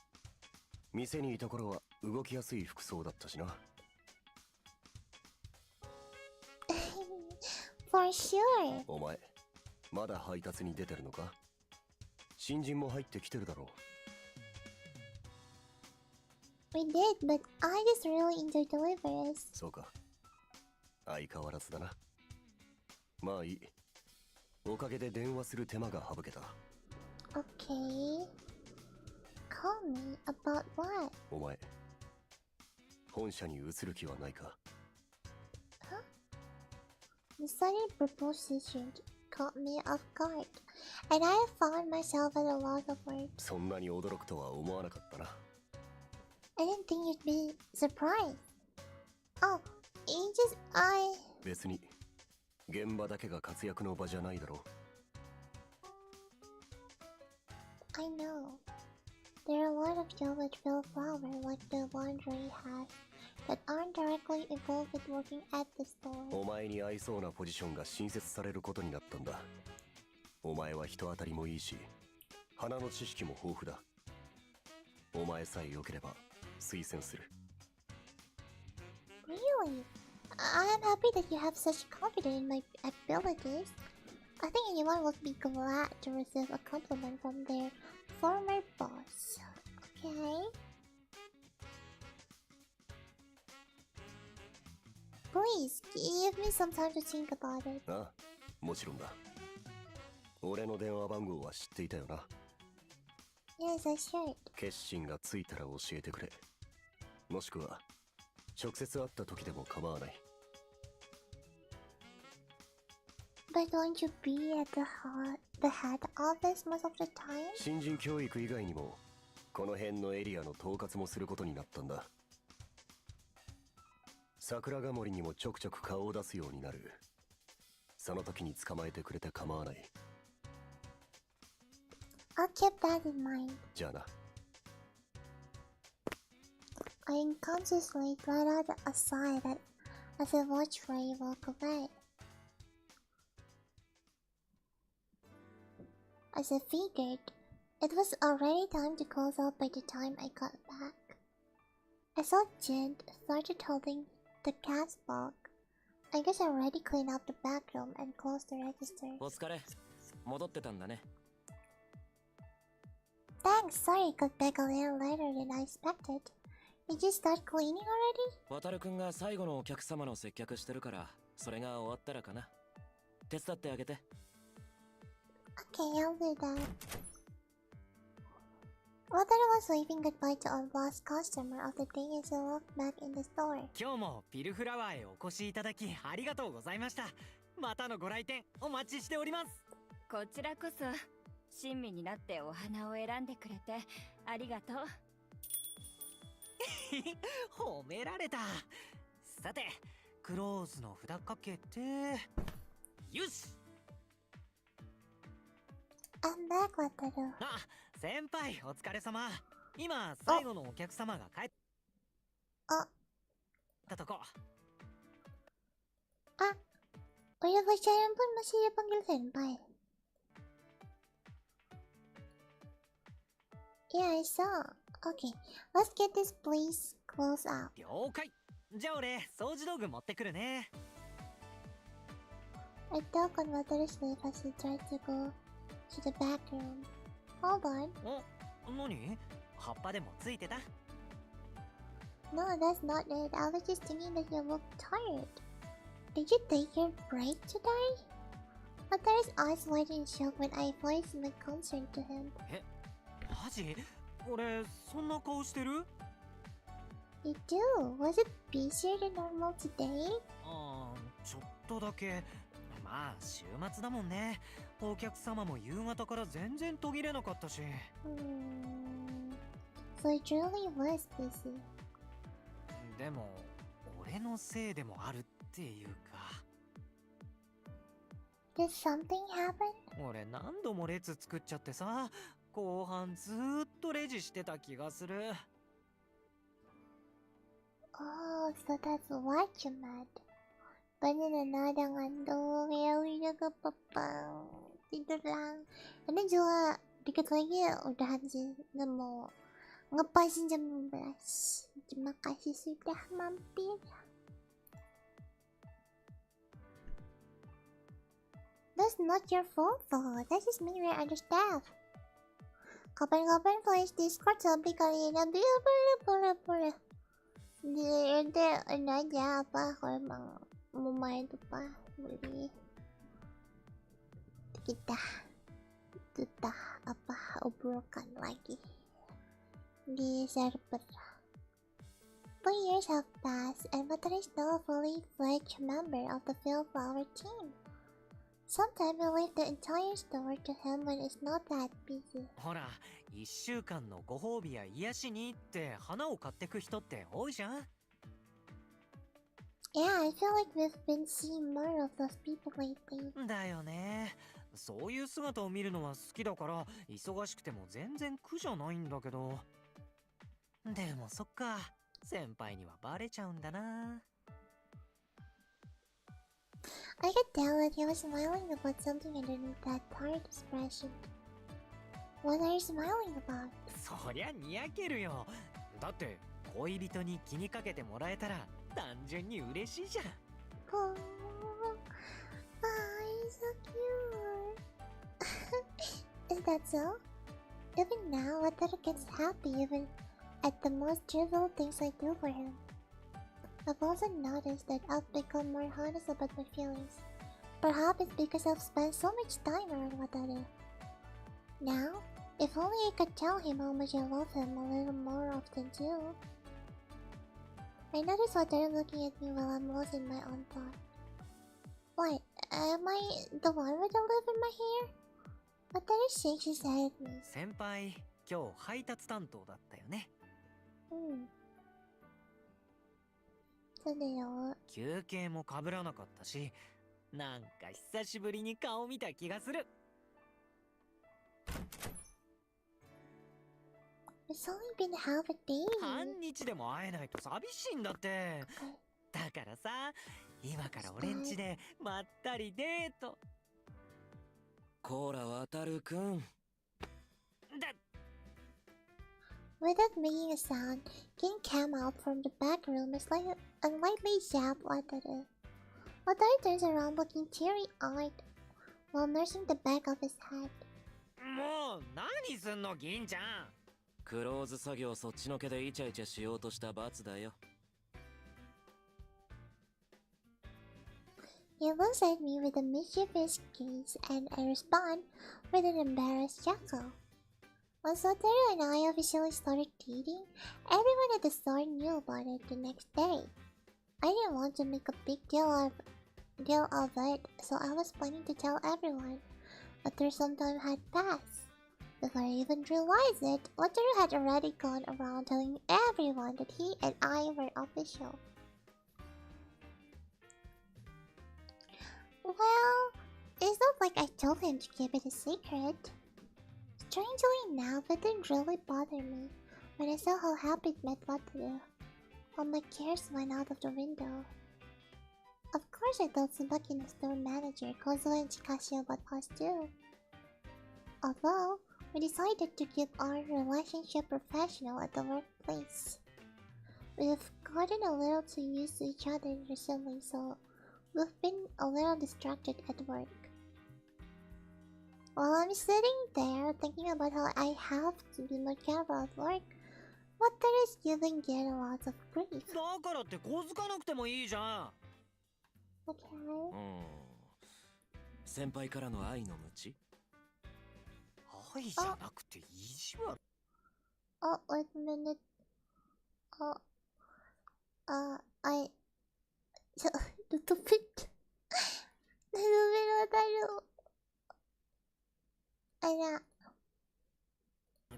店にいた頃は動きやすい服装だったしな。For sure. お前、まだ配達に出てるのか？新人も入ってきてるだろう。We did, but I just really enjoyed deliveries. そうか。相変わらずだな。まあいい。おかげで電話する手間が省けた。Okay. Call me about what? お前、本社に移る気はないか？ Huh? The sudden proposition caught me off guard, and I found myself at a loss of words. そんなに驚くとは思わなかったな。I didn't think you'd be surprised. Oh, I... 別に、現場だけが活躍の場じゃないだろう。I know. There are a lot of jobs that fill flower like the one Ray has that aren't directly involved with working at the store. お前に合いそうなポジションが新設されることになったんだ。お前は人当たりもいいし、花の知識も豊富だ。お前さえ良ければ推薦する。Really? I'm happy that you have such confidence in my abilities. I think anyone would be glad to receive a compliment from their former boss. Okay? Please, give me some time to think about it. ああ、もちろんだ。俺の電話番号は知っていたよな。Yes, I should. 決心がついたら教えてくれ。もしくは、直接会った時でも構わない。But won't you be at the head office most of the time? 新人教育以外にも、この辺のエリアの統括もすることになったんだ。桜ヶ森にもちょくちょく顔を出すようになる。その時に捕まえてくれて構わない。I'll keep that in mind. じゃあな。I unconsciously let out a sigh that as I watched Ray walk away. As I figured, it was already time to close out by the time I got back. I saw Jin started holding the gas log. I guess I already cleaned up the back room and closed the registers. お疲れ。戻ってたんだね。Thanks, sorry it got back a little later than I expected. Did you start cleaning already? 渡るくんが最後のお客様の接客してるから、それが終わったらかな。手伝ってあげて。Okay, I'll do that. Wataru was waving goodbye to our last customer of the day as I walked back in the store. 今日もピルフラワーへお越しいただきありがとうございました。またのご来店お待ちしております。こちらこそ親身になってお花を選んでくれてありがとう。褒められた。さて、クローズの札かけて、よし。I'm back, Wataru. あ、先輩お疲れ様。今最後のお客様が帰ったとこ。Ah, udah pacaran pun masih dipanggil senpai. Yeah, I saw. Okay, let's get this place closed out. 了解。じゃあ俺掃除道具持ってくるね。I dug on Wataru's lip as he tried to go to the back room. Hold on. お、何？葉っぱでもついてた？ No, that's not it. I was just thinking that you look tired. Did you take your break today? Wataru's eyes wide in shock when I voiced my concern to him. マジ？俺そんな顔してる？ You do? Was it busier than normal today? ちょっとだけ。まあ週末だもんね。お客様も夕方から全然途切れなかったし。So it really was busy. でも俺のせいでもあるっていうか。Did something happen? 俺何度も列作っちゃってさ、後半ずーっとレジしてた気がする。Oh, so that's what you meant. Kanina na dengan tuh ya udah kepepang tidur lang. Ini juga dikit lagi udahan sih, nggak mau ngepasin jam 12. Terima kasih sudah mampir. That's not your fault though. That just means we're understaffed. Kapan-kapan flash Discord sampai kalian boleh. Jadi ini aja apa kalau emang mau main tuh pak beli kita apa obrolkan lagi di server. 4 years have passed and Wataru is now a fully fledged member of the Fillflower team. Sometimes we leave the entire store to him when it's not that busy. ほら、1週間のご褒美や癒しにって花を買ってく人って多いじゃん。Yeah, I feel like we've been seeing more of those people lately. だよね。そういう姿を見るのは好きだから忙しくても全然苦じゃないんだけど。でもそっか、先輩にはバレちゃうんだな。I could tell that he was smiling about something underneath that hard expression. What are you smiling about? そりゃにやけるよ。だって恋人に気にかけてもらえたら単純に嬉しいじゃん。Oh, he's so cute. Is that so? Even now, Wataru gets happy even at the most trivial things I do for him. I've also noticed that I've become more honest about my feelings. Perhaps it's because I've spent so much time around Wataru. Now, if only I could tell him how much I love him a little more often too. I notice Wataru looking at me while I'm lost in my own thought. What? Am I the one with the lip in my hair? Wataru shakes his head at me. 先輩、今日配達担当だったよね。そうだよ。休憩も被らなかったし、なんか久しぶりに顔見た気がする。It's only been half a day. 半日でも会えないと寂しいんだって。だからさ、今から俺ん家でまったりデート。こら、Wataruくん。Without making a sound, King came out from the back room and lightly zapped Wataru. Wataru turns around looking teary-eyed while nursing the back of his head. もう何すんの銀ちゃん。クローズ作業そっちのけでイチャイチャしようとした罰だよ。He looks at me with a mischievous gaze and I respond with an embarrassed chuckle. Once Wataru and I officially started dating, everyone at the store knew about it the next day. I didn't want to make a big deal of it, so I was planning to tell everyone. After some time had passed, before I even realized it, Wataru had already gone around telling everyone that he and I were official. Well, it's not like I told him to keep it a secret. Strangely enough, it didn't really bother me when I saw how happy it made Wataru. All my cares went out of the window. Of course I told Tsubaki and the store manager, Kozuo and Chikashi about us too. Although, we decided to keep our relationship professional at the workplace. We've gotten a little too used to each other recently, so we've been a little distracted at work. While I'm sitting there thinking about how I have to be more careful at work, Wataru is giving Gera lots of grief. だからって小づかなくてもいいじゃん。Okay. 先輩からの愛の鞭？愛じゃなくて意地悪。Oh, wait a minute. The topic.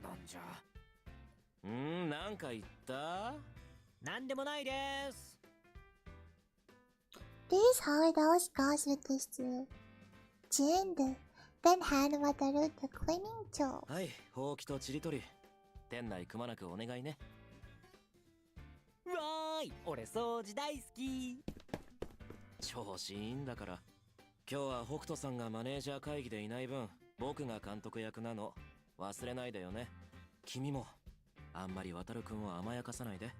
なんじゃ。なんか言った？なんでもないです。This is how it always goes with this too. Jin then hand Wataru the cleaning tool. はい、ほうきとちりとり。店内くまなくお願いね。わーい、俺掃除大好き。調子いいんだから。今日は北斗さんがマネージャー会議でいない分、僕が監督役なの。忘れないでよね。君もあんまり渡るくんを甘やかさないで。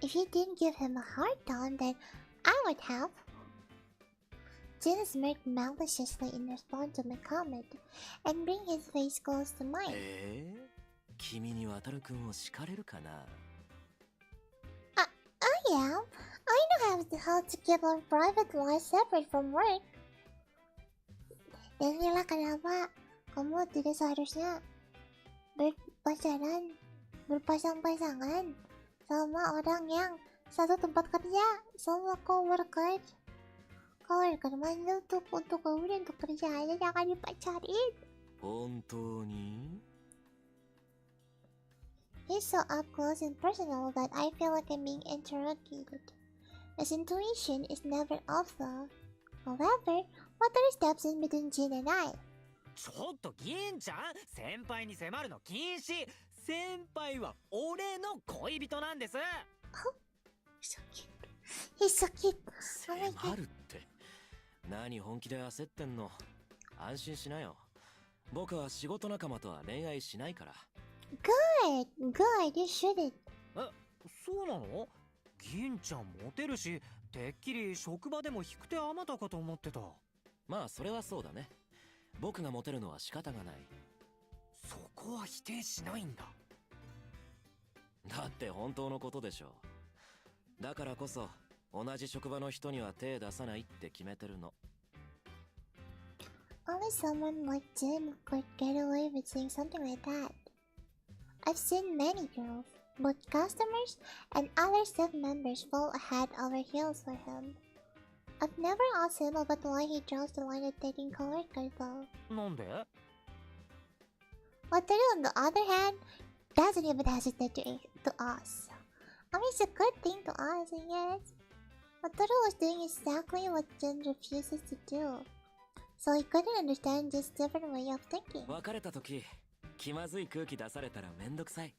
If you didn't give him a hard time, then I would have. Jin smirked maliciously in response to my comment and bring his face close to mine. 君に渡るくんを叱れるかな？ I am. I know how to keep our private life separate from work. Dan inilah kenapa kamu tidak seharusnya berpacaran, berpasang-pasangan sama orang yang satu tempat kerja, sama coworker. Coworker mana untuk kemudian untuk kerja aja, jangan dipacarin. 本当に？ He's so up close and personal that I feel like I'm being interrogated. His intuition is never off though. However, Wataru steps in between Jin and I. ちょっと銀ちゃん、先輩に迫るの禁止。先輩は俺の恋人なんです。So cute. He's so cute. Oh my 迫 god. るって。何本気で焦ってんの？安心しなよ。僕は仕事仲間とは恋愛しないから。Good. Good. You shouldn't. そうなの？銀ちゃんモテるし、てっきり職場でも引く手あまたかと思ってた。まあそれはそうだね。僕がモテるのは仕方がない。そこは否定しないんだ。だって本当のことでしょ。だからこそ同じ職場の人には手出さないって決めてるの。Only someone like Jin could get away with saying something like that. I've seen many girls, both customers and other staff members, fall head over heels for him. I've never asked him about why he draws the line at dating coworkers though. なんで？ Wataru, on the other hand, doesn't even hesitate to ask. I mean, it's a good thing to ask, I guess. Wataru was doing exactly what Jin refuses to do, so he couldn't understand this different way of thinking. 別れた時、気まずい空気出されたらめんどくさい。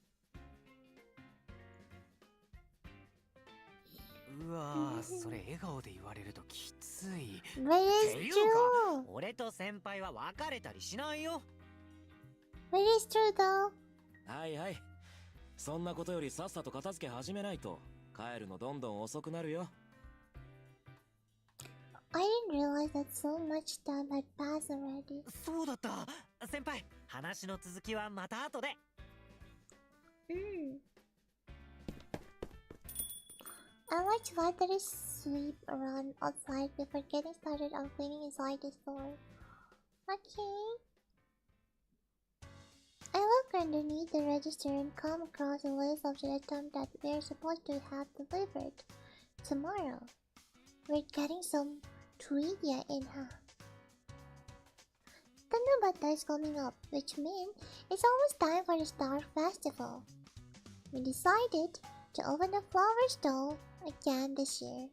うわー、それ笑顔で言われるときつい。But it's っていう true. か、俺と先輩は別れたりしないよ。But it's true though. はいはい。そんなことよりさっさと片付け始めないと帰るのどんどん遅くなるよ。I didn't realize that so much time had passed already. そうだった。先輩、話の続きはまた後で。I watched Wataru sweep around outside before getting started on cleaning inside the store. Okay. I look underneath the register and come across a list of the items that we're supposed to have delivered tomorrow. We're getting some trivia in, huh? Tanabata is coming up, which means it's almost time for the Star Festival. We decided to open a flower stall again this year,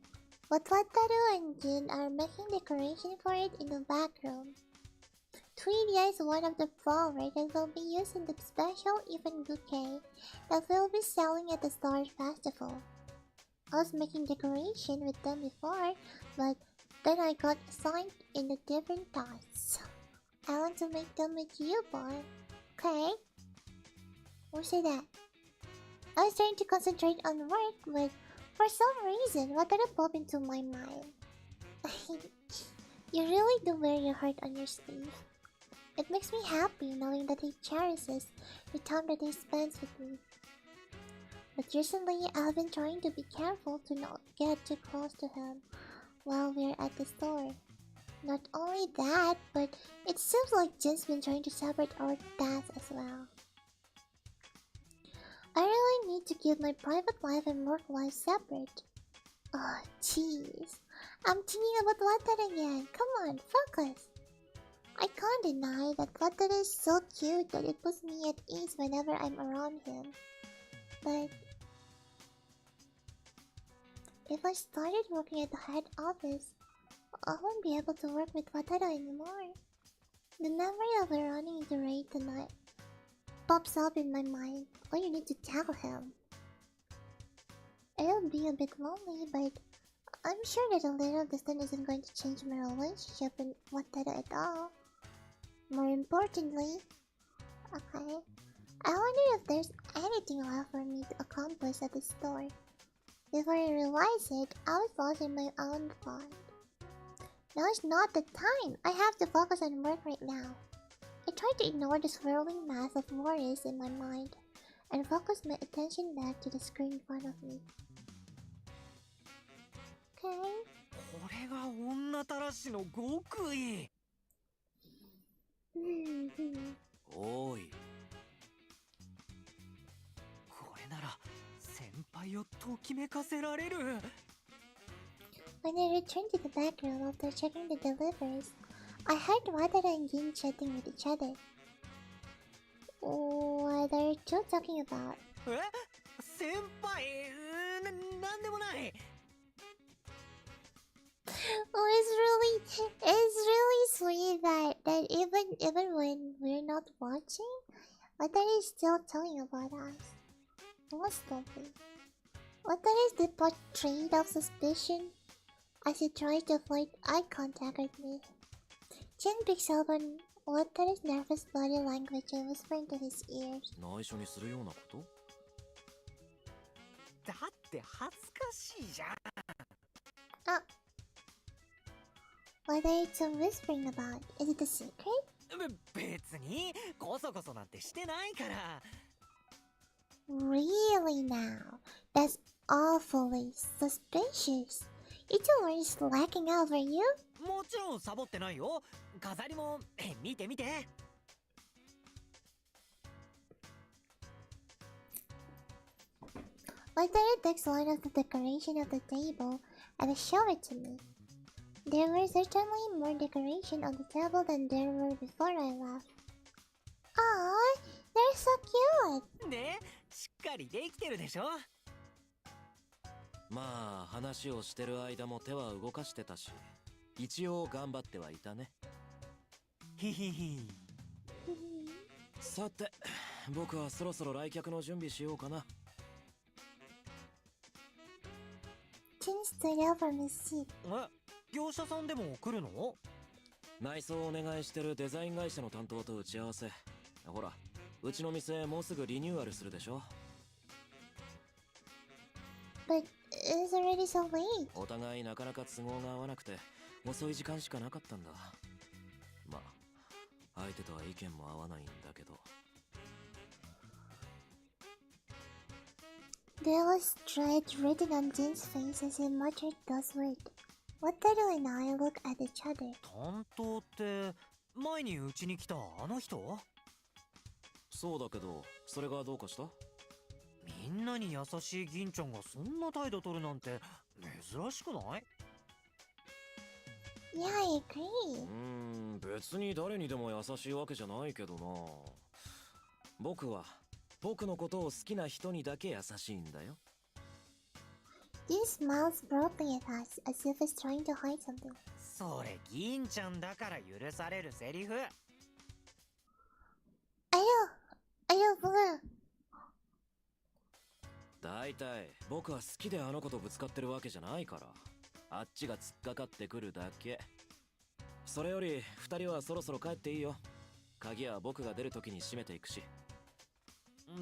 but Wataru and Jin are making decoration for it in the back room. Trivia is one of the flowers that will be used in the special event bouquet that we'll be selling at the Star Festival. I was making decoration with them before, but then I got assigned in a different task. I want to make them with you, boy. Okay? Who said that? I was trying to concentrate on work, but for some reason, Wataru popped into my mind. You really do wear your heart on your sleeve. It makes me happy knowing that he cherishes the time that he spends with me. But recently, I've been trying to be careful to not get too close to him. while we're at the store. Not only that, but it seems like Jin's been trying to separate our paths as well. I really need to keep my private life and work life separate. Oh, jeez. I'm thinking about Water again. Come on, focus. I can't deny that Water is so cute that it puts me at ease whenever I'm around him. But if I started working at the head office, I won't be able to work with Wataru anymore. The memory of her running into raid tonight pops up in my mind. Oh, you need to tackle him. It'll be a bit lonely, but I'm sure that a little distance isn't going to change my relationship with Wataru at all. More importantly, okay, I wonder if there's anything left for me to accomplish at the store. Before I realize it, I was lost in my own thought. Now is not the time. I have to focus on work right now. I try to ignore the swirling mass of worries in my mind and focus my attention back to the screen in front of me. Okay. これが女たらしの極意。おい。これなら先輩をときめかせられる。When I returned to the back room after checking the deliveries, I heard Wataru and Gin chatting with each other. What are you two talking about? え？先輩、なんでもない。Oh, it's really sweet that even when we're not watching, Wataru is still talking about us. What's lovely? Wataru is the portrait of suspicion as he tries to avoid eye contact with me. Jin picks up on Wataru's nervous body language and whispers into his ears. 内緒にするようなこと？だって恥ずかしいじゃん。Ah. What are you two whispering about? Is it a secret? 別にこそこそなんてしてないから。Really now? That's awfully suspicious. Ituran is slacking out for you? もちろんサボってないよ。飾りも見て見て。Wataru takes one of the decoration of the table and show it to me. There were certainly more decoration on the table than there were before I left. Aww, they're so cute! ね、しっかりできてるでしょ。まあ話をしてる間も手は動かしてたし、一応頑張ってはいたね。ひひひ。さて、僕はそろそろ来客の準備しようかな。Jin stood up from his seat. 業者さんでも来るの？内装をお願いしてるデザイン会社の担当と打ち合わせ。ほら、うちの店もうすぐリニューアルするでしょ。But it's already so late. お互いなかなか都合が合わなくて遅い時間しかなかったんだ。まあ相手とは意見も合わないんだけど。There was dread written on Jin's face as he muttered those words. Wataru and I looked at each other. 担当って前にうちに来たあの人？そうだけど、それがどうかした？みんなに優しい銀ちゃんがそんな態度取るなんて珍しくない？ Yeah, I agree. 別に誰にでも優しいわけじゃないけどな。僕は僕のことを好きな人にだけ優しいんだよ。He smiles broadly at us as if he's trying to hide something. それ銀ちゃんだから許されるセリフ。I know, Blue. だいたい僕は好きであの子とぶつかってるわけじゃないから。あっちが突っかかってくるだけ。それより二人はそろそろ帰っていいよ。鍵は僕が出るときに閉めていくし。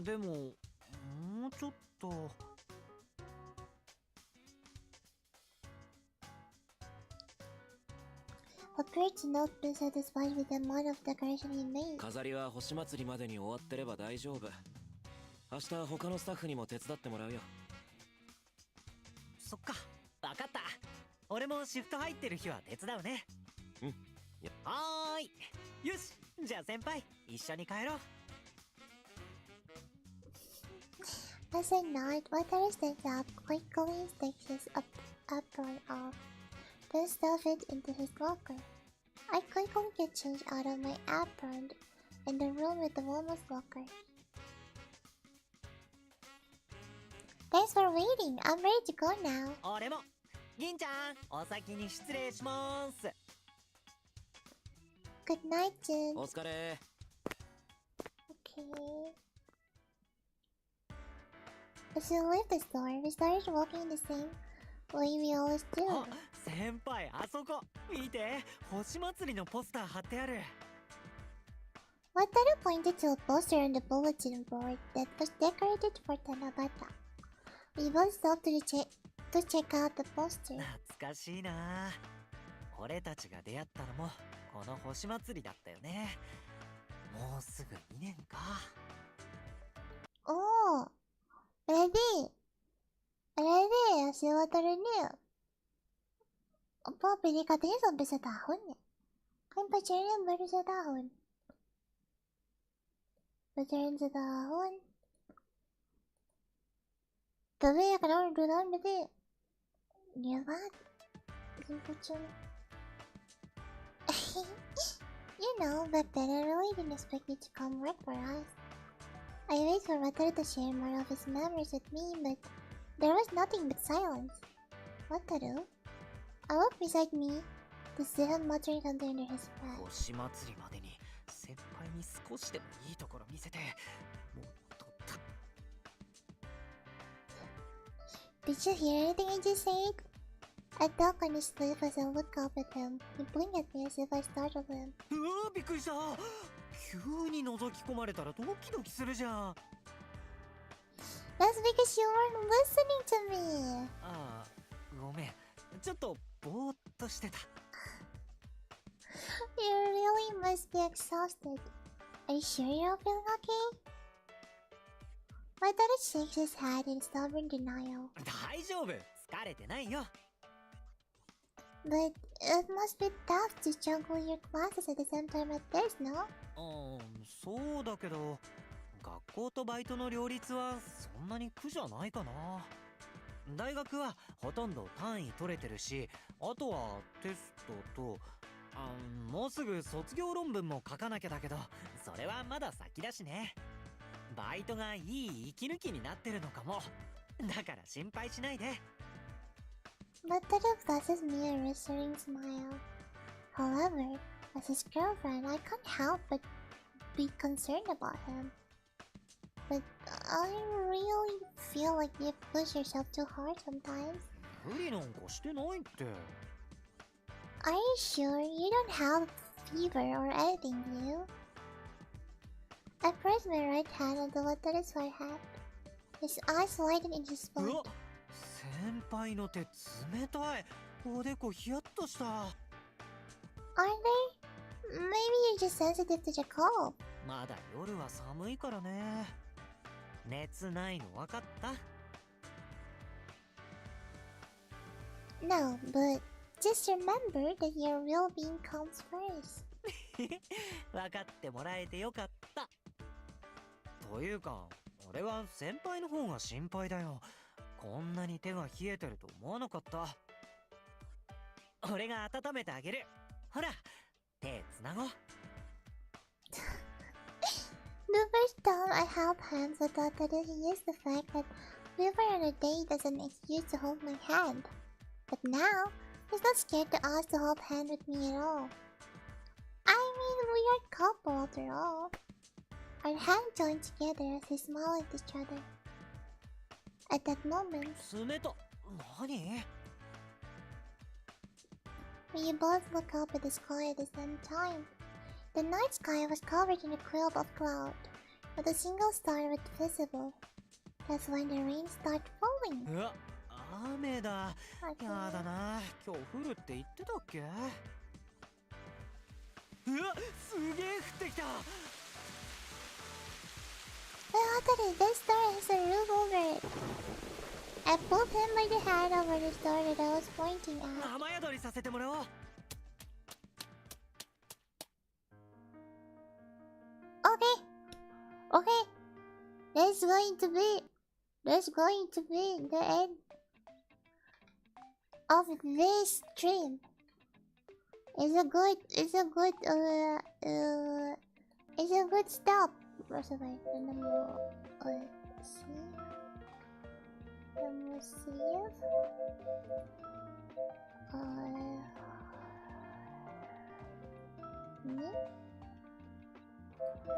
でももうちょっと。Appeared to not be satisfied with the amount of decoration he made. 飾りは星祭りまでに終わってれば大丈夫。明日他のスタッフにも手伝ってもらうよ。そっか、わかった。俺もシフト入ってる日は手伝うね。うん。はーい。よし、じゃあ先輩、一緒に帰ろう。As a nod, Wataru stands up, quickly takes his apron off, then stuffs it into his locker. I quickly get changed out of my apron in the room with the warmest locker. Thanks for waiting. I'm ready to go now. 俺も。銀ちゃん、お先に失礼します。Good night, Jin. お疲れ。Okay. As we leave the store, we started walking the same way we always do. あ、先輩、あそこ見て、星祭りのポスター貼ってある。Wataru pointed to a poster on the bulletin board that was decorated for Tanabata. We both stopped to check out the poster. 懐かしいな。俺たちが出会ったのもこの星祭りだったよね。もうすぐ2年か。Oh, ready. Ready, si Wataru niya. Opo, pili ka din sampai sa tahun niya. Kan pacaran baru setahun. Pacaran setahun. Tapi ya kenal 2 tahun berarti. Iya banget. Unfortunate. You know, back then I really didn't expect you to come work for us. I waited for Wataru to share more of his memories with me, but there was nothing but silence. Wataru? I walked beside me, to see him muttering something under his breath. 星祭りまでに先輩に少しでもいいところ見せて、もっとた。Did you hear anything I just said? I tugged on his sleeve as I looked up at him. He blinked at me as if I startled him. うわ、びっくりした。急に覗き込まれたらドキドキするじゃん。That's because you weren't listening to me. ああ、ごめん。ちょっとぼーっとしてた。You really must be exhausted. Are you sure you're feeling okay? Wataru shakes his head in stubborn denial. 大丈夫、疲れてないよ。But it must be tough to juggle your classes at the same time as this, no? そうだけど、学校とバイトの両立はそんなに苦じゃないかな。大学はほとんど単位取れてるし、あとはテストと、もうすぐ卒業論文も書かなきゃだけど、それはまだ先だしね。バイトがいい息抜きになってるのかも。だから心配しないで。Wataru flashes me a reassuring smile. However, as his girlfriend, I can't help but be concerned about him. But I really feel like you push yourself too hard sometimes. 無理なんかしてないって。Are you sure you don't have fever or anything, do you? I pressed my right hand onto Wataru's forehead. His eyes widened in his う spot. わ、先輩の手冷たい。おでこヒヤッとした。Aren't they? Maybe you're just sensitive to the cold. まだ夜は寒いからね。熱ないの分かった？ No, but just remember that your well-being comes first. 分かってもらえてよかった。というか、俺は先輩の方が心配だよ。こんなに手が冷えてると思わなかった。俺が温めてあげる。ほら、手つなごう。The first time I held hands with Wataru, he used the fact that we were on a date as an excuse to hold my hand. But now, he's not scared to ask to hold hand with me at all. I mean, we are a couple after all. Our hands joined together as we smiled at each other. At that moment, 冷た。何？ we both looked up at the sky at the same time. The night sky was covered in a quilt of cloud, but a single star was visible. That's when the rain started falling. うわ、雨だ。やだな。今日降るって言ってたっけ？うわ、すげえ降ってきた。Wataru, this star has a roof over it. I pulled him by the hand over the door that I was pointing at. 雨宿りさせてもらおう。Okay. Okay. That's going to be the end of this stream. It's a good stop. Vamos a ver, Vamos see.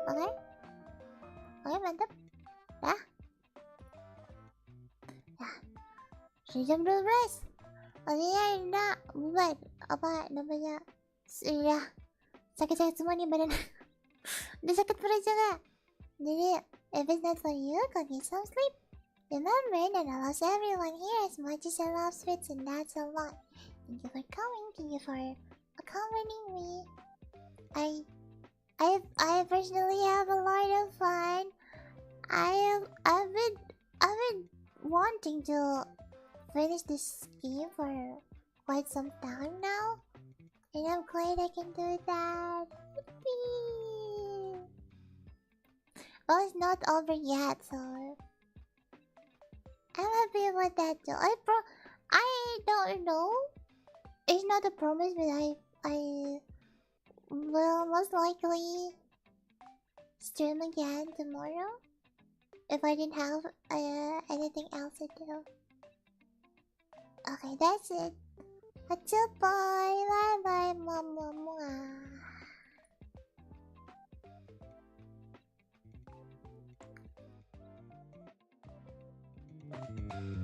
Okay. Okay, mantap. Dah. Sudah beres. Okay, dah. Buat apa namanya? Sudah. Sakit-sakit semua nih badan. Udah sakit perut juga. Jadi, if it's not for you, go get some sleep. Remember that I love everyone here as much as I love Spitz, and that's a lot. Thank you for coming. Thank you for accompanying me. I personally have a lot of fun. I've been wanting to finish this game for quite some time now, and I'm glad I can do that. Well, it's not over yet, so I'm happy about that too. I don't know. It's not a promise, but I will most likely stream again tomorrow if I didn't have anything else to do. Okay, that's it. Until bye, bye, bye, Thank you.